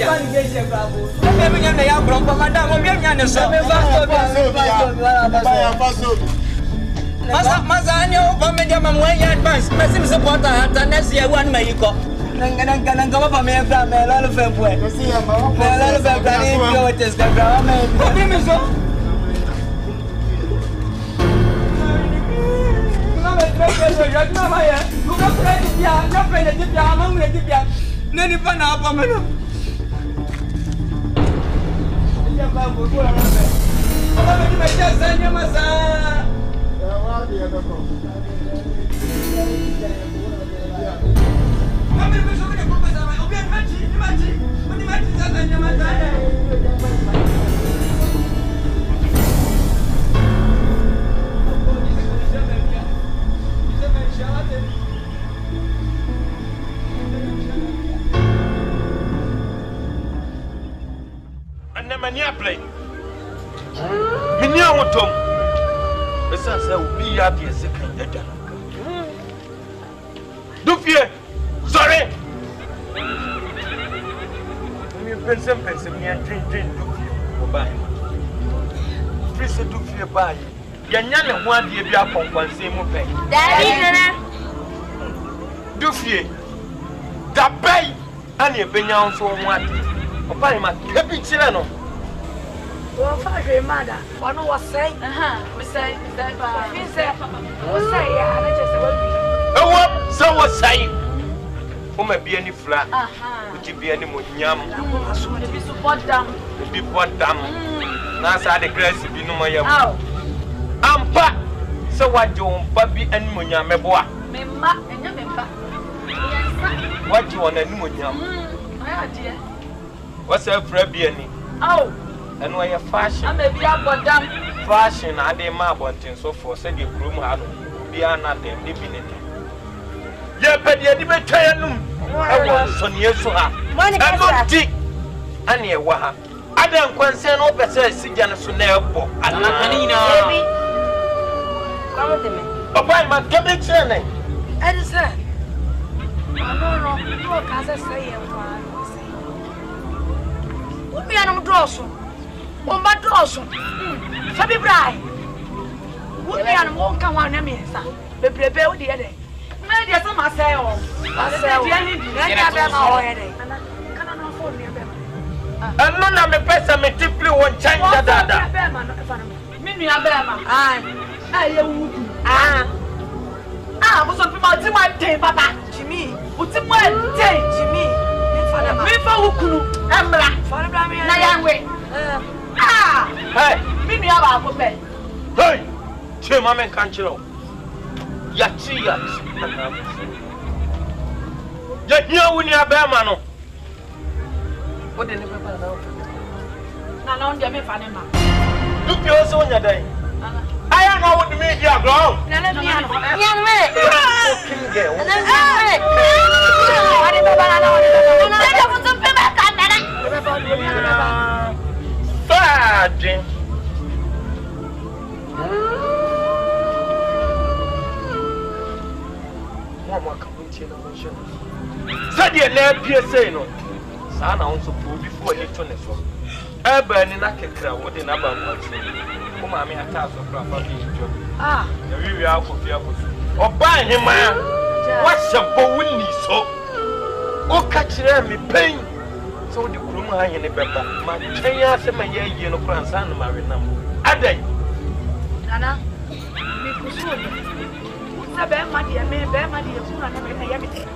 Well, father, mother, one was saying, we say, so was saying, who may be any flat, would you be any more yam? Be support them. Be what damn. Now, I the grass if you know my yam. I'm back. So what do you baby and Munya Meboa? Memba and your member. What you want a new yam? What's a Frebiani? Oh. And why a fashion? I may be up or down. Fashion, I did my bunting so for said your groom had be another divinity. ye pede di betwa num e wo sonye so ha eno di ane e wa ha adan kwanse no pese sigya no so na ebo anakani na Come to me. Papa ma kebe chene And sir, no, because I say, what me and Dawson? Oh, my Dawson. Fabi Bry. What me and won't come on, Mensah. The prepare the other. Maybe some I say, oh, I say, and none of the person me deeply won't change that. Mimi Abema. Was on people one day, Papa. Jimmy, what's in one day, Jimmy? Me for Ukunu, Emra, for the Nayanwe. Hey, Mimi Abba, hey, Chimame Canchero. Yachi, yet you win your bear, what did you know? Now, on Jimmy Fanema. Look, you also on your day. I don't know what the media grow. Said you never PSA no. Sana also before you turn it off. Burning a cakra, what in about come on, me a task of property. We are for fear. Or buy him, man. What's a bowling so? Oh, catch me pain. So the groom hang in the pepper. My chayas and my year, no grandson, my number. Are they? Nana, me pursue. It's a bear, my dear, me bear, my dear, soon and everything.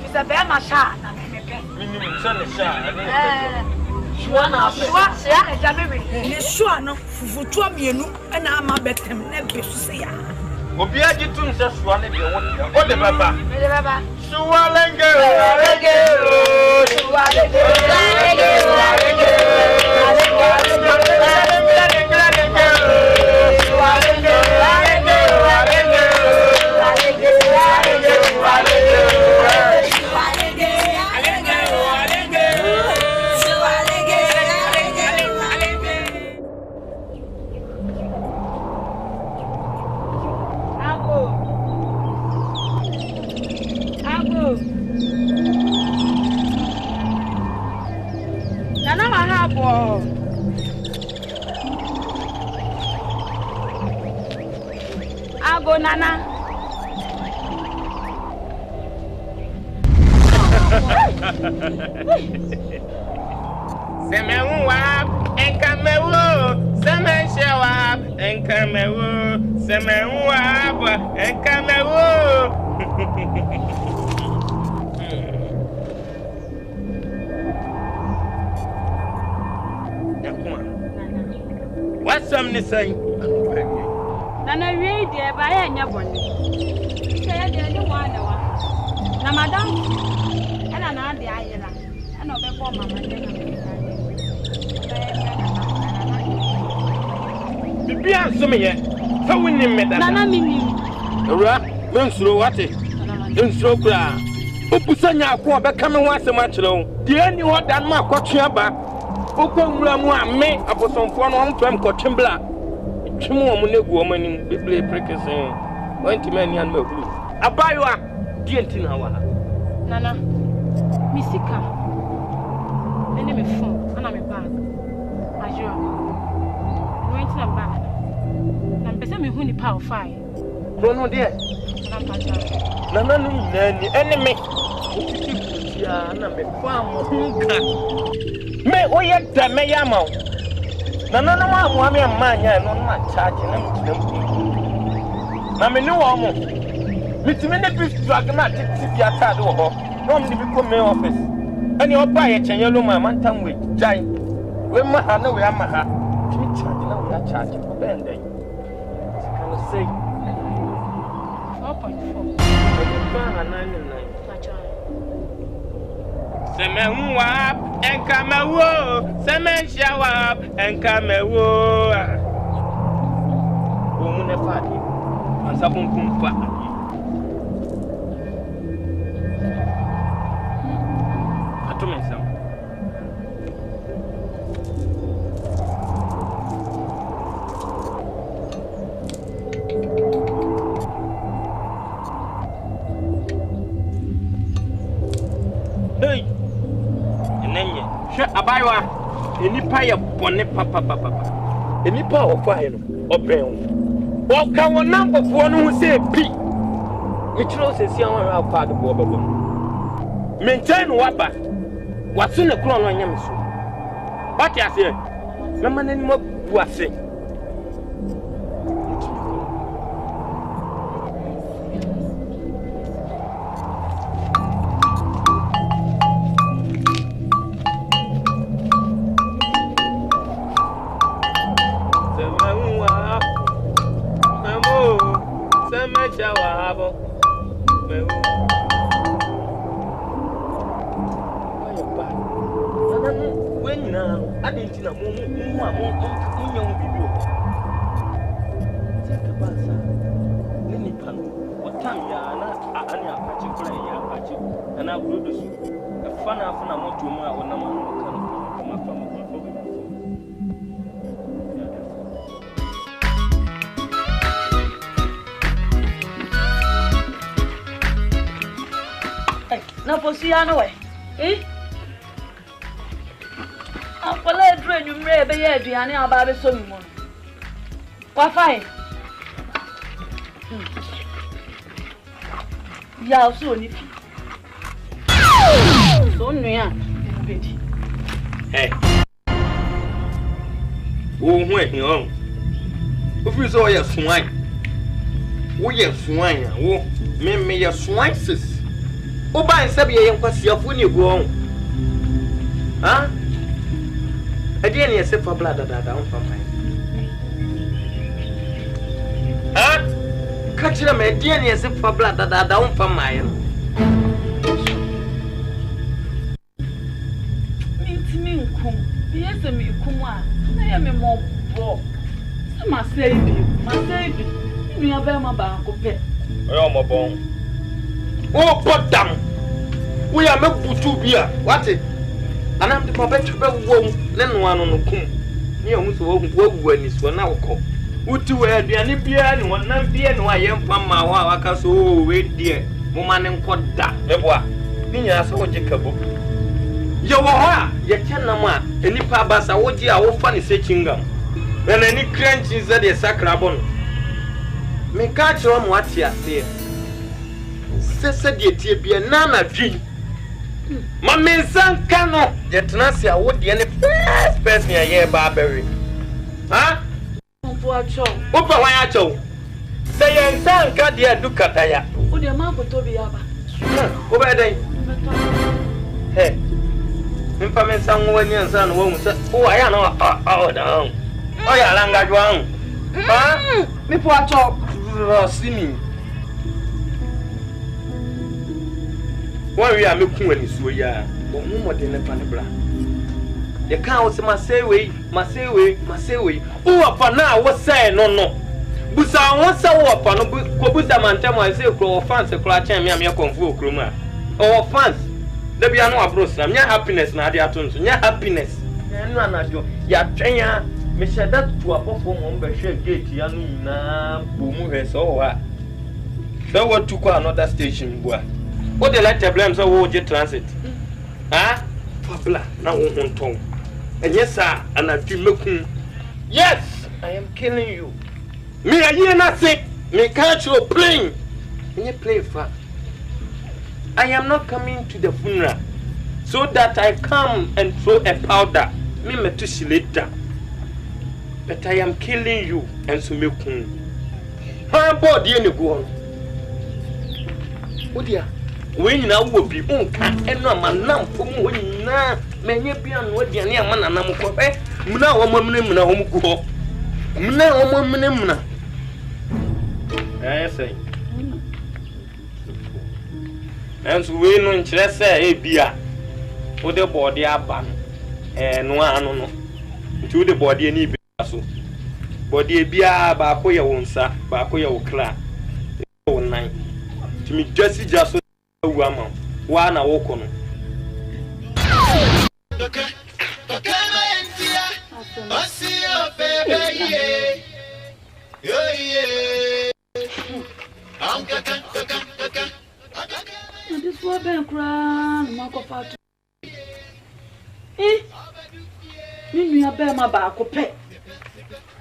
It's a bear, my shot, and I make it. Son is shot. Sure, no, for me, and I'm a better never say. Obiaji tun se suane de what the baba. Sualenge. Ago Nana. Semewa enkamewo semenshawa enkamewo semewa enkamewo. What's something saying? Nana we dey buy anya boni. Say dey dey one na. Na madam ena na dey ayira. Ena obe ko mama dey na. Bibi ansome ye. Fa woni me da. Nana mini. Ora, mensuro wate. Ensuro kura. Opusanya akwa be ka me ho asem a kire wo. De ani ho dan ma akotwe ba. Okwamura mu ame abosomfo no ontwem kotwembla. Chimu omu negu omu ni bibli prekese. Wenti meni an mahuru. Abaywa die ntina wa. Nana. Misika. Ene me phone, ana me bag. Ajo. Wenti na bag. Na mpese me hu ni pa ofai. Krono de. Nana nu nani ene me. Ya na me kwa mo hunka. Me oye da me yama. Nana no wa mo ame amanya no na charge na me ni wo mo. Mitimi ne beef drag na titi bia tade wo ho. No me bi ko me office. Ani oba ye chenye lo ma mantam we jai. We ma ha na we ama ha. Timi charge na we charge ko bend dey. Can say 4.4. Semenwa enkamewo semenshawa enkamewo omune fadi ansa kunkum fa Abaywa, enipa ye bone papa. Enipa okwae no, obren. Oka wonam bofo no hu se pi. Me kiro sesi anwa akwa de bo bebo. Maintain waba. Watu ne kro no anyam so. What you say? Mama nani mo buase. Na posiano we. Akwala edru enwumre be ye aduane aba be so mi mo. Kwa fine. Ya so ni fi. So nua bedi. Hey. Wo hu ehin on. Wo fi so ye suan. Wo ye suan ya wo me ye suan sis. Oba nsabe ye nkwasiafo ni egu on. Ha? Ade ne yese fa blood dada on fa mai. Ha? Kachira me ade ne yese fa blood dada on fa mai. Mintimi nkum. Yese me nkum a na ye me mobo. Se ma sei bi. Nua ba ma ba ko pe. Oyo mobon. Oh, podam. We are mebutu bia. What it? Anam de papa tube wo ne no anu no kum. Ne ehun so wo ani so na wo. Uti we aduane bia ne wonam bia ne wa yemfa ma ho a waka so we die. Mo ma ne nkoda. Eboa. Ni nya so wo jekabo. Ye wo ho a ye kenam a enipa basa wo ji a wo fa ne sekingam. Na ni crunchy za de sakrabon. Me ka chiro mo ati ase. Sese de tie bia na na dwi. Ma Mensah kano yetnasi a wo de ne first person ye ba berry. Ha? Pamfo acho. Wo pa wan acho. Se ye nsan ka de adukata ya. Wo de ma ko to bi aba. Wo ba dai. He. Mpa Mensah wo ni nsan no wo mu se wo aya na o da. O ya langa jwan. Ha? Me po acho. Rosimi. One we are making when it's so ya. But no more than a panabra. The cow was my say way. Oh, upon now, what say no. Busa won't say upon Kobusa Mantamo, I say, for fans, a clutch and me, a confu, Kruma. Or fans. There be no abros. I'm your happiness, Nadia Tons, your happiness. And none of you, ya trainer, Mister that to a perform on share gate, Yanina, Bumu, so so what took another station, boy. What the letter blame so wo je transit? Ah? Pabla na wo honton. And yes sir, and I feel making. Yes, I am killing you. Me a year not sick. Me catch your plane. Me play for. I am not coming to the funeral so that I come and throw a powder. Me metushi later. But I am killing you and so me kun. How about you go on? Oh dear. When now will be unka and no man for when na many be on what the near man and Namuko. Muna woman na home go. Muna woman. I say. And so we no interest a beer for the body up and one to the body any so. Body beer bakoya wonsa, bakoya okra. 9 to me just Wana wokono. This was Ben Cran, Marco Fat. Mimi abema ba akope.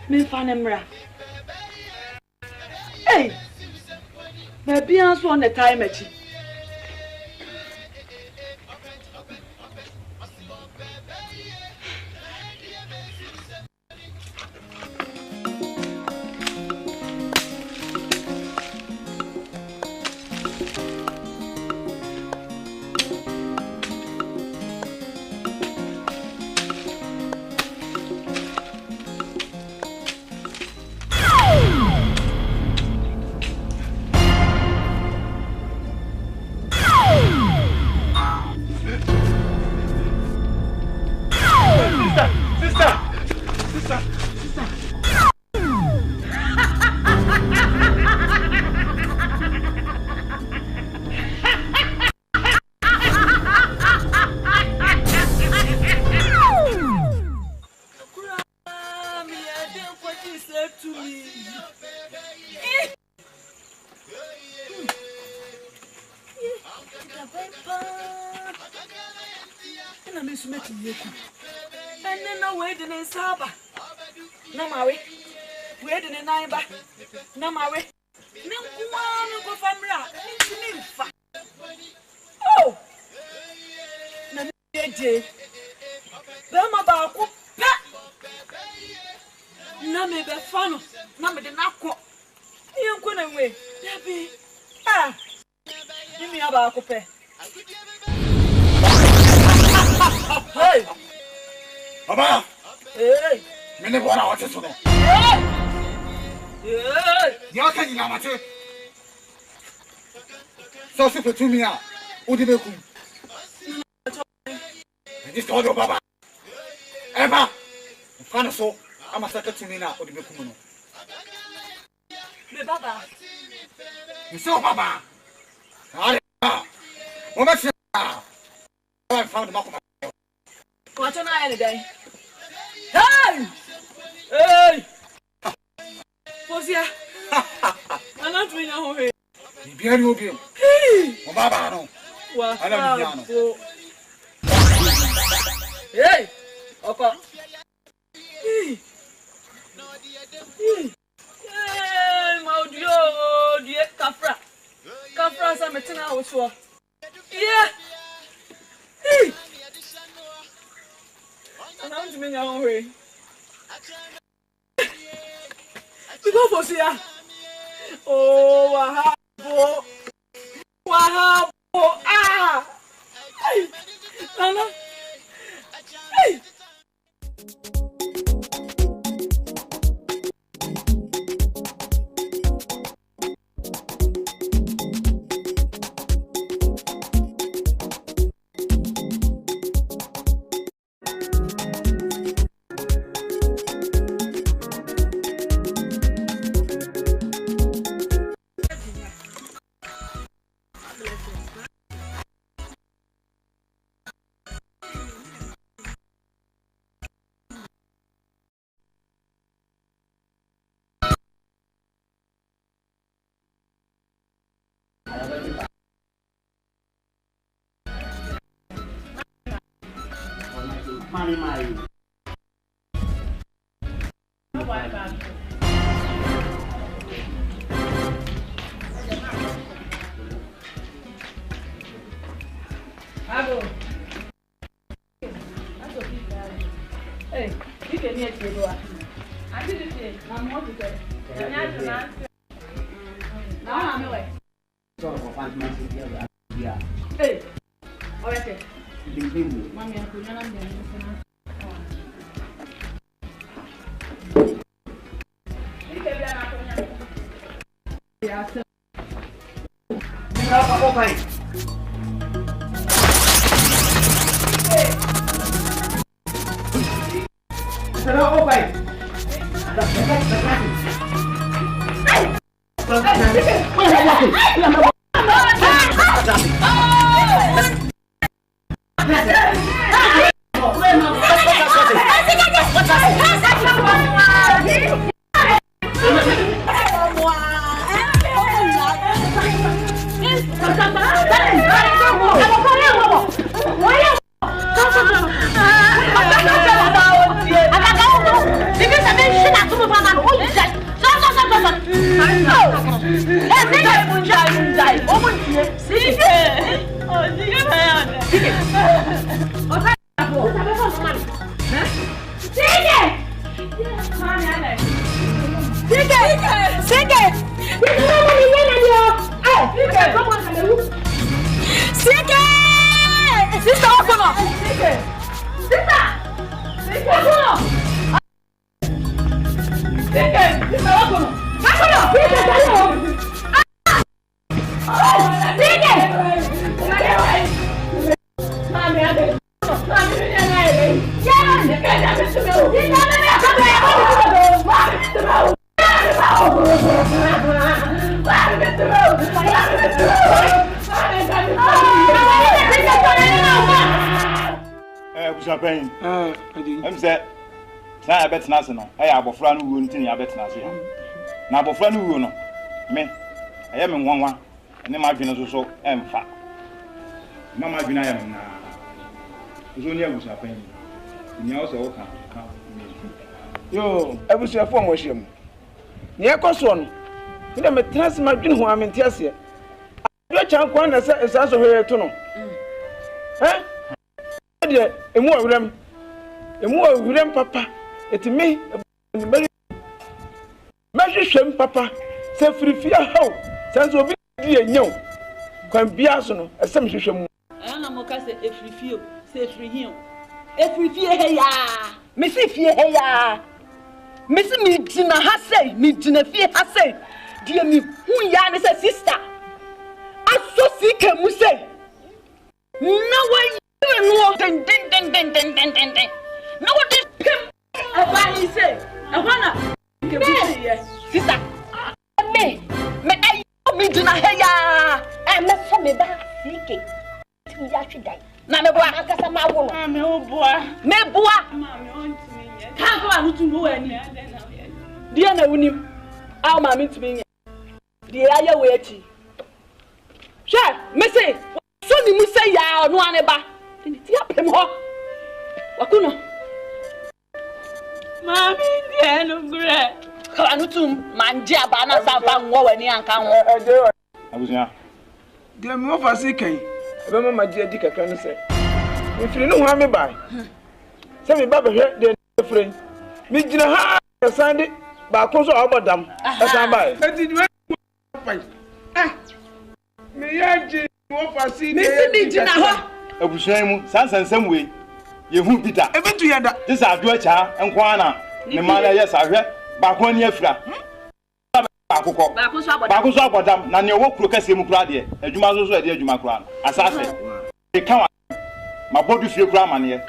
Me fa ne mra. Hey. Baby answer on the time achi. To me, Udibeku. This order, Baba. Emma, Fanaso, I'm a second to me now, Udibeku. Baba. You saw Baba. What's I found the mark of my. What's an eye today? Hey! Hey! Fosia! I'm not doing a way. Bien, Baba, no. What? I don't know. Hey! Okay. Hey, Maudio, dear Kafra. Kafra, I'm a 10 hours for. Yeah! Hey! I'm to me now, way. You go for Sia. Oh, Wahabo! Ah! Hey! Nana! Hey! Mali. Hey, you can hear it. I did it. I'm more to say. Now I'm away. Hey, all right. Mommy, I'm going to Champagne. I'm said, I bet nothing. I have a friend who wouldn't I bet nothing. Now, a friend who will know me. I am in one, and then my business also am fat. No, my business I am now. It's only a champagne. You also come. Yo, I wish you a form was him. Near Cosson. You never trust my dream who I'm in Tessia. I can't go as also here to know. Eh? A more of them, Papa. It's me, Measure Papa. Say free fear how. Since we'll be dear, no. Can be arsenal, a some. I am a case if we feel, say free him. If we fear, ya, Missy fear, ya. Missy me, Gina Hassay, me, Gina fear Hassay. Dear me, who yarn is a sister. I so sick, and we say. No way. No, ding. No, this him. What he say? I wanna. Sister, me, I do not hear ya. I'm not from me back. Seeking. You actually die. Now, me boy, I got some more. Me boy, me boy. Can't go out to go any. Dear, no, him. Our mammy to me. The aya waiting. Sure, Missy. So you must say ya no aneba. Wakuno. Mami, dear, no great. Kanutum, manja, bana, savan, wowen, and come. I was here. Dear, more for seeking. Remember, my dear Dick, I can say. If you know how me by. Send me Baba here, dear friend. Me dinner, Sunday, but close about them. As I buy. But did you me, I more for seeking. Me, dinner. A busham, some way. You won't be that. Even to yonder. This are Dwecha and Juana. The man, yes, I heard. Back 1 year fra. Bakus about them. None your work, Procassim Claudia. A Jumazo, a dear Jumacran. As I say, they come. My body feel grammar here.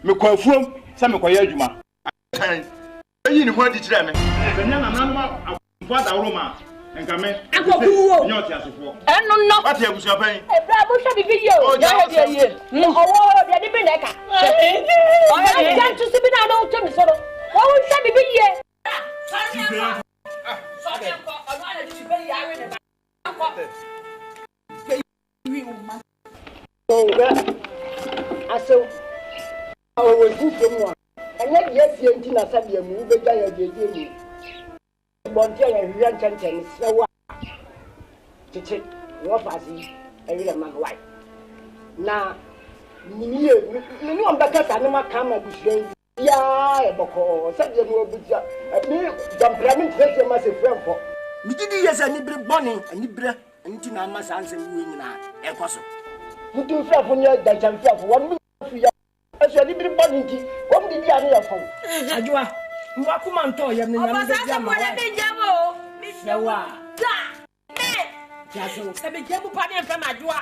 Me call from some of Juma. You know what it's ramming. What a woman. And come in. And go who? Not just for. And no, what you was your pain. A bravo shall be video. Oh, yeah. Oh, the Beneka. I can't to see me now. Don't tell me so. What shall be here? I saw I was good from one. And yet, yes, you did not send you a movie. Bontia and Rian Chanton, so what? To what was he? I read a man white. Now, you know, because I never come and say, yeah, Boko, said you know, but me, the Brahmin treasure must have friend for. We did yes, and you bonnie, and you breath, and you know, must answer you now, and Cosso. You do fair for your that I'm fair for 1 minute. I shall live in bonnie. What did you have from? Ajua. Mwakuman to yam ni nyam de jam. Jaso. Sabe jebu pa ni fam adua.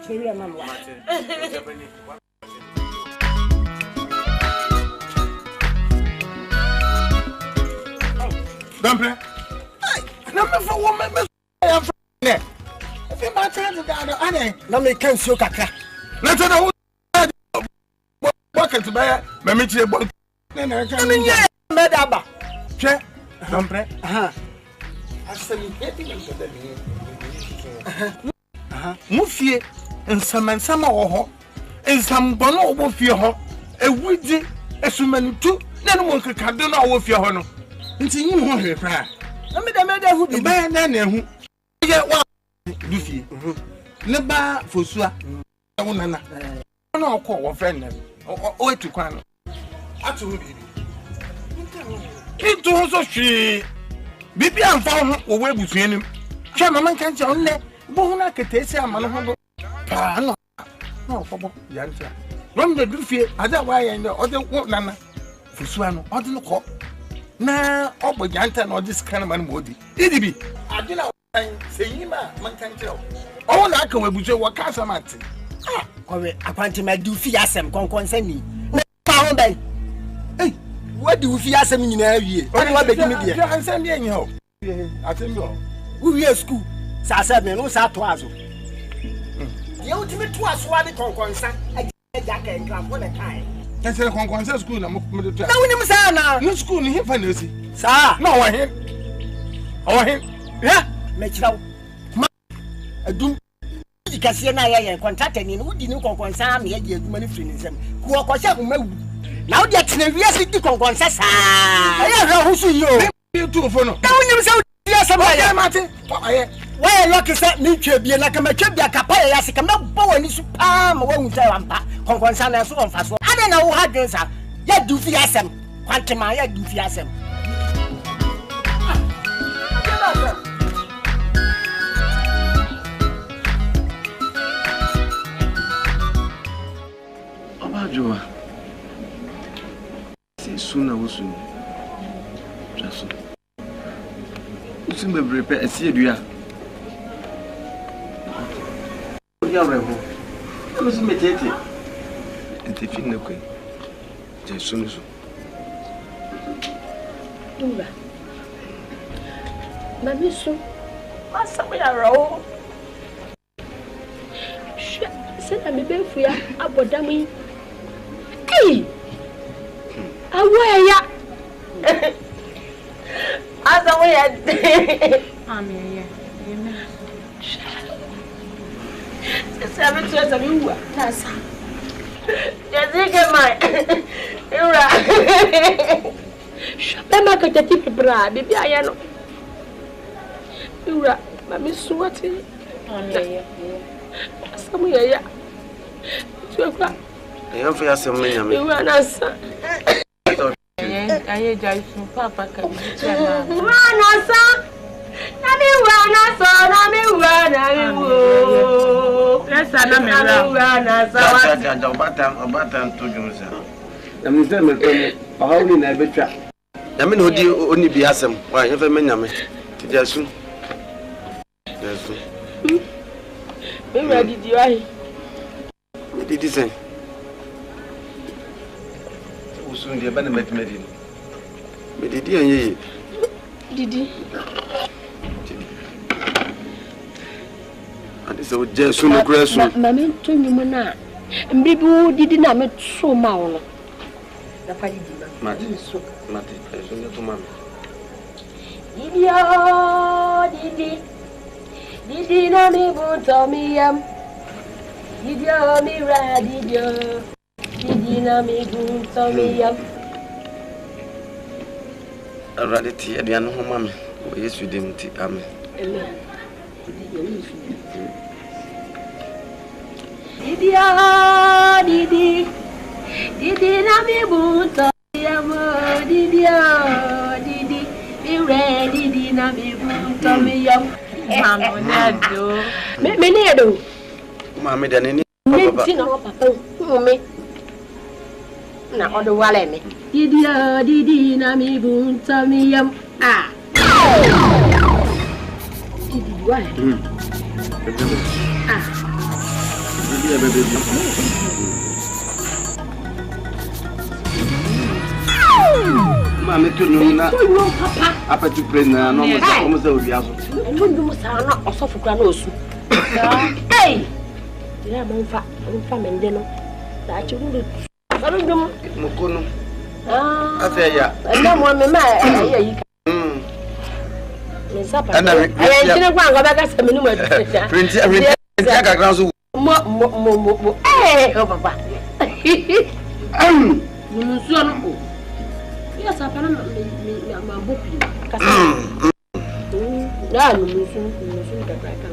Chiri mam wa. Dample. Na me for wo me am from ne. Fi ma try to down ane. Na me kan sio kakra. Na to na wo bucket ba me me chire bon. Na kan me Medaba. Che. Dample. Mufie nsamansama wo ho nsambɔno wo fie ho ewudi esumanutu na no nkekado na wo fie ho no nti nyi ho hwe kra na meda hu bi ba na na hu ye wa du fie ne ba fosua wo nana na okɔ wo friend na o etu kwan no atu hu bi kintu ho so hwe Bibi am fa wo we busuanim. Hwe mama kan che onne bo hu na ketesi ama no ho pa no. No fobo yanta. Rom de dufie ada wa ye no ode wo nana. Fusua no ode no ko. Na obo yanta no ode scan man modi. Idibi. Ade na seyima man kan che o. O na aka we busu wo ka samante. Ah, kowe akwanti ma dufie asem konkon sani. Na pa ho ben. Hey, what do you feel as a millionaire? Only what begin me here. I'm sending you. I think so. We are school. Sasa me no sa to azo. The ultimate to us what the conconsa. I jack and grab one a time. That's a conconsa school. I'm going to try. No, we say now. No school here for Lucy. Sir, no, I him. Oh, him. Yeah, make it out. I do. You can see na ya contract and you didn't conconsa me a money finism. Who are now they are we are sitting on Sasa. I don't know who you do for no. Now you say, yes, Martin. Why look is that nature be like a mature capaya as a come bow and is palm won't tell Conconsan so on fast. I don't know how girls are. Yet do fiasem. Quantumaya do fiasem. Obajoa. Sooner was soon. Just soon. Be prepare a see you. You are rebel. I was meditating. And if you know, just soon. Dura. Mammy, so what's up with a roll? Said I'm a bit for you. About dummy. Hey! Away, as a way at Amelia. Seven years of you, that's my Shapema could take a bra, baby. I know you are Mammy Swatty. Somewhere, I have for some men. You are not, sir. I just Papa can be soon the abandonment medicine. But did you? And it's a just soon grass. Mammy told you, Mona, and Bibu did not make so mal. The party did not so. Matty, I should not to mammy. Did not able to me, did you me ride, did you? Didina me good to me up. I read it here, the animal mammy. Yes, we didn't. Amen. Didina me good to me up. Didi, be ready, didina me good to me up. Mamma, do. Many do. Mammy, then any. Papa, na odo wale me didi na mi bunta mi yam ah didi wale ah mama to no na apa tu prena no mo sa como sa obiaso ndu sa na osofu kra na osu hey ya mo fa mende no da chi ndu Mukono. Afeya. Na mo me ma ya yi. Mensah pa. Ayen kine kwa ngo ba ka se menu ma tsa. Print ka gran so. Mo. O papa. Nusu no ko. Ya sa pa na ma bopi. Ka sa. Ya nusu ka ka ka.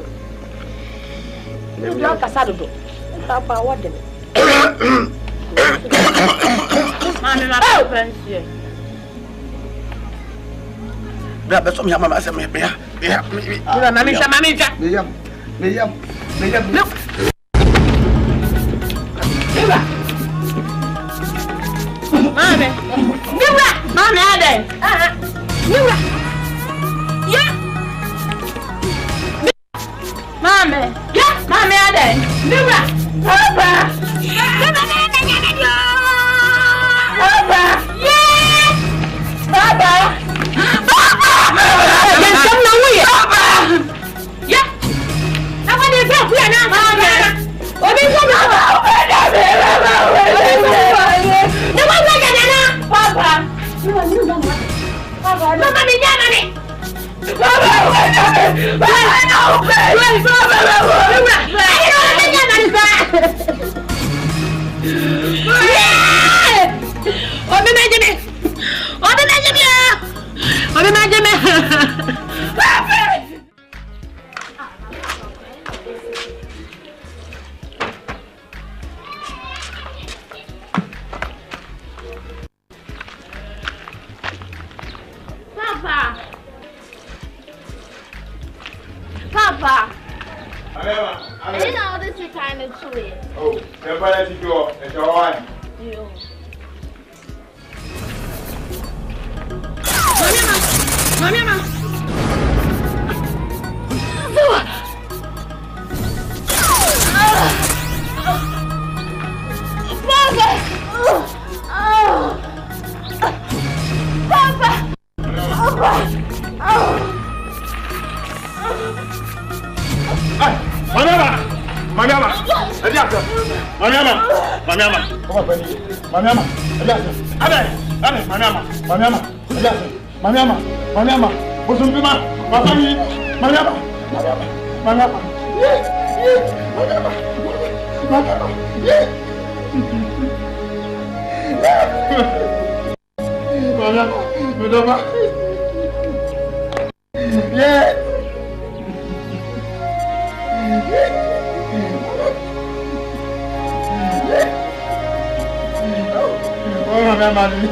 Ya ka sa do. Papa wa de. Mami, ma pensier. bra be so me mama say me ya na me twa me yam Mami, mami ade. Niwa. Ya. Mami, ya, mami ade. Niwa. Papa. Papa. Yeah. Papa. Papa. Ya sam na wuye. Papa. Ya. Na wani bra ku ya na mami. Obi ko na ba. Papa, Mama me llama me. Papa. I didn't know this is kind of sweet. Oh, everybody to go. It's all right. Mama.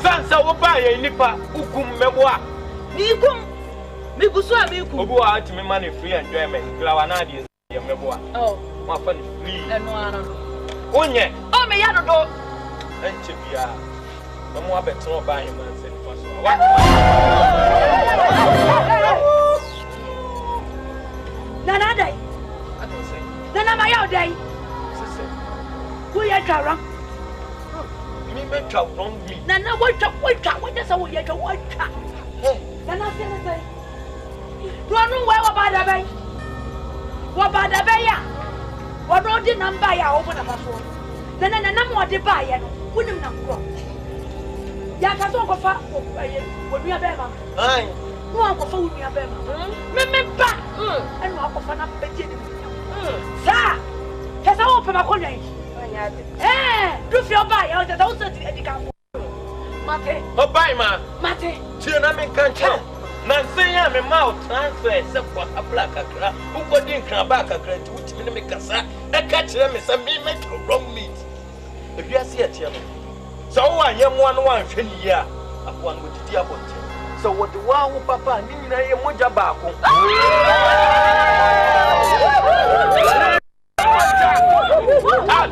Sansa wobaye nipa ukum meboa. Nikum. Migusu amiku. Obi wa atimi money free enjoyment. Glawa na de meboa. Oh. Ma fa free. Eno ara no. Onye. O me ya no do. Enche bia. Mo abetro ba yin man se nipa so. Nana dai. Nana ma ya dai. Sise. Who ya tara? Me me twa wrong me. Nana what just say we ya twa what? Nana say. You know where about bay? What about the bay? What road the number ya open up for? Nana mo de buy ya. Wouldn't na go. Ya ka so ko fa wo nua be ma. Ai. No ko fa wo nua be ma. Me ba. Enu akofa na beje ni. Sa. Ka sa wo pe ma ko nyan. Do fi oba ya o da wo so ti edika. Mate. Oba ma. Mate. Ti na me kan cha. Na nsen ya me mouth transfer se kwa abla kakra. Ugo din kan ba kakra ti wuti me kasa. E ka kire me se me make wrong meat. Ebi ase ya tie no. So wa yemwa no wan hwe ni ya. Apo an wodidi abonte. So what the wa wo papa ni nyina ye moja ba ko. Ah,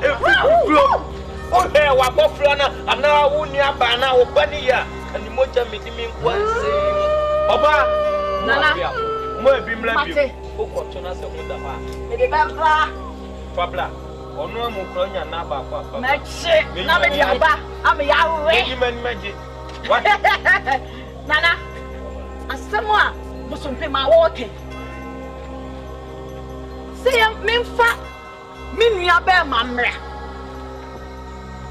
oh, hey, what go flana? And now who near by now, Bunny ya, and the moja made me once. Oba, Nana, more bimla, who continues a wonder. Fabla, or no more cronia naba, I'm a Yahweh, magic. What? Nana, and someone mustn't pay my walking. Say, I'm fat. Minua be mamre.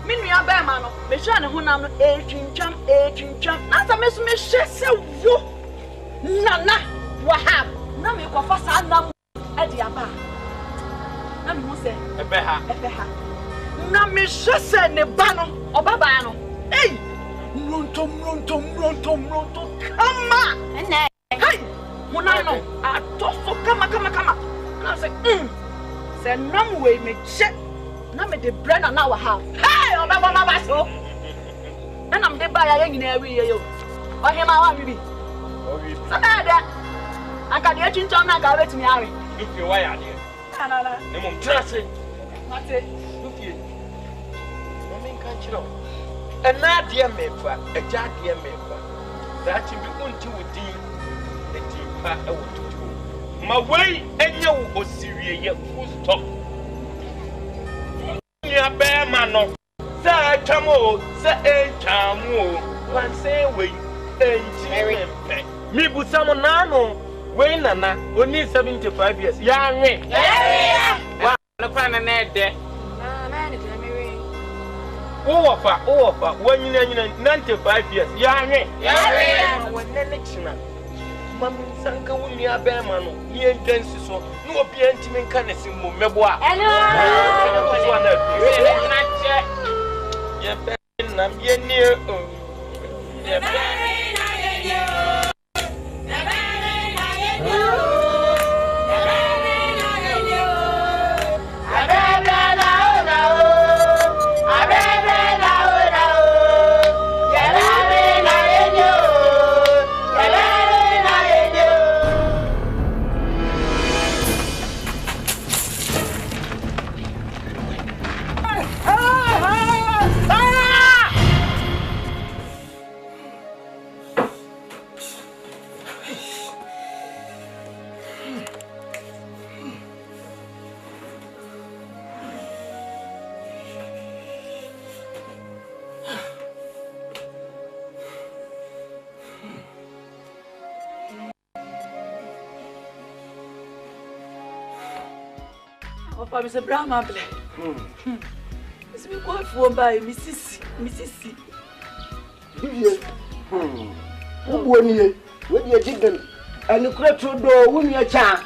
Minua be ma no. Me sha ne honam no etwintwam. Na sa me so me hye se wo. Nana wahab. Na me ko fa sa nam e dia ba. Na me hu se ebeha. Na me hye se ne ba no, obaba no. Ei! Mronto. Kama. Ene. Hey! Honam no. Atoso kama. Na say say no way me check. Na me the brand na wa have. Hey, obaba so. Na am de ba ya nyina wi ye yo. O hema wa bibi. O wi. Sada. Aka de chinchon na ga wetimi awe. If you why are there? Na. Ne mum trase. Mate. Lufie. No men kan chiro. E na de mefa, e ja de mefa. That you be unti wudi. E ti pa e wotu. Ma way enye wo osiwie ye full stop. Ya be ma no. Sa twamo, sa entamo. Wan say we enji me. Mi busamo na no. We nana, only 75 years. Ya nwe. Wa no kwa na na de. Na de me we. Ofa, wanyina 95 years. Ya nwe. Wonne china. Mami sanka wuni abema no ni endansi so no obi antimi nka ne simmo meboa eno so na che ye ben nam ye ni o ye ben na ye yo Papa, Mr. Brahma, it's me going for by Mrs. Who when you dig them and you crack to door when you cha.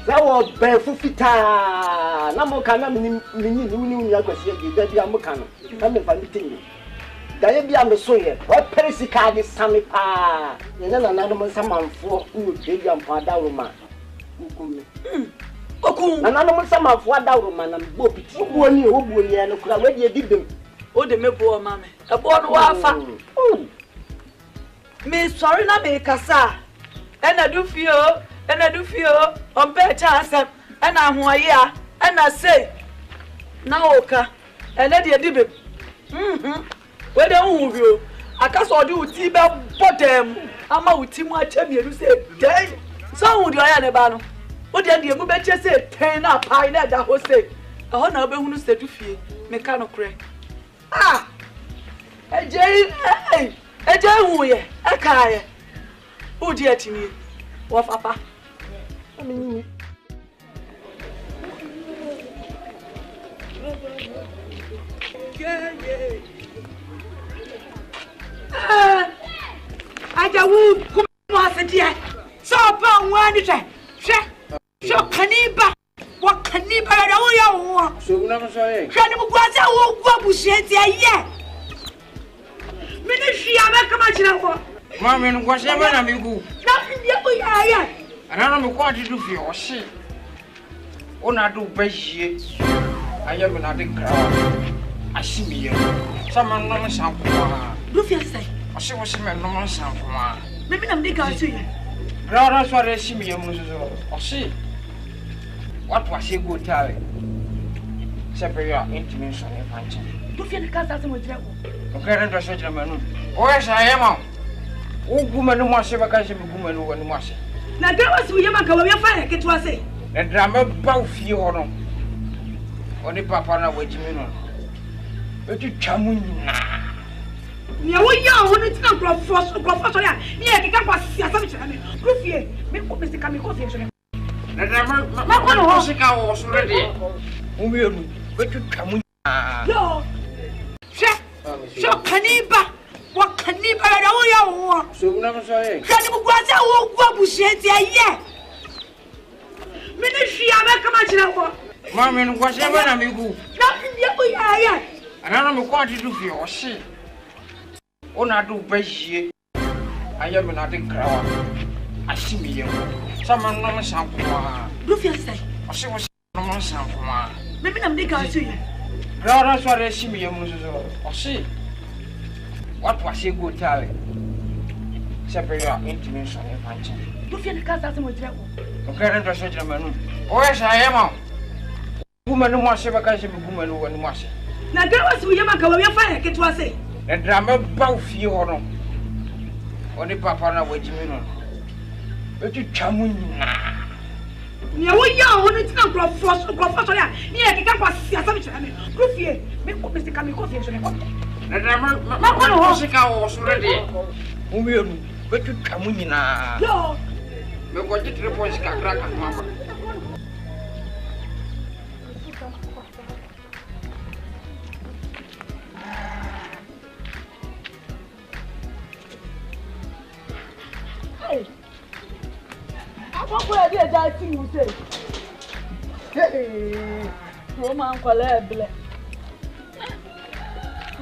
That was barefoot fita. Namo kana mini yakwasi that you are mokano. I'm a funny thing. Diaby am the soyer. What perisica is Sammy pa. And then another someone for who take your father woman. Oku. Another someone for that woman and Bobby. Who won you and where you did them. O de me bo mama. E bo no wa fa. Me sorry na me kasa. E na du fio, on pe chance. E na ahoye a, e na say. Na oka. E na de dibe. We de hu bio. Aka so de uti be bodem. Ama uti mu acha mienu say dey. So hu de oya ne ba no. O de mu be che say ten na pai na da ho say. E ho na be hunu say du fie. Me ka no kre. Eje hu ye. Aka ye. O de atini. Wo papa. Amini. Yeah. Aja wu kuma sedia. So pa nwani twa. So kaniba. Wa kaniba da wo ya wo. So na mo so ye. Hwa ni mu gwaza wo gwa bushenti aye. Mini hwia me kama kira wo. Ma me no gwase ba na me gu. Na ndie ko ya ya. Ana na me kwa di du fi o se. Ona do ba hie. Aye me na de kra. Ashimiye. Sama no mo san ko. Do fi sai. Ose wo se me no mo san ko ma. Me na me ga tu ye. Ra so re shimiye mu so. Ose. What was you go tell? Separate your intimacy and function. Do fi ka sa se mo jira ko. Okay, then do so jira manu. O yes I am. O guma no mo se ba ka se guma no wani mo se. Na ga wasu ye maka wa fa ya ketwa se. Na drama ba fie ho no. Oni papa na wajimi no. Etu twamu nyina. Ni wo ya wo no tina grofo so ya. Ni e kika kwa siasa mi chira me. Do fi me ko be se ka me ko fi so. Na drama ma ko no se ka wo so re. O mi enu. Etu twamu nyina. Yo. So kaniba. Wa kaniba da wo ya wo. So na mo so ye. Hwa ni mu gwaza wo gwa bushenti aye. Me ni hwia me kama kira wo. Ma me no gwase ba na me gu. Na ndie ko ya ya. Ana na me kwa di du fi o se. Ona do ba hie. Aye me na de krawa. Ashimiye. Sama no mo san ko. Do fi sai. O se wo no mo san ko ma. Me na me ga tu ye. Ra so re shimiye mu so. O se. What was you go tell? Separate your intimacy and function. Do fi ka sa se mo jira ko. Okay, then do so jira manu. O yes I am. Guma no mo se ba ka se guma no wani mo se. Na ga wasu ye maka wa fa ya ketwa se. Na drama ba fie ho no. Oni papa na wajimi no. Etu twamu nyina. Ni wo ya wo no tina grofo so ya. Ni e kika kwa siasa mi chira me. Do fi me ko be se ka me ko fi so ne ko. Na drama ma ko no se ka wo so re de. O mi enu etu twamu nyina. Yo. Me ko ji 3 points ka kra ka ma. What will I do that thing you say? Hey, Roman Colable.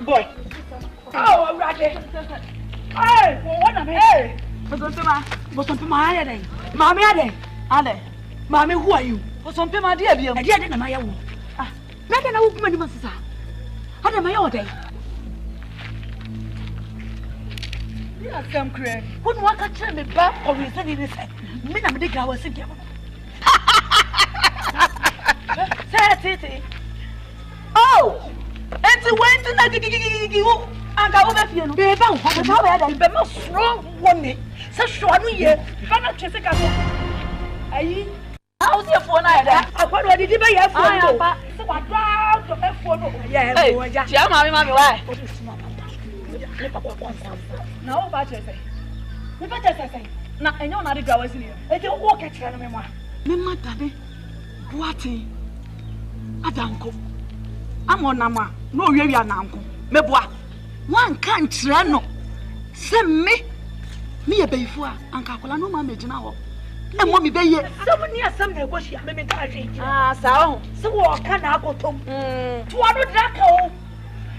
Boy. Oh, I'm ready. Hey, what am I? Hey, but some my head. Mammy, Ade. Mammy, who are you? For some people, my dear, I didn't know my own. Ah, better know who must say. I don't know my day. Yeah, come crack. Wouldn't want to tell me back or we said it. Me na me de gawa se biamo. Say. Oh! Enti went na gigi wo. Anga wo be fie no. Be ba wo ba ba da be ma strong one. Say sure no ye. Ba na twese ka so. Ayi. How see phone na da. Akwado di be ye phone no. Se wa down to e phone no. Yeah, wo ja. Tia mami why? Na o ba twese. Me ba twese. Na enyo na de gawa sini e je wo ka kire no me mo me madane boate adanko amona ma no wiawia nanko me boa wan kan kire no se me e beifu a anka akola no ma megina ho e mo mi beye se mo ni asam na egohia me ka hwe ah sa ho se wo ka na akotom to anu draka o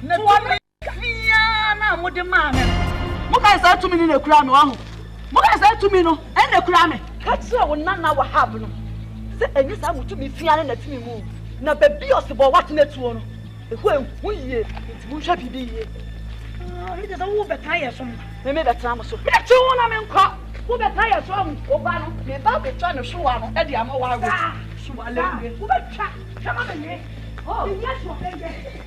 na to anu fia na mo de ma me mo ka sa tumi ni na kura no aho mo ka say to me no e na kura me ka tira wo nana wa have no se enyi sa mo to me fia na timi mu na baby osebo what na tuo no Who ye? It's Musha Bibi. It is a woman tire some. They made a time so. That's all I'm in cop. Who the tire some? Obano, the dog is trying to show on Eddie. I'm a wild. So I love you. Who the chat? Come on, me. Oh, yes, what they get.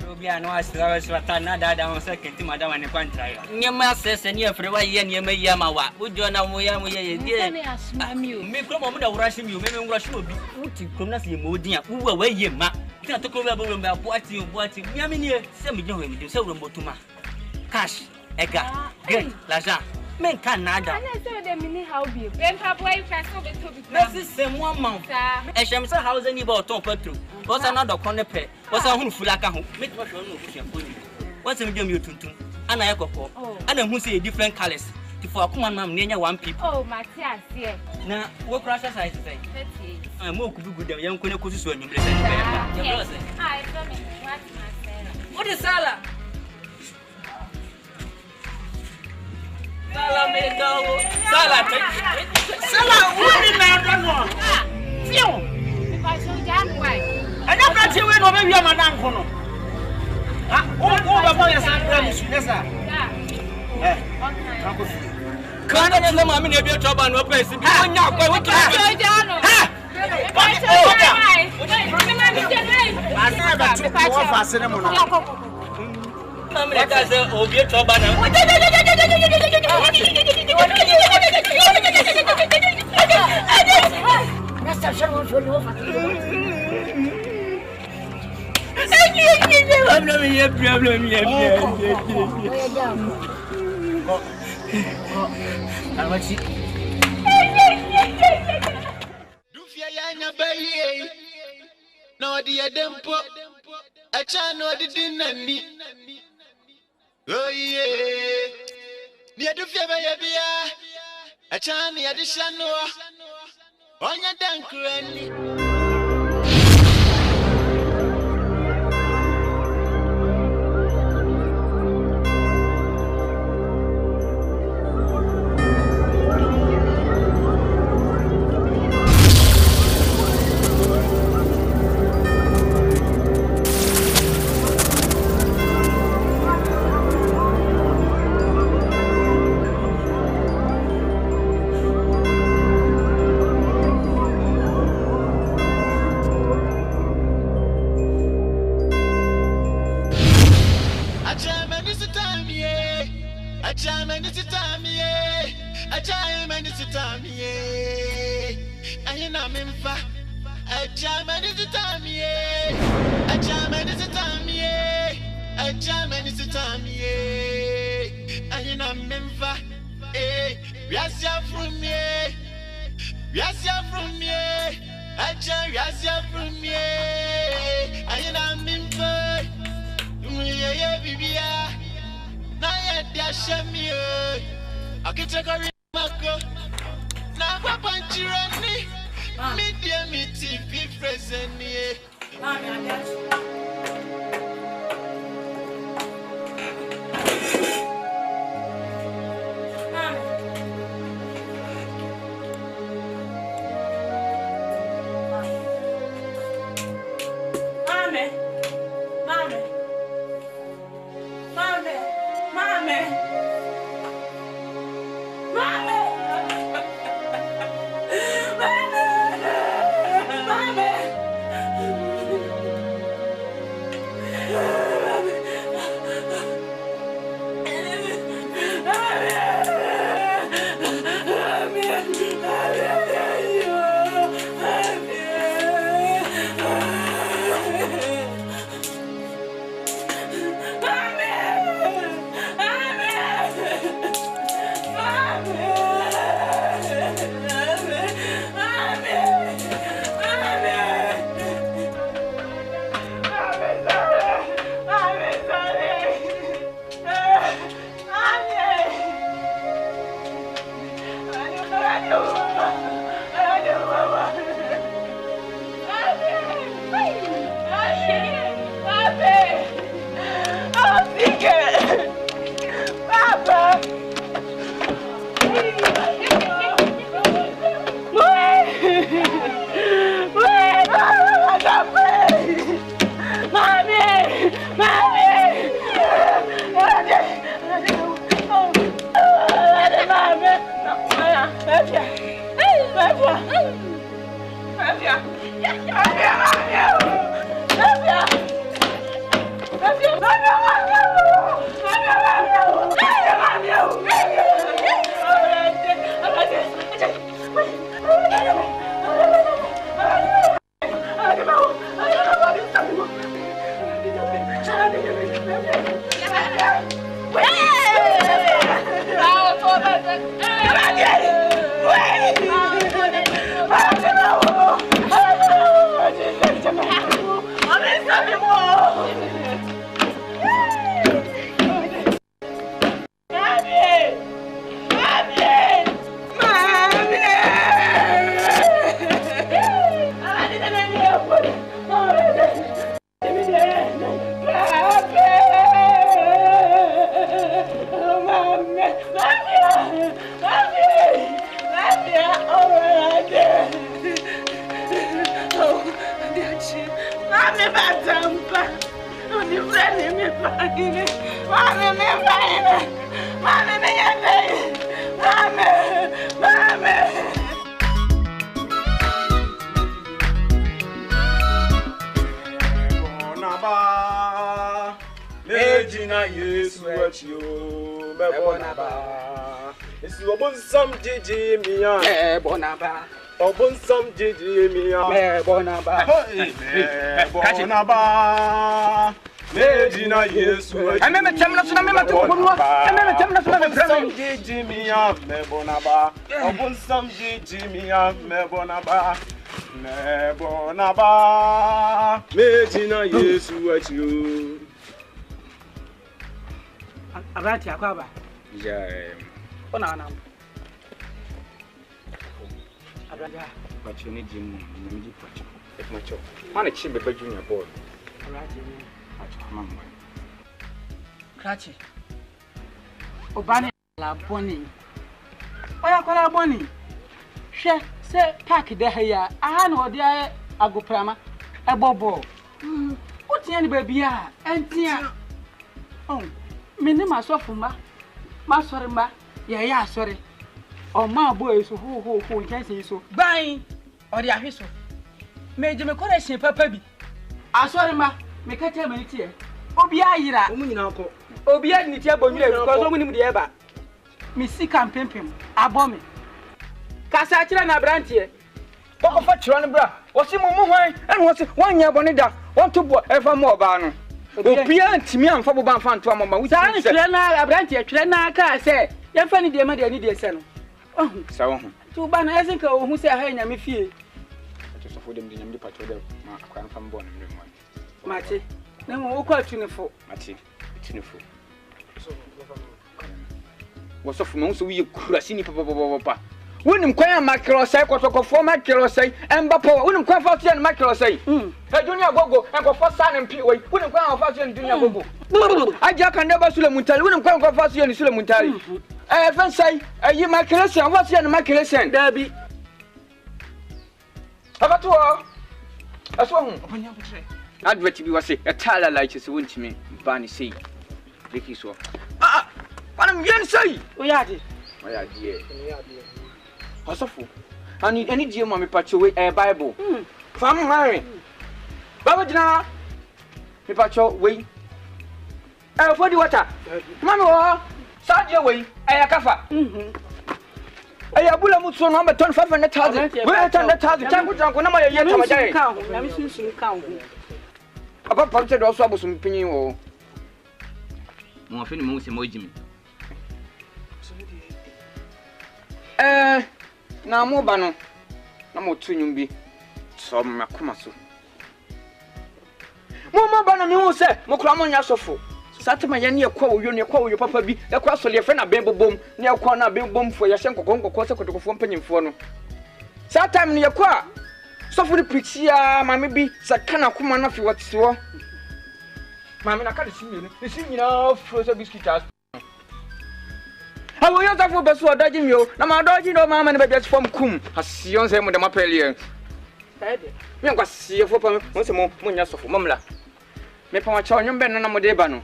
Obia no asra swata na dada on second madam and contrary. Nyema sese ne afrewa ye ne meya mawa. Ujo na mo ya ye die. Me kromo mo da wurashi mi o me wurashi obi. Uti krom na se modin a wo wa ye ma. Tina to krom ba me apoati. Mi ami ne se me je ho mi de se wuro motuma. Cash, ega, get, l'argent. Men can nada. I say them mini how be. Ben pa boy try so be to be. This is same one month. E shem say house any about ton petrol. What's another corner pay? What's a hun fulaka ho? Make what no push for you. What's a medium you tuntum? Ana yakoko. Ana who say different colors. For come on mam near one people. Oh, Matthias, yeah. Na what crash size say? 38. I'm more good good young kone ko so anyum lesen. Ah, it's me. What is sala? Sala me go. Sala what in now don't know. Fio. Because you jan why. And you got you no be madam kono. Ah, o baba ya san plan su nesa. Okay. Kana ne le mama ne bi toba no pesi bi onya kwa we ka no ha Dufia yanya BEYIE no dia dempo acha no di dinani oh yeah dia dufia BEYIE bia acha ni adishano onya dankrani. Mami batampa. Oni freni mi pagine. Mami mi pagine. Mami mi yende. Mami. Bonaba. Mejina Yesu achio. Me bonaba. Esi obonsam jiji miya. Me bonaba. Obonsam jiji miya. Me bonaba. Bonaba. Mejina Yesu. Ameme temna suna mema to konwa. Ameme temna suna me Obonsam jiji miya. Me bonaba. Obonsam jiji miya. Me bonaba. Me bonaba. Mejina Yesu achio. Abati akwaba. Yeah. Ona na. Abraga. But you need him. You need to watch. If not, you. Man, it's him. But junior boy. Abraga. Mama. Krachi. Obani la boni. Oya kwala boni. Hwe se park de ya. Aha na odi agoprama. Ebobo. Otia ni baby a. Entia. Oh. Mini masofuma. Masori ma. Ya sorry. O ma boy so ho nkense so. Ban odi ahweso. Meje me correction papa bi. Asori ma. Me ka tell me tie. Obi ayira. Omu nyina ko. Obi adi ni tie bonwire because omu ni mu de eba. Me sika mpempem abomi. Kasa kire na brantie. Boko fa kire no bra. Wo si mu hwan ene wo si wanya bone da. Won to bo efa mo oba no. Obi antimi amfa bo ban fa nto amoma. Wo si kire na brantie kire na aka se. Ye fa ni de ma de ni de se no. Sa wo ho. Tu ba na ezinka wo hu se ha nya me fie. To so fo dem de nyam de pato de ma akwan fa mbo na me mo. Mate. Na mo wo kwa tunifo. Mate. Tunifo. Wo so fo mo so wi kurasi ni papa. Wonim kwan makrosai kotokofo makrosai embapo wonim kwan fa so makrosai. Junior gogo enkofo sa na mpi we. Wonim kwan fa so junior gogo. Aja kan de ba sule muntali wonim kwan fa so ni sule muntali. Fansai ayi makrosai wa so na makrosai. Dabi. Abato. Aso hu. Opanya butre. Advert bi wase etala like so wontimi bani sei. Riki so. Panam yen sei. Oyade. Oyade. Asofo. Ani die mo me pacho we Bible. Fam mari. Baba jina. Me pacho we. For the water. Mama wo. Saje we kafa. Abula mutso no be 500,000. We 800,000. Tanko na ma ye tamajai. Na mi sunsun kan ho. Papa pamche do so abosum pinyin wo. Mo afi ni mo se mo jimi. Na mo ba no. Na mo tunyum bi. So makoma so. Mo ba na mi hu se mo kura mo nya sofo. Satema ye ne ekwa wo papa bi. Ekwa so le fe na bebobom. Ne ekwa na bebobom fo ye hyen kokon se kotokofo mpanyimfo no. Satam ne ekwa sofo de preachia mame bi saka na koma na fi watisi wo. Mame na ka de simi no. Ne simi na frozen biscuit as. Awo yo tafo beso odaji mi o. Na ma odaji no mama ne be form kum. Asion se mo de mapeli. Saide. Me nkwa sie fo pa mo se mo nya sofo mamla. Me pa ma cha onyo be na mo de ba no.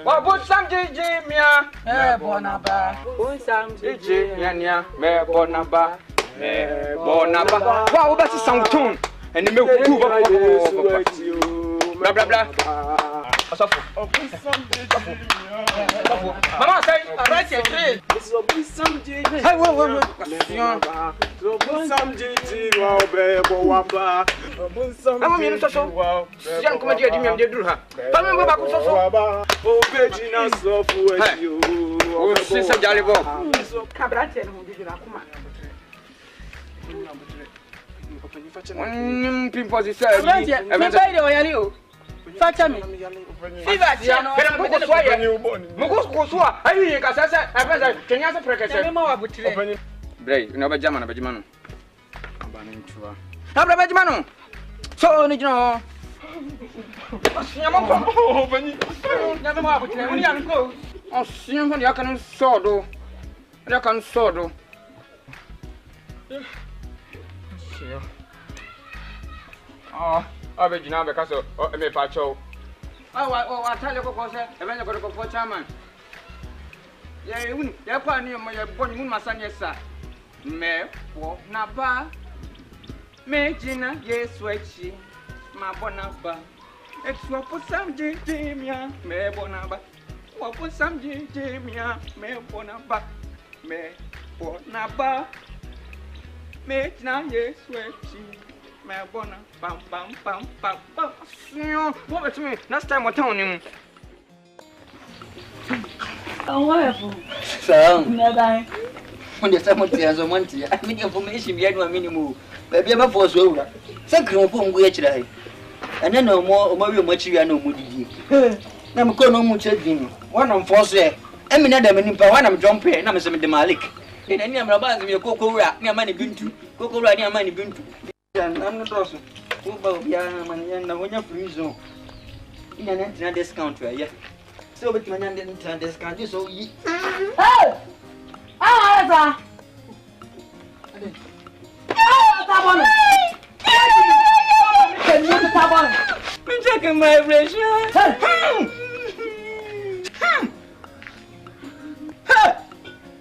Wa bo sam jiji mia. Bonaba. Bo sam jiji nya me bonaba. Bonaba. Wa wo be si soundtone. Eni me ku ba bla bla. Asofo. Mama say right here three. This is some jiji. Hey wo. Some jiji wa be bo wamba. Mama mi no so. Yan kuma dia di mi am de duru ha. Pa mi ba ko so. O beji na so fu eti o. O si sa jale bo. Kabra te no di na kuma. Pimpo si sa. Me ba ide o yali o. Facha me. Fiva tia no. Mo ko so ya. Mo ko so a. Ayi ka sa sa. Afa kenya sa prekese. Me ma wa butire. Brei, no ba jama no. Aba ni ntua. Abra ba jama no. So ni jino. Nya mo ko. Bani. Nya me ma wa butire. Ni an ko. Osin ko ni aka no sodo. Ni aka no sodo. Oh, be jina be kaso me pa chow. Wa tell you ko say e be ko chairman. Yeah, you kwa ni mo ye boni mun masanye sa. Me po na ba. Me jina Yesu echi. Ma bona ba. Exwa po sam jimia me bona ba. Wa po sam jimia me bona ba. Me bona ba. Me jina Yesu echi. Me bona pam pam pam pam pam. What about me? Next time what town him? Wonderful. So, never. When the time was a month, I mean information behind one minimum. Baby, I'm a force over. Thank you for which I. And then no more much you know moody. I'm going no much again. One on force there. I mean, I'm in one I'm jumping, and I'm some the Malik. And any of my your cocoa rat near money been to cocoa rat near money been to. I'm not also. Who about young man and when you're free zone? In an internet discount, yeah. So with my internet discount, you so ye. Oh! Ah, I'm checking my pressure.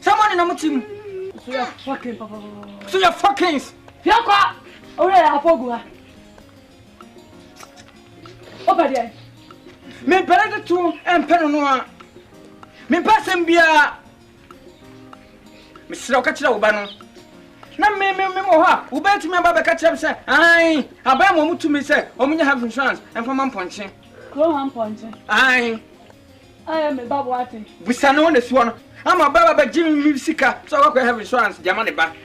Someone in our team. So you're fucking. So you're fucking. Fiaka. Oh, yeah, Apogua. Over there. Me better to and Penanoa. Me pass and be a Mr. Catcher Ubano. Na me ha. U bet me about catcher say, aye, I buy one to me say, oh, me have insurance and for 1 point. Go 1 point. Aye. I am a babu watching. We stand on this one. I'm a baba Jimmy Musica, so I can have insurance, the money back.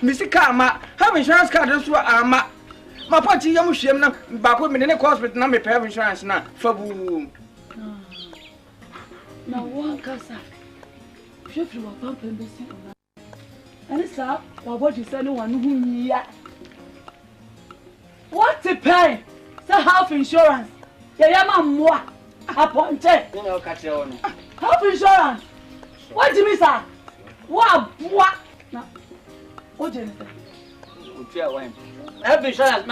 Musica, ma, have insurance card and so my party young shame now, back with me in a hospital, now me pay insurance now. For boom. Now, one casa. If you were pumping the same. And it's up, what you said, no one who yet. What to pay? Say half insurance. Yeah, moi. Upon check. You know, catch your own. Half insurance. What do you mean, sir? What? What do you say? Half insurance.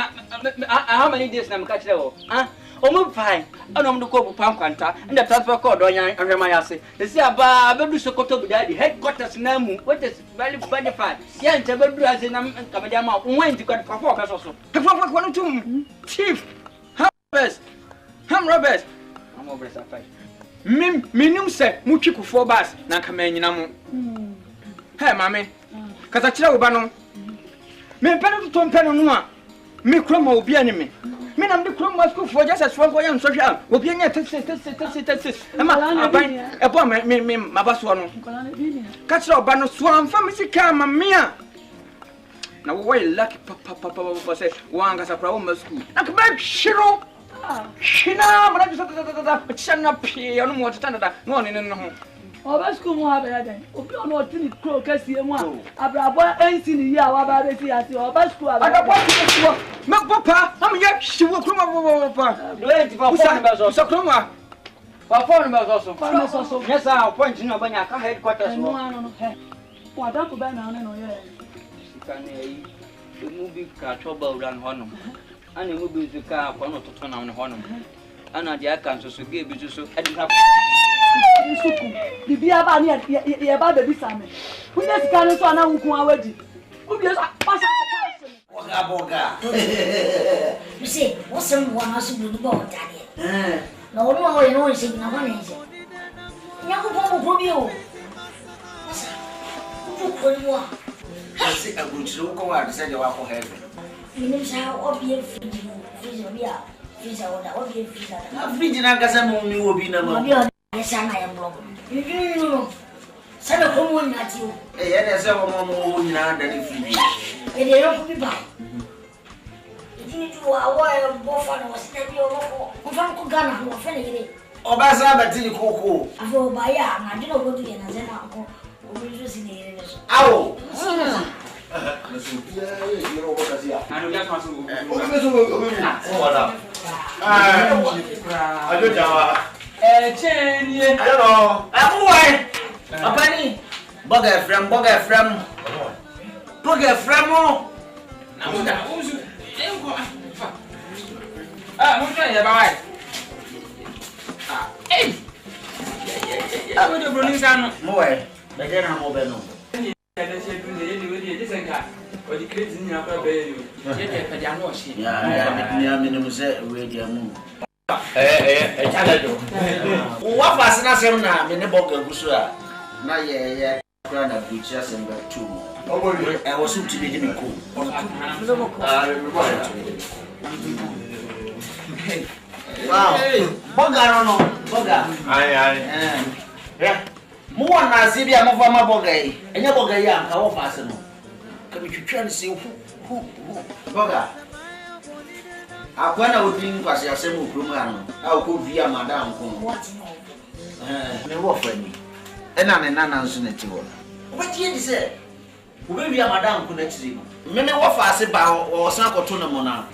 How many days am I catching you? Huh? Oh, fine. I don't know the Pamfo and the transfer code on your Ramayasi. They say about Babu Sokoto Daddy, headquarters Namu. What is very benefit? Yan Tabu as in Kamadama, when you got performance also. Perform 1 or 2. Chief, how best? Ham Roberts. I'm over the fight. Minum said, Muchiku 4 bars, Nakaman. Hey, mammy. Catacho Bano. Me penalty to Penonua. Me chromo be enemy. Me am the chromo school for just as one for young social. Opinion test. Am I buying a bomb? Me, my boss one. Catch up, Bano Swan, Family Car, Mia. Now, why lucky Papa said, one as a problem school. I come back, Shiro. Shina, but shall up here on what standard morning in the home. Oh, school more have a open or to crow, Cassie and one. Abra, anything in Yawa, as your best school. I don't want to make Papa. I'm yet she will come over. Wait for Socroma. For foreign also. Yes, I'll point you when I come headquarters. What up to Ben on your the movie car trouble run honor. And the movie the car for not to turn on honor. And the account so gave you so I didn't have. The beer about the Bissame. We just can't so now who are ready. Who just pass you see, what's someone has to do the boat, Daddy? No one will know is in the one is. Yaku Probio. I see a good show go out to send you up for heaven. You know how obvious freezer or be freezer. I'm freezing a Gazamu will be no. Yes, I am wrong. You know, send a woman at you. Yes, I am more than if you they don't be back. If you do a while, Buffalo was steady or Uncle Ghana who are friendly. Oh, Baza, but you cocoa. I go by ya, I do not go to the Nazama. Ow! mo try ya ba wai. Eh. Mo de broni sanu. Mo wai. Be je na mo be no. Ni ya da she dun ye ni we di senka. O di crazy ni apa be yo. Ye ke pe ja no she. Ya me no se we di amu. Chala do. Wa fa sina sem na me ne boga gusu a. Na ye kra na buchi asem ba tu. Obori e wo su ti be de ko. Wow. Boga no. Boga. Ai. Yeah. Mo wana se bia mo fa ma boga yi. Enye boga yi am ka wo fa se no. Ka mi twitwa ne se hu. Boga. Akwana odin kwase asem okrum ha no. A ko via madam ko. What no? Me wo fa ni. Ena ne nana nso na ti wo. Obetie di se. Obe via madam ko na tiri no. Me wo fa ase ba o san ko to no mo na.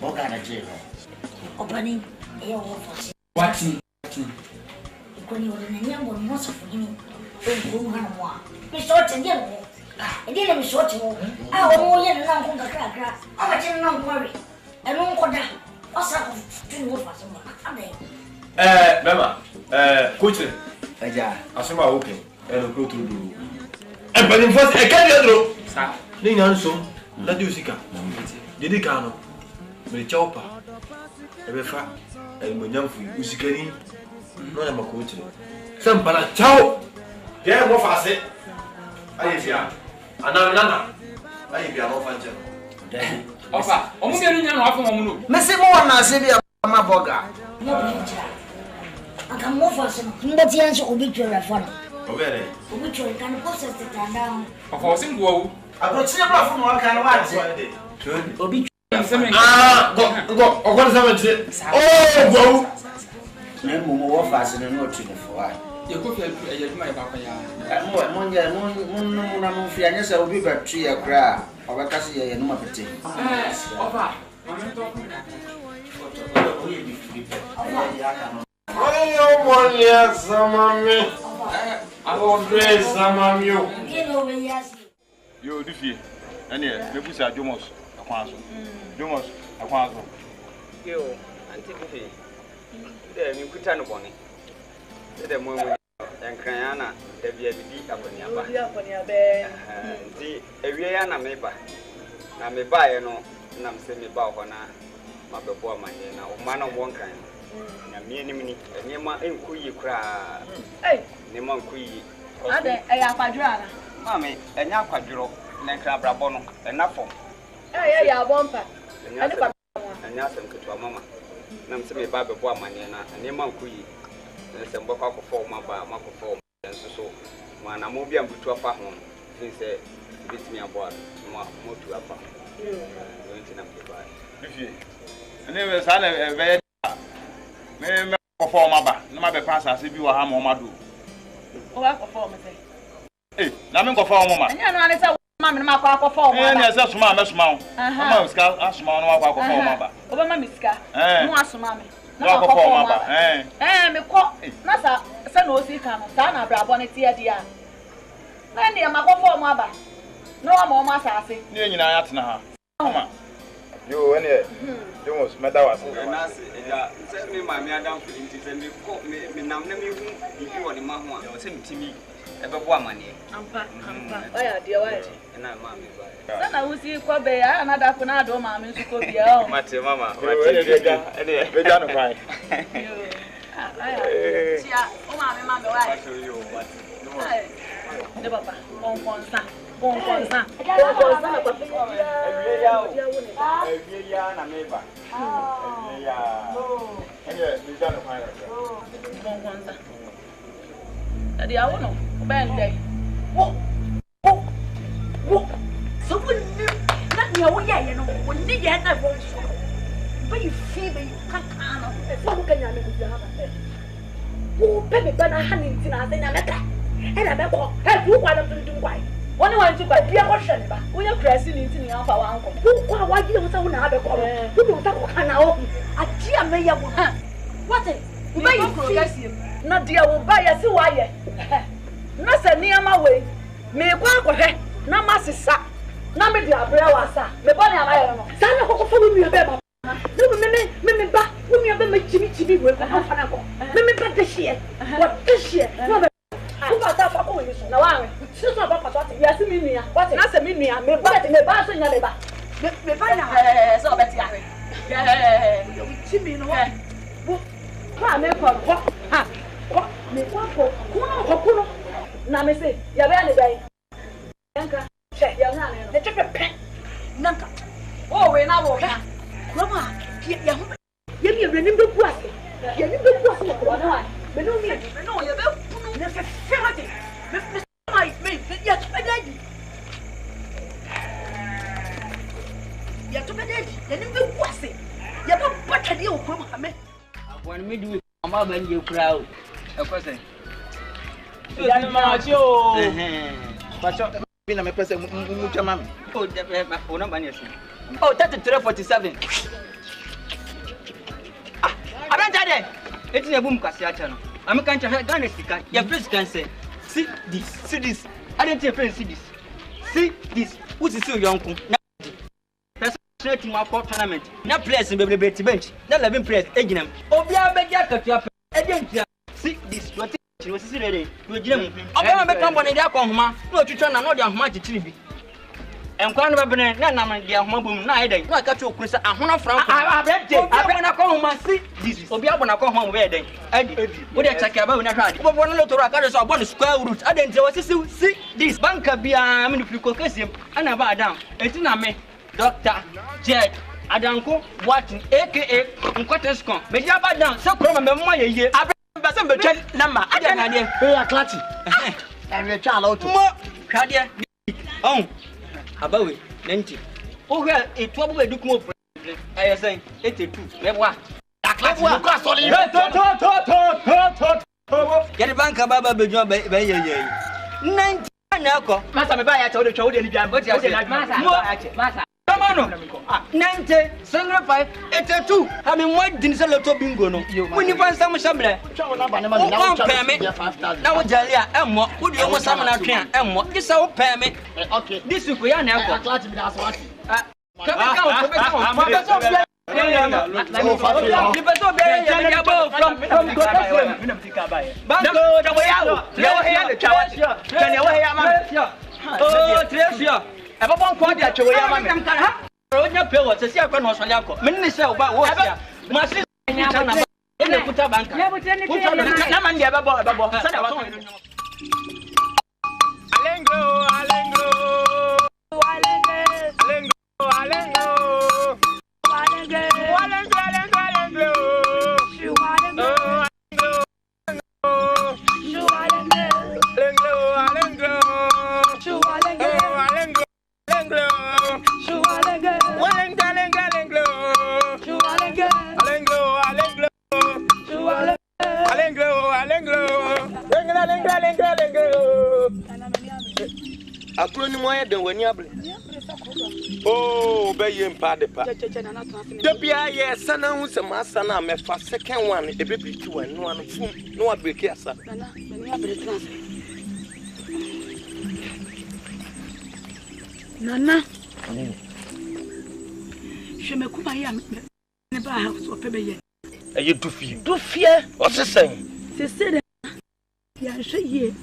Boga na je no. Opani, eu vou fazer. What? Quando eu nem amo o nosso filho, eu vou ganhar uma. Me sorte de novo. Ele me sorte o. Ah, o meu ele não conta crack. Ah, mas ele não corre. Eu não conta. Passa tu não faz uma. Amém. Mema. Coach. Aja. Asoma open. No pro tudo. But in first, can you do? Sa. Nem não sou. Na diusika. Dedi kano. Me chopa. Ebefa. Monyamfu usikani. No na makochi. Sambala chao. Dia mo fase. Ayi bia. Ana. Ayi bia mo fanje. Ofa, omu bi nya no afo mo no. Mese mo wana se bia ma boga. Mo bia. Aka mo fase no. Ndati anso obi twere fa no. Obere. Obi twere kan process ta down. Ofa o singo wo. Abrochi na bra fo mo aka na wate. Obi go okon sabe. Oh, go. Na mo wo fase no no twere fo ai. Ye ko fi e duma e ba kwa ya. Mo na mo fi anya se obi ba twi ya kra. Obeka se ye no mapete. Ofa, mama to ko na. Oyo molia samami. Abo samami yo. Kino be yasi. Yo difie. Ene me busa Jomos akwan so. Jomos akwan so. Yo, anti difie. De mi kuta no boni. De mo mo enkran na da bia bidi aboniaba. Bidi aboniaba be. Nti ewie ya na meba. Na meba ye no na mse meba ho na mabebo amanye na o ma na wonkan. Na mi enim ni enema enkuyi kra. Nema nkuyi. Ade eya kwadro ana. Mame enya kwadro na nkra brabo no enafo. Ya bompa. Ade kwa enya sem ketwa mama. Na mse meba bebo amanye na nema nkuyi. Se mbokwa ko fo maba makofo nso so mana mo bia mbutu afa ho fin se bitimi aboa motu afa nti na mba difie ene we sa na be me ko fo maba na ma be pass ase bi wa ha mo madu o wa ko fo mo se na me ko fo mo ma anya no ane se ma me ma ko fo mo ene se suma me suma o ma uska asuma no wa ko fo maba o ba ma miska no asuma me na ko fo maba me ko na sa na osi ka no sa na brabo ne tie dia na ne ma ko fo maba no ma o ma sa ase ne nyina ya tena ha mama yo ene Jomos meda wase na se ya se me ma me adam fu nti se me ko me nam na me hu bibi woni ma ho a se mtimi ebebo amane ampa oya dia wa na ma me ba sa na usi ko be ya na da ko na do ma me nsu ko bia o mate mama ene beja no fine yo tia o ma me wa yo what ne papa bon konsa na kwa ewie ya na meba ewie ya ene beja no fine bon konsa adi awo no ben dai wo so wonni na dia wo ye no wonni ye na wo so ba yi fi ba yi kaka no so mo kanya me bia ha wo pe me ba na ha ni ntina ase na meka era be ko du kwa na dundun kwa woni wan ti kwa bia ko hwe ne ba wo ye krasi ni ntini ya fa wa anko wo kwa wa gide wo sa wo na ha be ko wo do ta ko kana o ati a me ye wo ha what ba yi fi na dia wo ba ye si wa ye na se ni ama we me kwa akọhwe na masisa na me dia abra wasa me bo ni amaye no sa na kokofo mi be ba me pet this year. What this year? No, who got that for going? No, I just about what yes, me, what is a mini? Me back in the bath in your neighbor. Me buy so better. Yeah, you me no one. What me for what? Ha, what me what for? Kuno. Na me say, ya be ani bay. Yanka, check ya na ne. Check the pen. Nanka. Oh, we na wo. Mama, ya hu. Ya mi renim be buase. Ya mi be buase ko na wa. Me no mi, me no ya be punu. Na fe ferati. Me my ya to bedadi. Ya to bedadi. Ya ni be buase. Ya be batade o ko ma me. When me do mama ban je kura o. E ko say. Ya ma chi o. Pacho, bi na me pese mu chama me. Oh, o number ni ese. Oh, 3347. Abenta de. Eti na bum kwase acha no. Am kan cha Ghana sika. Ya face can say, see this. I don't see this. See this. Who is see yonku? Na person team akọ tournament. Na players be bench. Na 11 players eginam. Obi abegi akatua pe. Egentia. See this. You see ready. You gina mu. Oba be kan bone dia akọ homa. Na otwitwa na no dia homa chichiri bi. Enkwa no be na nam dia homa bom na aiden. Na aka twa okuru se ahona franco. Abete na akọ homa see this. Obi abona akọ homa mo be eden. Edi. Wo de check aba we na hwa ade. Obo no lotoro aka so obo no square root. Aden je wo see this. Banka bia me no friko kasiem. Ana ba adam. Eti na me Dr. Jed Adanko Watson aka Nkotescon. Me dia ba down. Se kro me mo yeye. Basa be twa nama. Ade na de. Ya klati. Enwe twa ala oto. Mo hwade. On. Abawe 90. O hwe etu abo be duku mo aye sen 82. Me bwa. Klati mo kwa soli. To. Ya de banka baba be jo be yeye. 90 na ko. Masa me ba ya cha o de twa o de ni bia. Masa. Come on. 90 5 82. I mean what didn't sell to bingo no. When you find some shamble. Now pay me. Now Jalia Emo, would you almost summon a train? Emo, this our pay me. Okay. This week we are now. Eba bon kwa dia chewe ya mame. Onya pe wo se sia kwa no so ya ko. Me ni se oba wo sia. Ma se nya na ba. E kuta banka. Ya bote ni pe na man dia eba bo. Sa da wa. Alengro. Akuro ni moye den wani abre. Oh, BEYIE mpa de pa. Debia ye sana hu se masana me fa second one e be break one no an fum no wa break asa. Nana, me abre trans. Nana. Je me kuma ya me ba ha so pe BEYIE. Eye dufie. O se sen. Se se de ya hye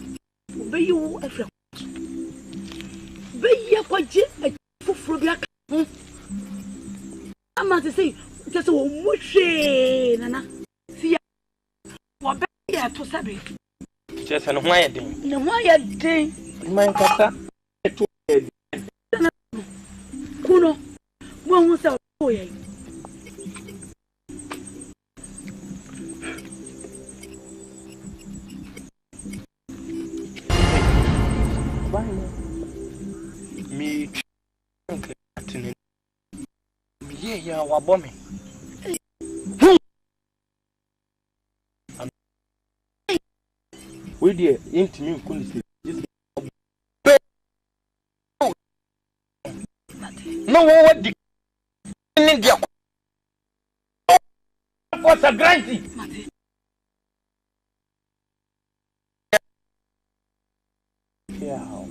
BEYIE wo afra. BEYIE kwaje fufuro bia ka ho. Ama se sei, se wo muhwe nana. Fia. Wo BEYIE to sabe. Chesa no ho ayeden. Ne ho ayeden. Man kasa. Kuno. Wo hu se wo ye. Me atene me ye ya wabo me we dey intimi nkuni no what the in dia what's a granty yeah.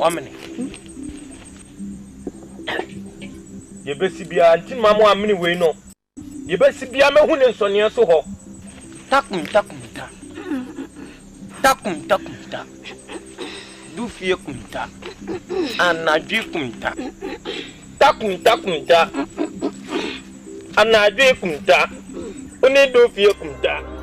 1 minute. You best be a tin mamma 1 minute way no. You best be a man who son your so. Takum. Do fear kumta. And I do kumta. Takum. And I do kumta. Only do fear kumta.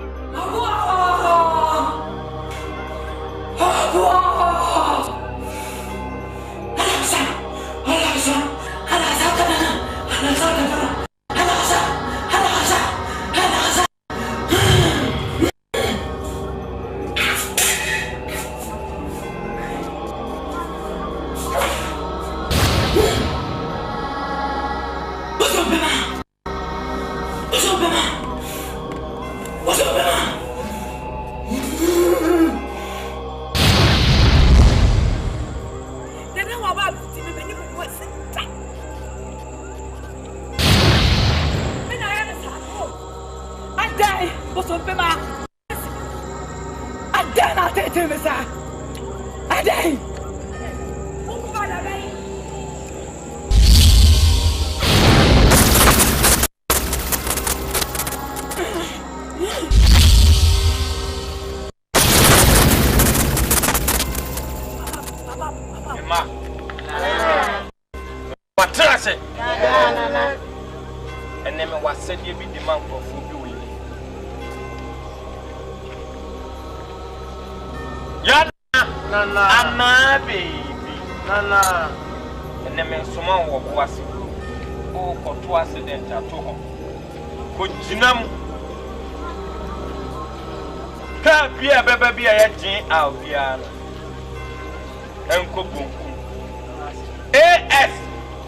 AS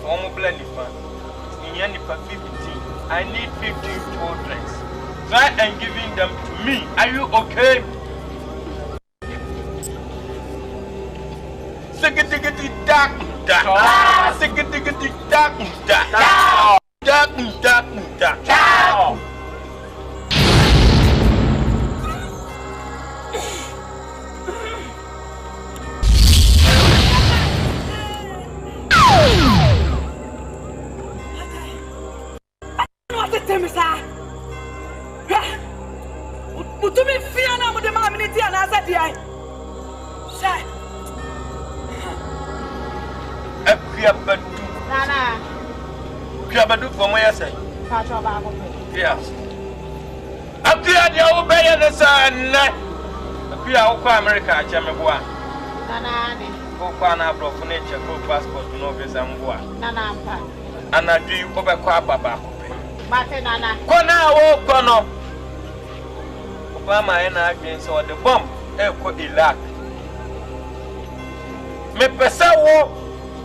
form blending fund. In 15. I need 15 children. Try and giving them to me. Are you okay? Yes. I'm glad you're better than son. America, Jamaica. Go Pana, broken nature, go passport, no visa, and go. And I do you go back, Baba. Martina. Kona, Kono. Obama and I against all the bomb, Echo Iraq. Me Pesawo,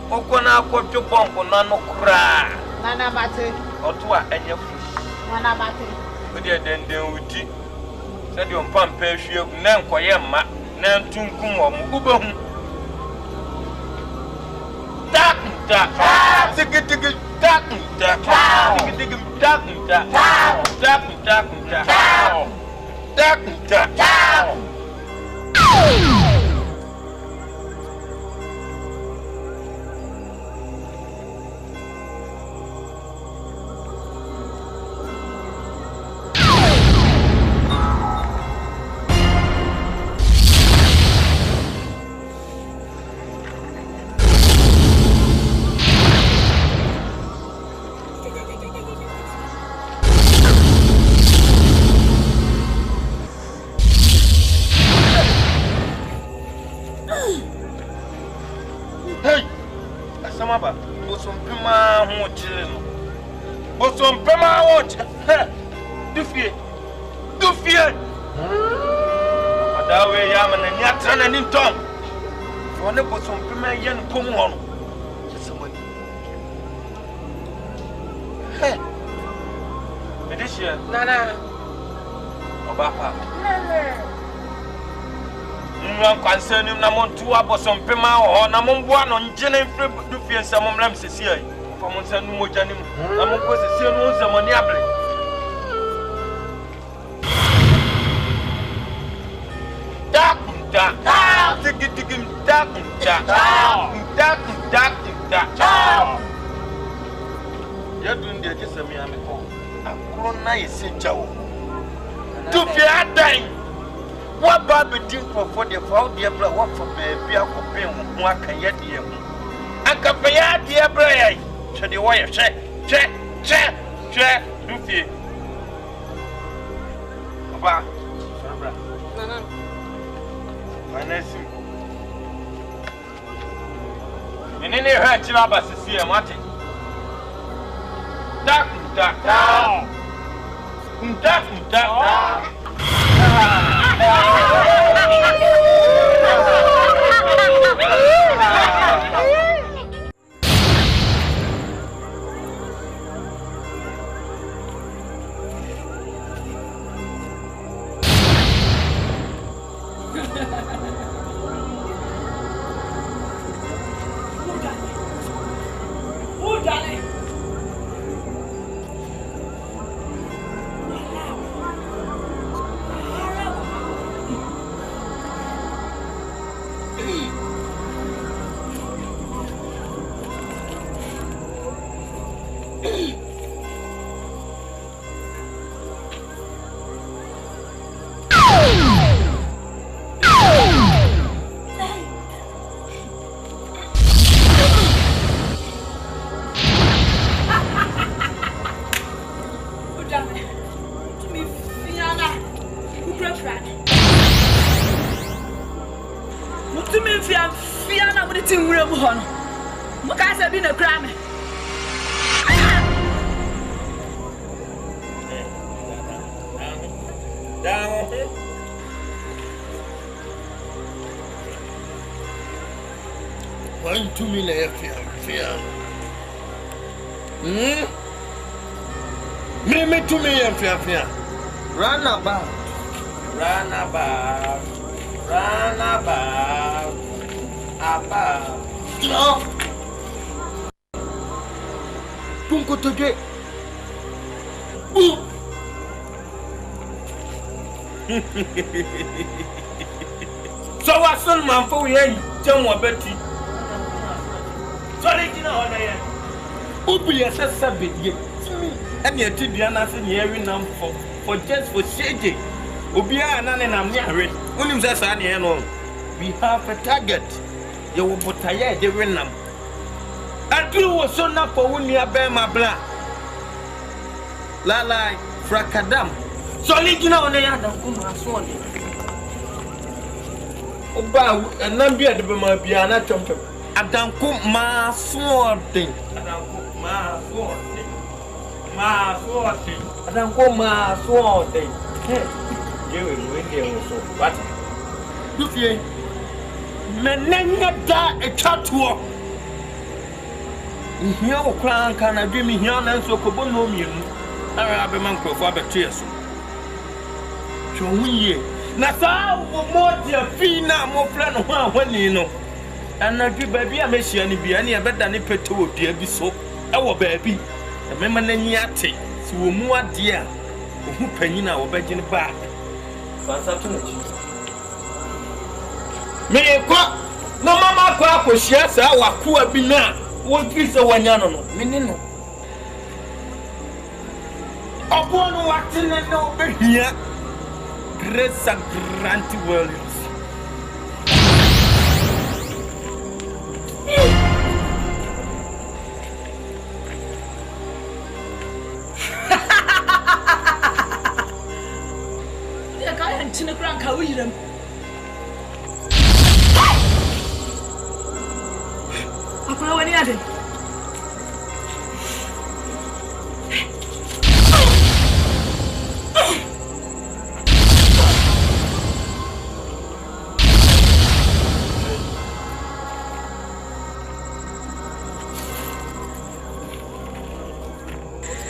Okona, go to bomb, no cry. Nana Mate. Otua and your fish. Nana Mate. But then with it. Said you pump pay you, Nan Koyama, Nan Tunkum, Ubum. Duck, concerning Namon to Abosom Pema or Namon on Jenny Dufian Samon Ramses here. From Monsanto Janim, Namon was a serious Moniable. Duck, Akona isejawo. To be a dying. What Barbie did for the foul dear brother, what for baby, I could pay one can yet hear me. I can pay a dear brother. So the wire check, Luffy. Papa, Vanessa. And then they heard you about to see a Martin. Duck. Run about. No. Punko today. So what's son man for we ain't tell me Betty. Sorry, you know what I am. Open your sabbath. And your Tibiana said, "Every number for just for shaggy." Ubia and I'm near. William says, we have a target. You will put a the winner. And you was so not for when you bear my blood. La fracadam. So, you know, they are the woman. Oba, and none be at the Biana Chump. I don't cook my sword thing. I don't cook my sword thing. My sword thing. I don't cook my sword thing. You will win there also. What? Look here. Menenga da a chatwa. Here, Crown can I dream here and so Cobonomium. I have a man for Tears. So we Nasa more dear Fina, more plan when you know. And I give baby a messiah and be any better than a pet to dear be so. Our baby, a memaniate, so more dear. Who penina or begging back. Me no mama kwa koshia sa wakua bina won twise wanyano no menino obono watene no behia grace grant worlds ya ka ntine kran ka wiram Apa wani ada?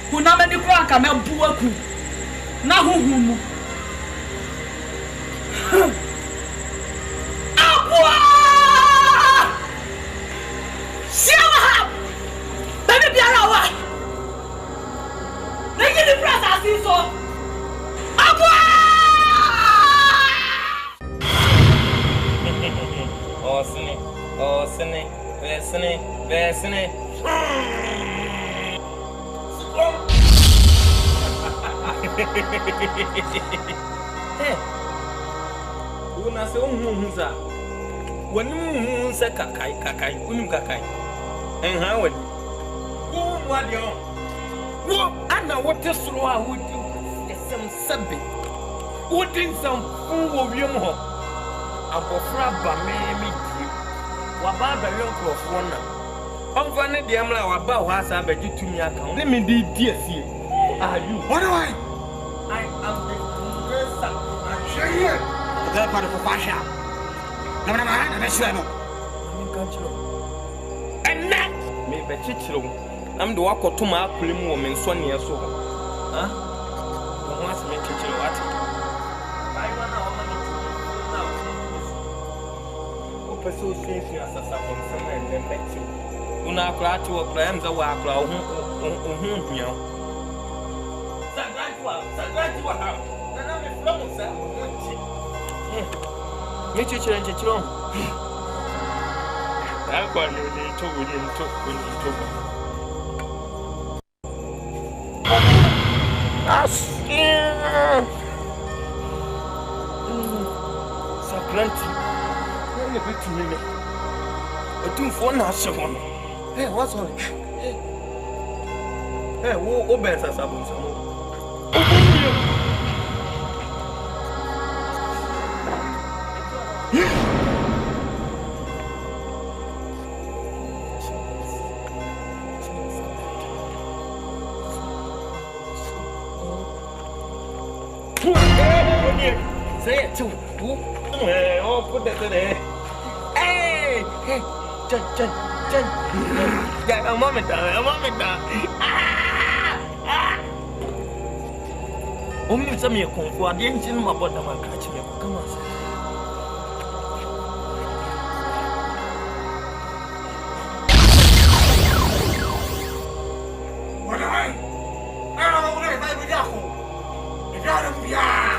Kuna meni kwa kama buaku na huhumu. Baby Biarawa. Make the press as he saw. Hey. Una se unhuza. Wanu se kakai. Unum kakai. En ha wani. Wo wadi on. Wo ana wote soro a wodi. Esem sabe. Wodi nsam wo wiem ho. Abofra ba me di. Wa ba ba yonkofo na. Onfa ne de amla wa ba ho asa ba gitumi aka. Ne me di asie. Are you? What do I am the professor. Share here. The part of the fascia. No. And that me be chichiro. I'm the walk to my pulim woman so near so. Huh? No one's me chichiro what? I want our money to now. Open so safe as a from somewhere and then back to. Una cry to a crime the walk. Me chichiro. That one you need to when you took. Sakranti. When you get to me, I do for nothing. Hey, what's on? Hey, who opens us up on some? Say it too. Oh, put that there. Hey, Jen. Yeah, a moment. Only some you come for the engine, my brother, man, catch me. Come on, what am I? I don't know what I'm you got him, yeah.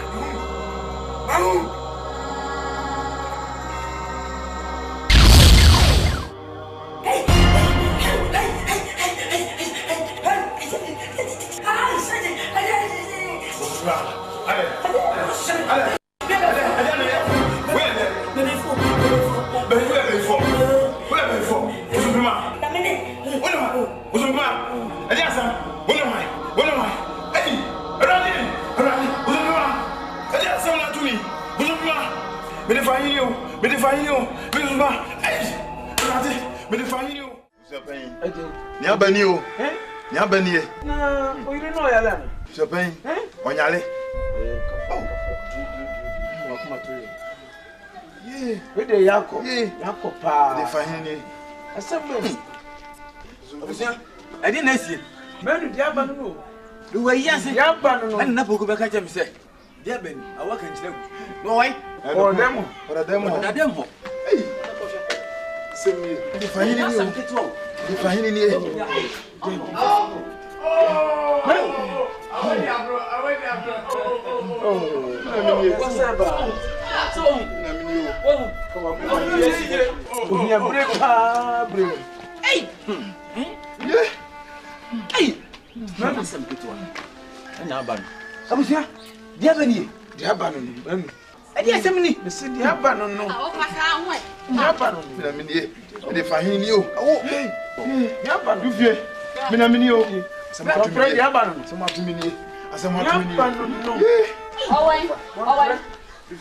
Niabani. No, we don't know Yala. Chopin. Onyale. Yeah, with the Yako. Yako pa. The fahini. Assembly. I didn't see. Man, the Yabano. Do we yes? Yabano. And Napo go back at him say. Dear Ben, I work in Chile. No, why? For them. Hey. Send me. The fahini. The fahini. What's that about? Come on, break. Hey! Yeah! Hey! Man, some good one. And now, Ban. I was here. Diabani. I didn't say me. The city Yabano. Yabano. The fahini. Oh, hey. Yabano. Minamini. Some Yabano. Some of me.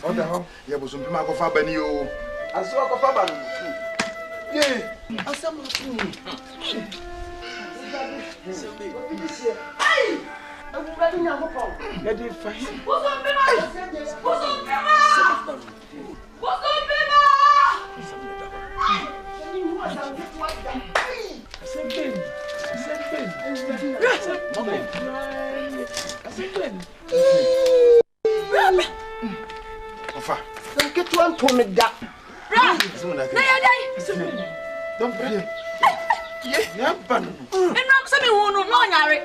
Oh, yeah, but some people go for Benio. I saw a Fabano. Yeah, I saw my Get one to me that. Don't play. Yeah, but and I'm saying, no, Yari.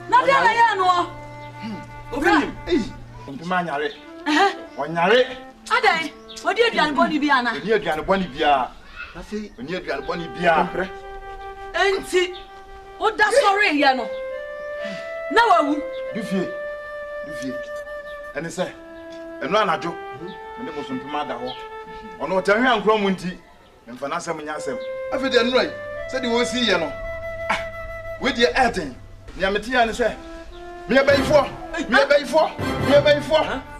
Not the other no. Hey, Manyare. On Yare. Ade, what do you do, Bonnie Biana? Near Diana Bonnie Bia. I say, near Diana Bonnie Bia. And see, what that's sorry, Yano. Now, you feel. Dufie. Ene se. Eno anajo. Ende bo so mpema da ho. Ono otanwe ankro mu nti. Mfa na asem nya asem. Afede enu ai. Se de wo si ye no. Ah. We de aten. Nya meti ya ne se. Me abayifo.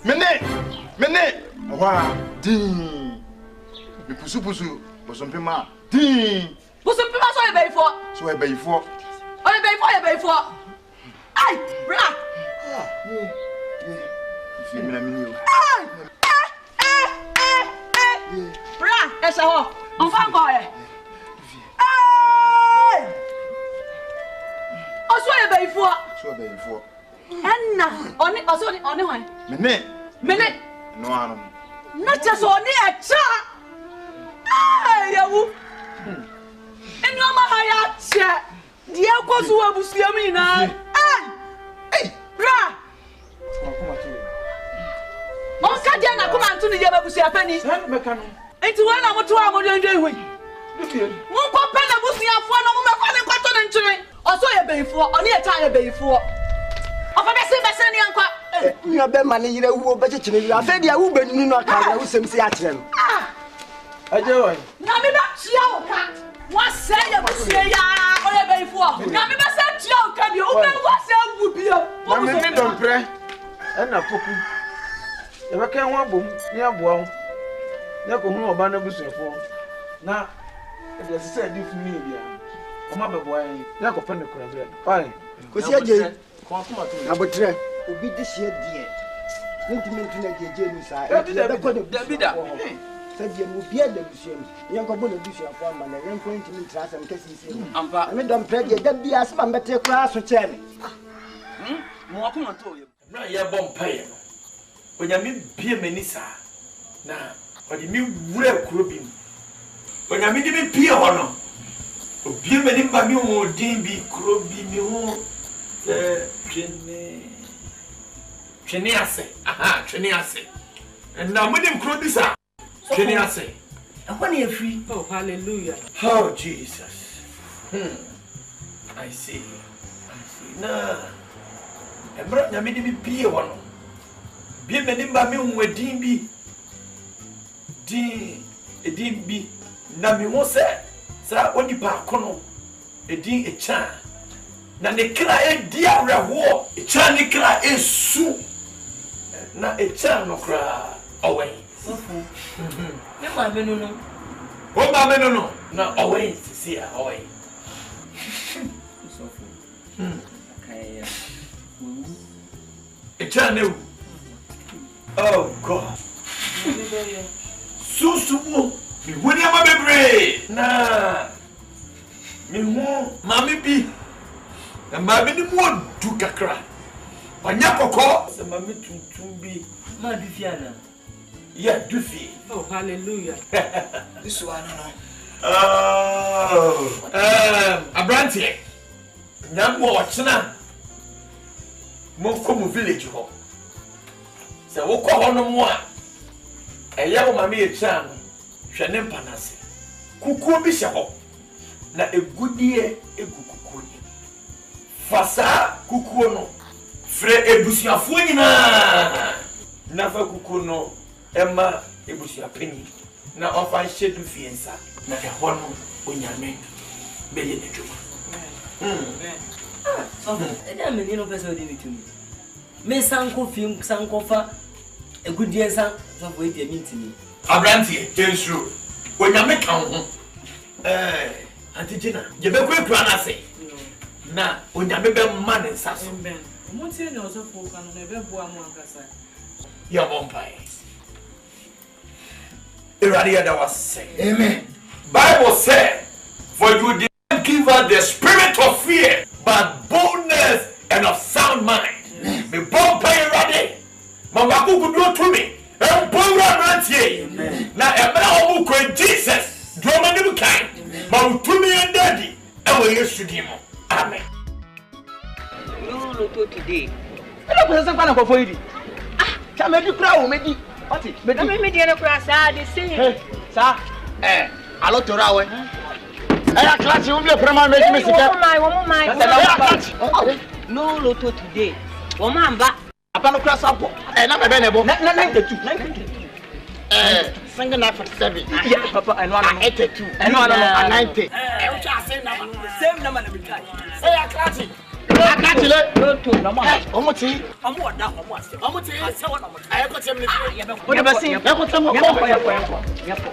Mene. Wa din. Me pusu bo so mpema. Din. Pusu mpema so abayifo. So abayifo. Abayifo. Ai, bra. Femina menino. Bra, essa ho. On fa ngọ e. Oso e beifo. Enna, oni hwan. Mene. No ano. Na cheso oni e cha. Yawu. Enu ama ha ya che. Die koso wa busuam ina. Bra. On ka dia na kuma ntu ni je babusu afani. Enti wa na moto a mo dwendwe hwe. Mo ko pe na busu afo na mo mekwa ne kwato ne nkyere. Oso ye beifo, oni e ta ye beifo. Ofa bese ni ankwa. Nyo be ma ne yire wu be kyekire wi afa dia wu benunu no aka wu sem si akire no. Aje wa. Na me ba tia o ka. Wa se ye busu ya o ye beifo. Na me ba se tia o ka bi o be wa se wu bi o. Na me ni dompre. Na poku. E ba kan wa bom ni aboa ho. Na ko hu oba na busuefo. Na e de se di fu ni bia. O ma beboa yin. Na ko pene kura bia. Fine. Ko si aje. Ko akoma to. Na botre. Obi de sie die. Sentiment na jeje ni sa. E de ko de Davida. Sa die mu bia da busuem. Yen ko bo na busuefo ama na yen ko ntimi trasa nkasi si. Ampa. Me dom pre de da bia asma mbete kura so che me. Mo akoma to ye. Na ye bom paye. Onyame bie menisa na odi mi wure kuro bi onyame di mi pie ho no obie meni ba mi ho din bi kuro bi mi ho twene ase na mo dim kuro bi sa twene ase When you free. Oh, hallelujah. Oh, Jesus. I see. Nah. Emra nyame di bi wono. Bi me nimba me unwedin bi. Edin bi na me ho se sa oni pa kono. Edin echa. Na ne kra e di awreho. Echa ne kra esu. Na echa no kra away. Me ma me no. O ma me no. Na away see away. Okay. Eternal. Oh God. Susubu. Mi woni ama bebre. Na. Mi ho mami bi. Na mami ni mo du kakra. Anya kokko. Se mami tuntum bi. Ma du fiana. Yeah, do fi. Oh, hallelujah. This one no. Oh. Abrantie. Nyambo ochina. Mo komu village ho. Se wo ko ho no mo a. Eya wo mama e chan. Hwe ne mpanase. Kukuo bi hye ho. Na egudie egukukuo ni. Fasa kukuo no. Fre ebusuafo nyina. Na fa kukuo no Emma ebusuapeni. Na ofa hyedu fiensa. Na eho no onyame beye ne dwuma. So, eda me ni no pese odi mitumi. Me sanko film sanko fa egudie san so for edi mitimi. Abrantie tensu. Onyame kan ho. Antigena, je be kwekura na se. Na onyame be ma ne nsa so. Mo tie ne ozo fo kan no be boa mo ankasa. Ya bompai. Iradi that was say. Amen. Bible said, for you did not give us the spirit of fear, but boldness and of sound mind. Me bompai ready. Mama kuku do to me. And bomba rantie. Na emra omu ko Jesus. Drama ni bukai. Ma utumi and daddy. And we yesu dimo. Amen. No to today. I don't person kwa na ko foyidi. Ah, cha me di kra o me di. What it? Me di na kra sa de say. Sa alo tora we. Ya class you be prema me di me sika. Woman. No to today. Woman ba. Apa no cross up. Na me be ne bo. Na 92. Single na 47. Yeah, papa, I know. 82. I know. 90. Which are same number na me try. Say aklati. Aklati le. No to na mo. Omuti. Omo oda omo ase. Omuti. Ase what omo. Aye ko tem ni. O de basi. Ya ko tem ko. Ya ko.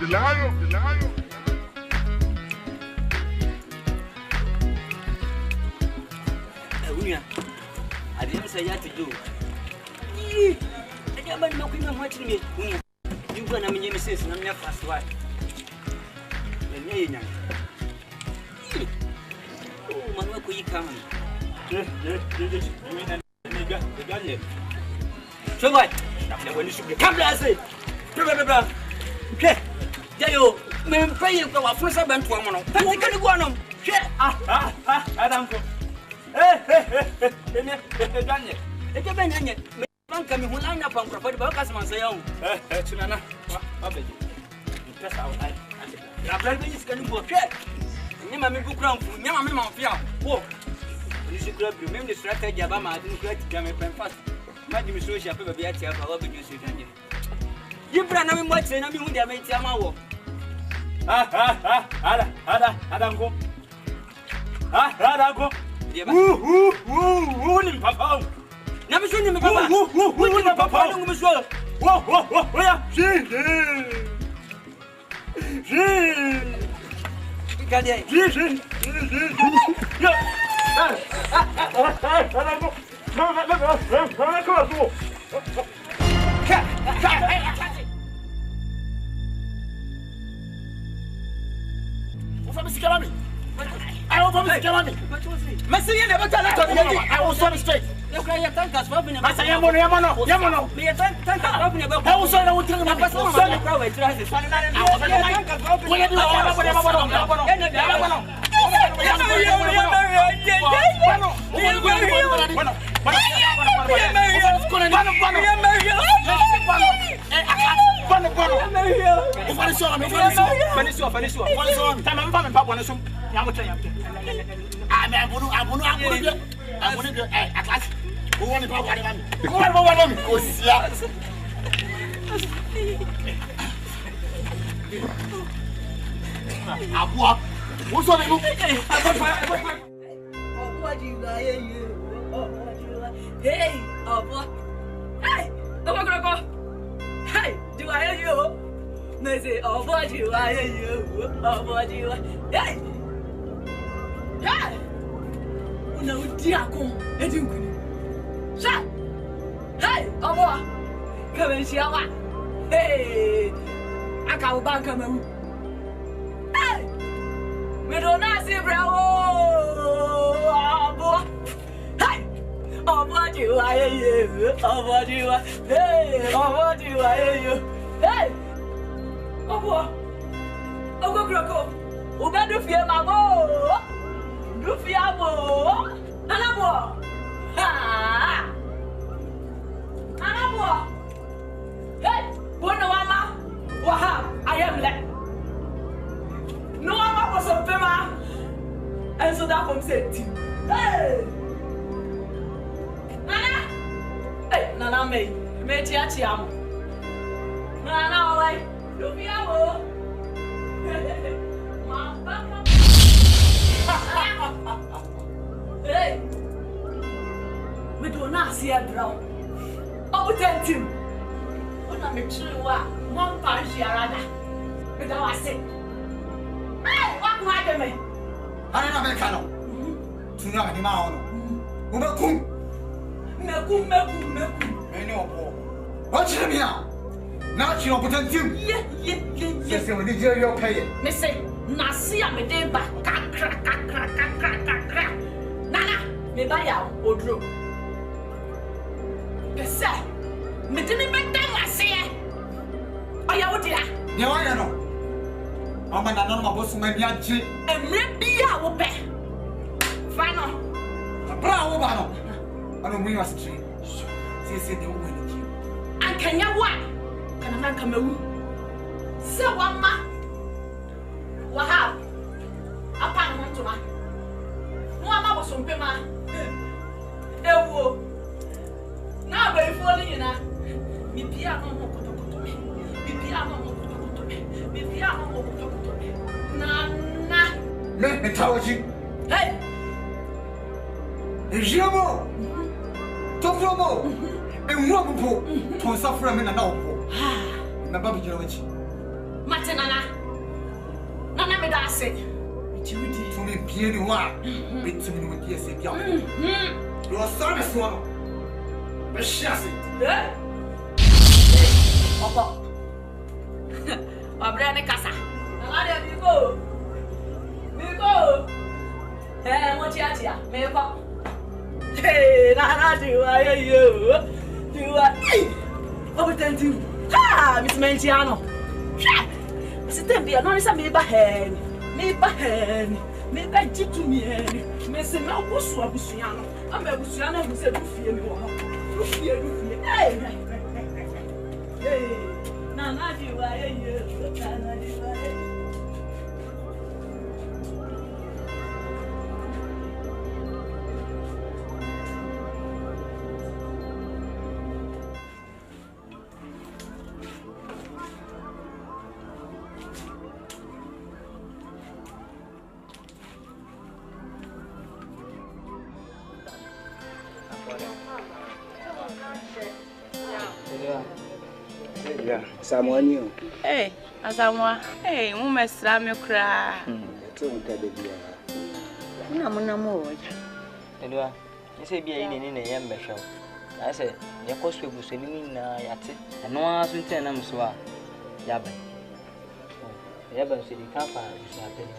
The lion. I didn't say you to do. I can't know him watching me. You gonna mean you say, I'm your first wife. Oh, man, where could you come? So what? When you should be come, I say, okay, Jayo, may pray you go for some band for one. I can't go on. I don't go. I will sorry straight. I Hey, hey, hey, do I hear you? They say, oh, what do I hear you? Oh, what do I? Hey, hey, no, Diaco, and you shut. Hey, oh, boy, come and see what? Hey, I can't back a man. Hey, we don't see bravo. Oh, boy. Oh, what do I hear you? Oh, what do I? Hey, oh, what do I hear you? Hey, oh, what? Oh, go, Croco. Oh, better fear my boy. Do fear more. Another more. Ha! Another more. Hey, what no mama? What? I am like. No mama was a fema. And so that from said, hey. Nana! Hey, Nana, me chiachiamo. Nana, why? Do me amo. Hey, we do not see a brown. Oh, tell him. When I'm a true one pound sharada. But I was sick. Hey, what do I do? I don't know, Cano. To know any man. Umakum. Mekum. What's your name now? Not your potential. Yes, you did your pay. Miss Nasia, me day back. Nana, me buy out or drew. Yes, sir. Me didn't make them, I say. Oh, you dear. No, I don't know. I'm an anonymous who may be a cheat. And maybe I will pay. Final. Bravo, Bano. Ano mu yasi tri. Se de wo ni ki. Ankanya wa. Kana man kamawu. Se wama. Waha. Apa no ntoma. Mo ama bo so mpema. Ewo. Na ba ifo ni nyina. Mi bia no mo kotokoto me. Mi bia no mo kotokoto me. Mi bia no mo kotokoto me. Na. Me tawoji. Hey. Ejimo. Tofromo. Enwo bupo. To safra me na na opo. Na ba bijira wachi. Matenana. Nana me da ase. Tiwidi. To me pie ni wa. Betimi no die ase bia. Your service one. Me shase. Eh? Opo. Obre ne kasa. Ala de bigo. Bigo. Mo tia. Me ko. Hey, na TWI yo. TWI. Obetanti. Ha, Miss Mensah. Sitembi no nisa me ba hen. Me ba jitu me. Me se na obusu abusua no. Am abusua na mu se du fie mi wo ho. Du fie. Hey. Na TWI yo. Na TWI. Samuel. Hey, Azamwa. Hey, mu mesra me kra. To unta de bia. Na mo. Edwa. Ese bia yi ni na yem behwe. Na se ye koso ebuso ni na yate. Eno aso nten na mso a yaba. Yaba se di kafa abusu apeni.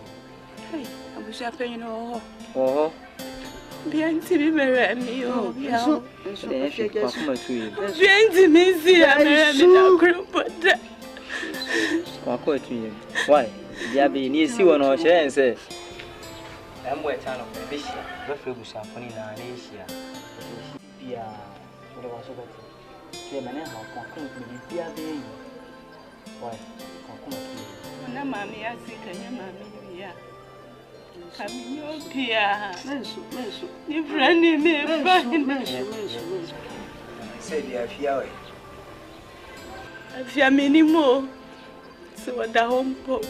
Hey, abusu apeni no. Oh. Bianti bi mere mi o bia. So de hwe kwa kuma tuyi. Bianti mi si ya mere mi na krupoda. Kwa kwa tuyi. Why? Bia bi ni si wo no hye ense. Embo eta no be hia. Be fe busa foni na na hia. Bia so ba so beti. Ke mane ha kwa kuma bi bia be yi. Why? Kwa kuma tuyi. Na mami ya si kanya mami ya. Caminho pia. Menso. Ni frani me ba. Menso. Say dia fia we. Afia menimo. So wada hompo.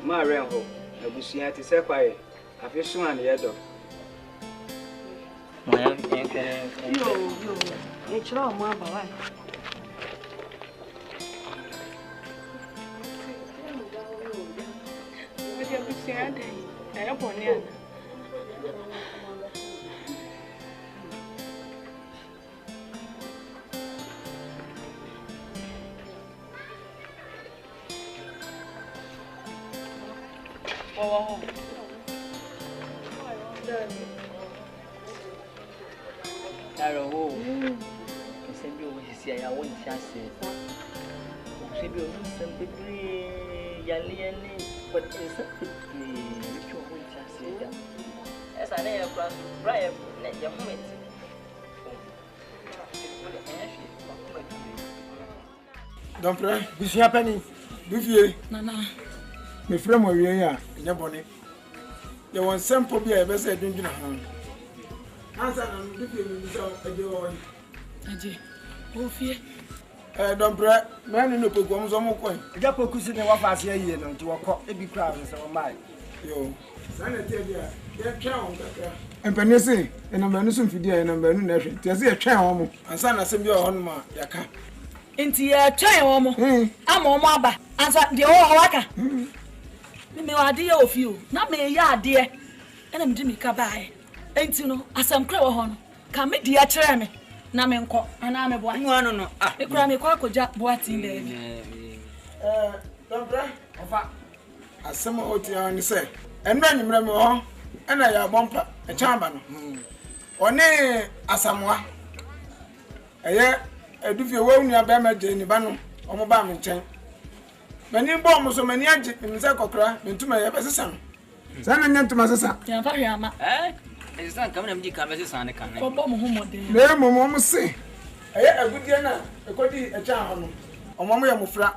Ma renho. Abusia ti se kwae. Afi so an ye do. Ma ya enkere. Yo. E chira o ma ba wa. Era bonia. Oh. Taro ho. Sempre o se ya won ti ase. Sempre o sempre pri yaliani but sempre esa na ya kwa Brian na ya moment. Don't pray. Bishia penny. Bifie. Nana. Me frame o wie ya, nya bone. Ya won sample bia e be say dunduna ha. Answer na bifie mi so aje o. Aje. O fie. Don't pray. Man no poku am so mo koy. Ja poku si ne wa fa ase ayi no nti wokọ e bi kra so o mai. Yo. Sana te bia. Ya twa on kakra. Empanese, ena manu so mfidi ena manu na hwe. Ti ase ya twa on mo. Ansa na sem bia o hono ma ya ka. Enti ya twa on mo. Ama o mo aba. Ansa de o waka. Me wade ya ofio. Na me ya ade. Ena mdi mi ka bae. Enti no asam kra wo hono. Ka me di ya kire me. Na me nko ana me boa. Nwa no. E kura me kwa koja boa tin de. Don't pray. Ofa. Asem o ti an se. Enra nyimra me ho. Ena ya bompa e chamba no. One asamwa. Eye edufie wo nua ba ma de ni ba no. Omo ba me nchen. Mani bo mo so mani age me se kokra me ntuma ye be sesa no. Sana nya ntuma sesa. Ya fa hwe ama. It's not coming to come as a can. Me mom say. A good dinner, a good a child. O mama ya mufra.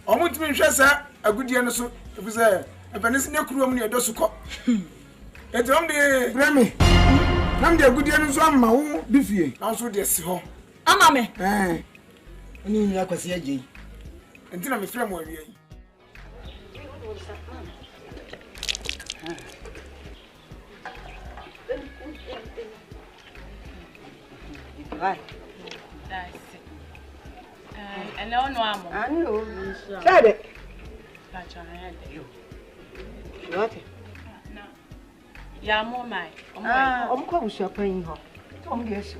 O mutu mi hwe sa agudie no so e fi say e penisi ne kurom ne edosu ko. E tom de Grammy. Nam de agudie no so amma wo bi fie. Na so de si ho. Ama me. Oni ni akwase agye. Enti na me frɛ mo awie yi. Vai. And no amo. I know. Said it. What? No. Ya mo mai. Omko busu apan ho. Tom de eso.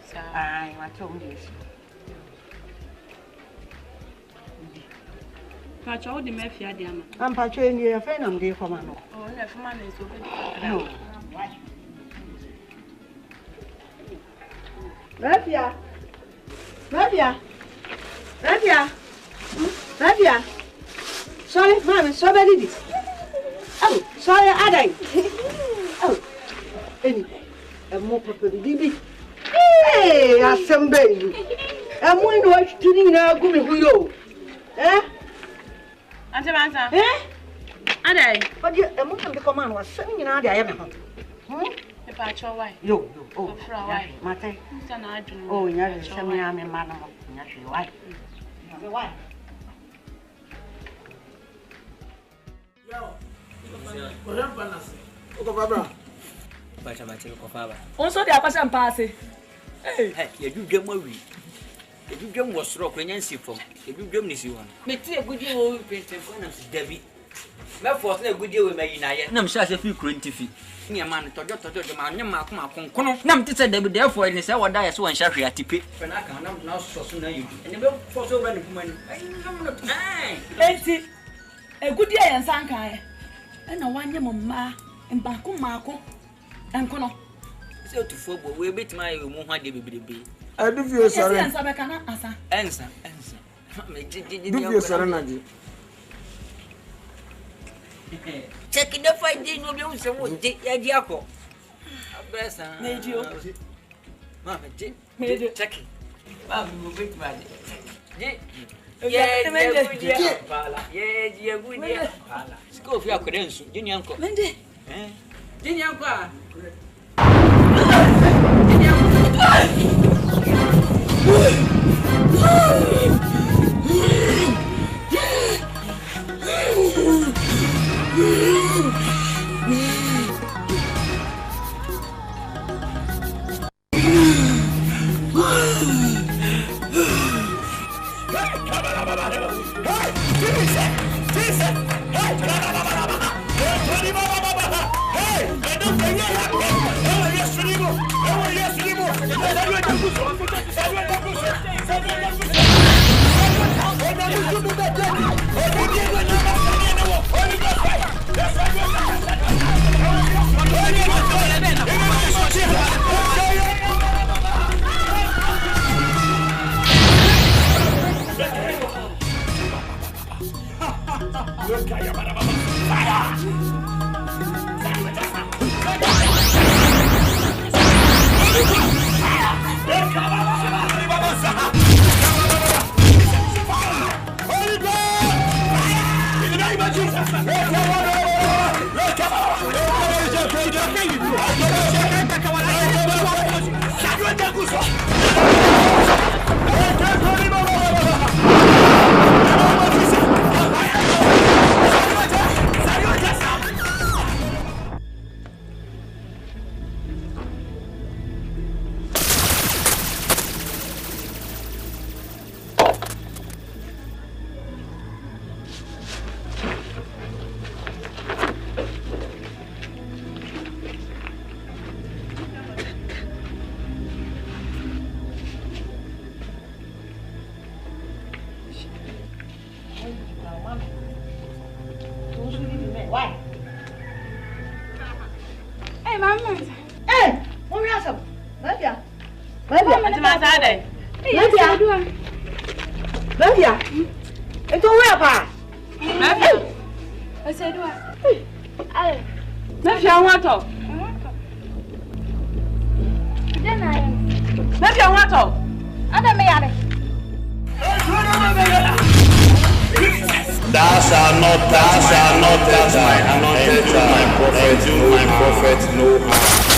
Sa. Ai, ma tom de eso. Pacho de me fia de ama. Am pacho ni e fa na mde koma no. Oh, na fuma na so be. No. Rabia. Sorry, mommy, sorry, did it. Oh, sorry, Adai. Oh, any. A more property, Bibi. Hey, I some baby. I'm going to watch tuning now, go me who you. Eh? Auntie Mensah. Eh? Adai. But you, a moment the command was sending out the other. The Pacho, why? Yo, oh, why? Mate. Oh, yeah, some yammy man. Why? Why? Also, the person passing. Hey, you do worry. If you game was rock when you see from, if you game this one. Make a good deal with Debbie. My force a good deal with me. I'm sure a few cranty feet. Me a man to the man, Mark, Nam to say Debbie, therefore, and say what I saw and shall at tippet. When I can now so soon as you and the milk for so many women. Hey, a good day and Sankai. And I want your mamma and Baku Marco and Cono. So to football, we'll bet my woman, baby. I do feel sorry. Answer. Do feel sorry. Check the fight, you know, someone take your jackal. Made you. Mamma, made you check it. Mamma, will wait my day. Yeah, good. School for your credentials, Junior Uncle. Junior Uncle. all. Adam me Thou shalt not touch my anointed and do my prophet no harm.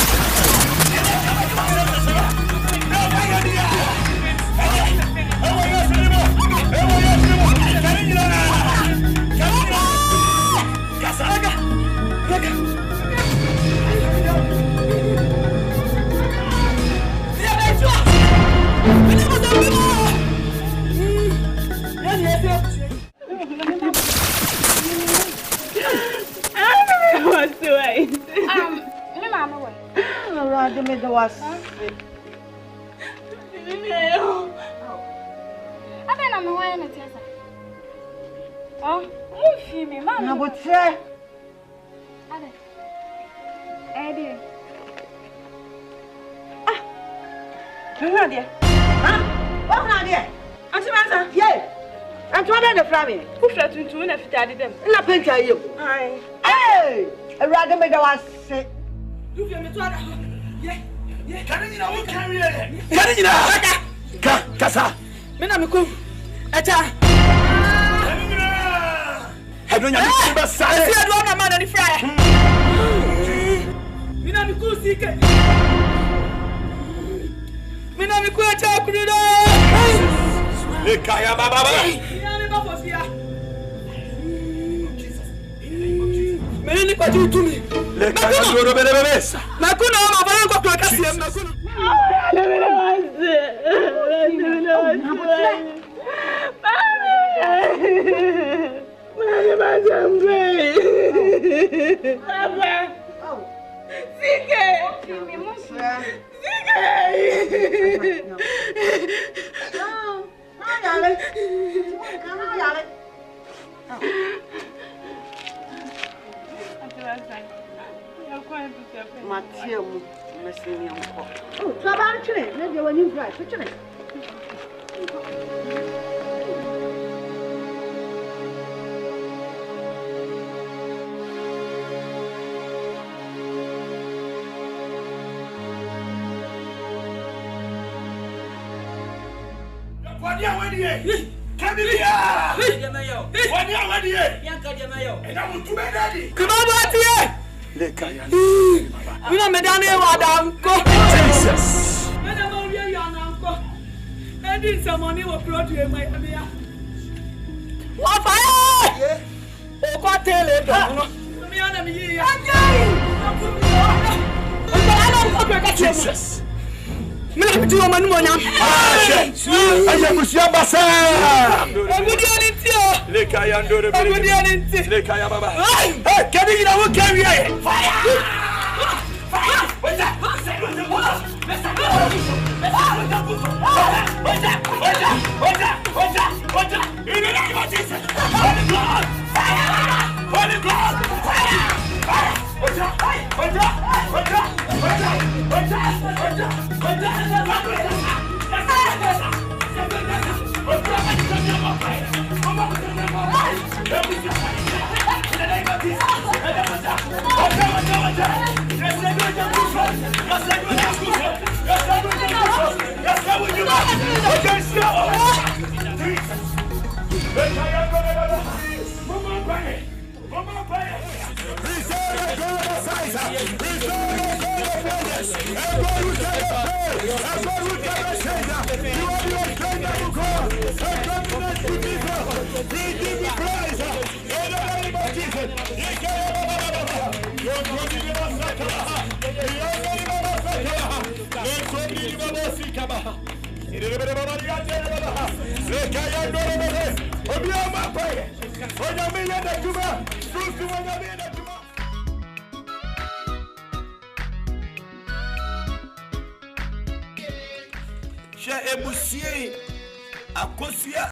Kasa. Mena me ko. Echa. Hedo nya me ba sare. Si edo na man ni fry. Mena me ko sike. Mena me ko echa kurudo. Le kaya baba. Mena me ba fosia. Mena ni kwa tu mi. Le kaya doro bele besa. Makuna ma ba ko kwa kasi makuna. Oh, trabalho tirei, né? Deu ali vai, foi tirei. Jesus. I did some money will brought you in my area. What fire? Oh, what tell it? Jesus. Me na do man mo nyam. Aye musia basa. Ebudi ani ti o. Le kaya ndore. Ebudi ani ti. Le kaya baba. Hey, kedi ina wo carry here. Fire. In the name of Jesus. Holy God. Holy God. She ebusie akosia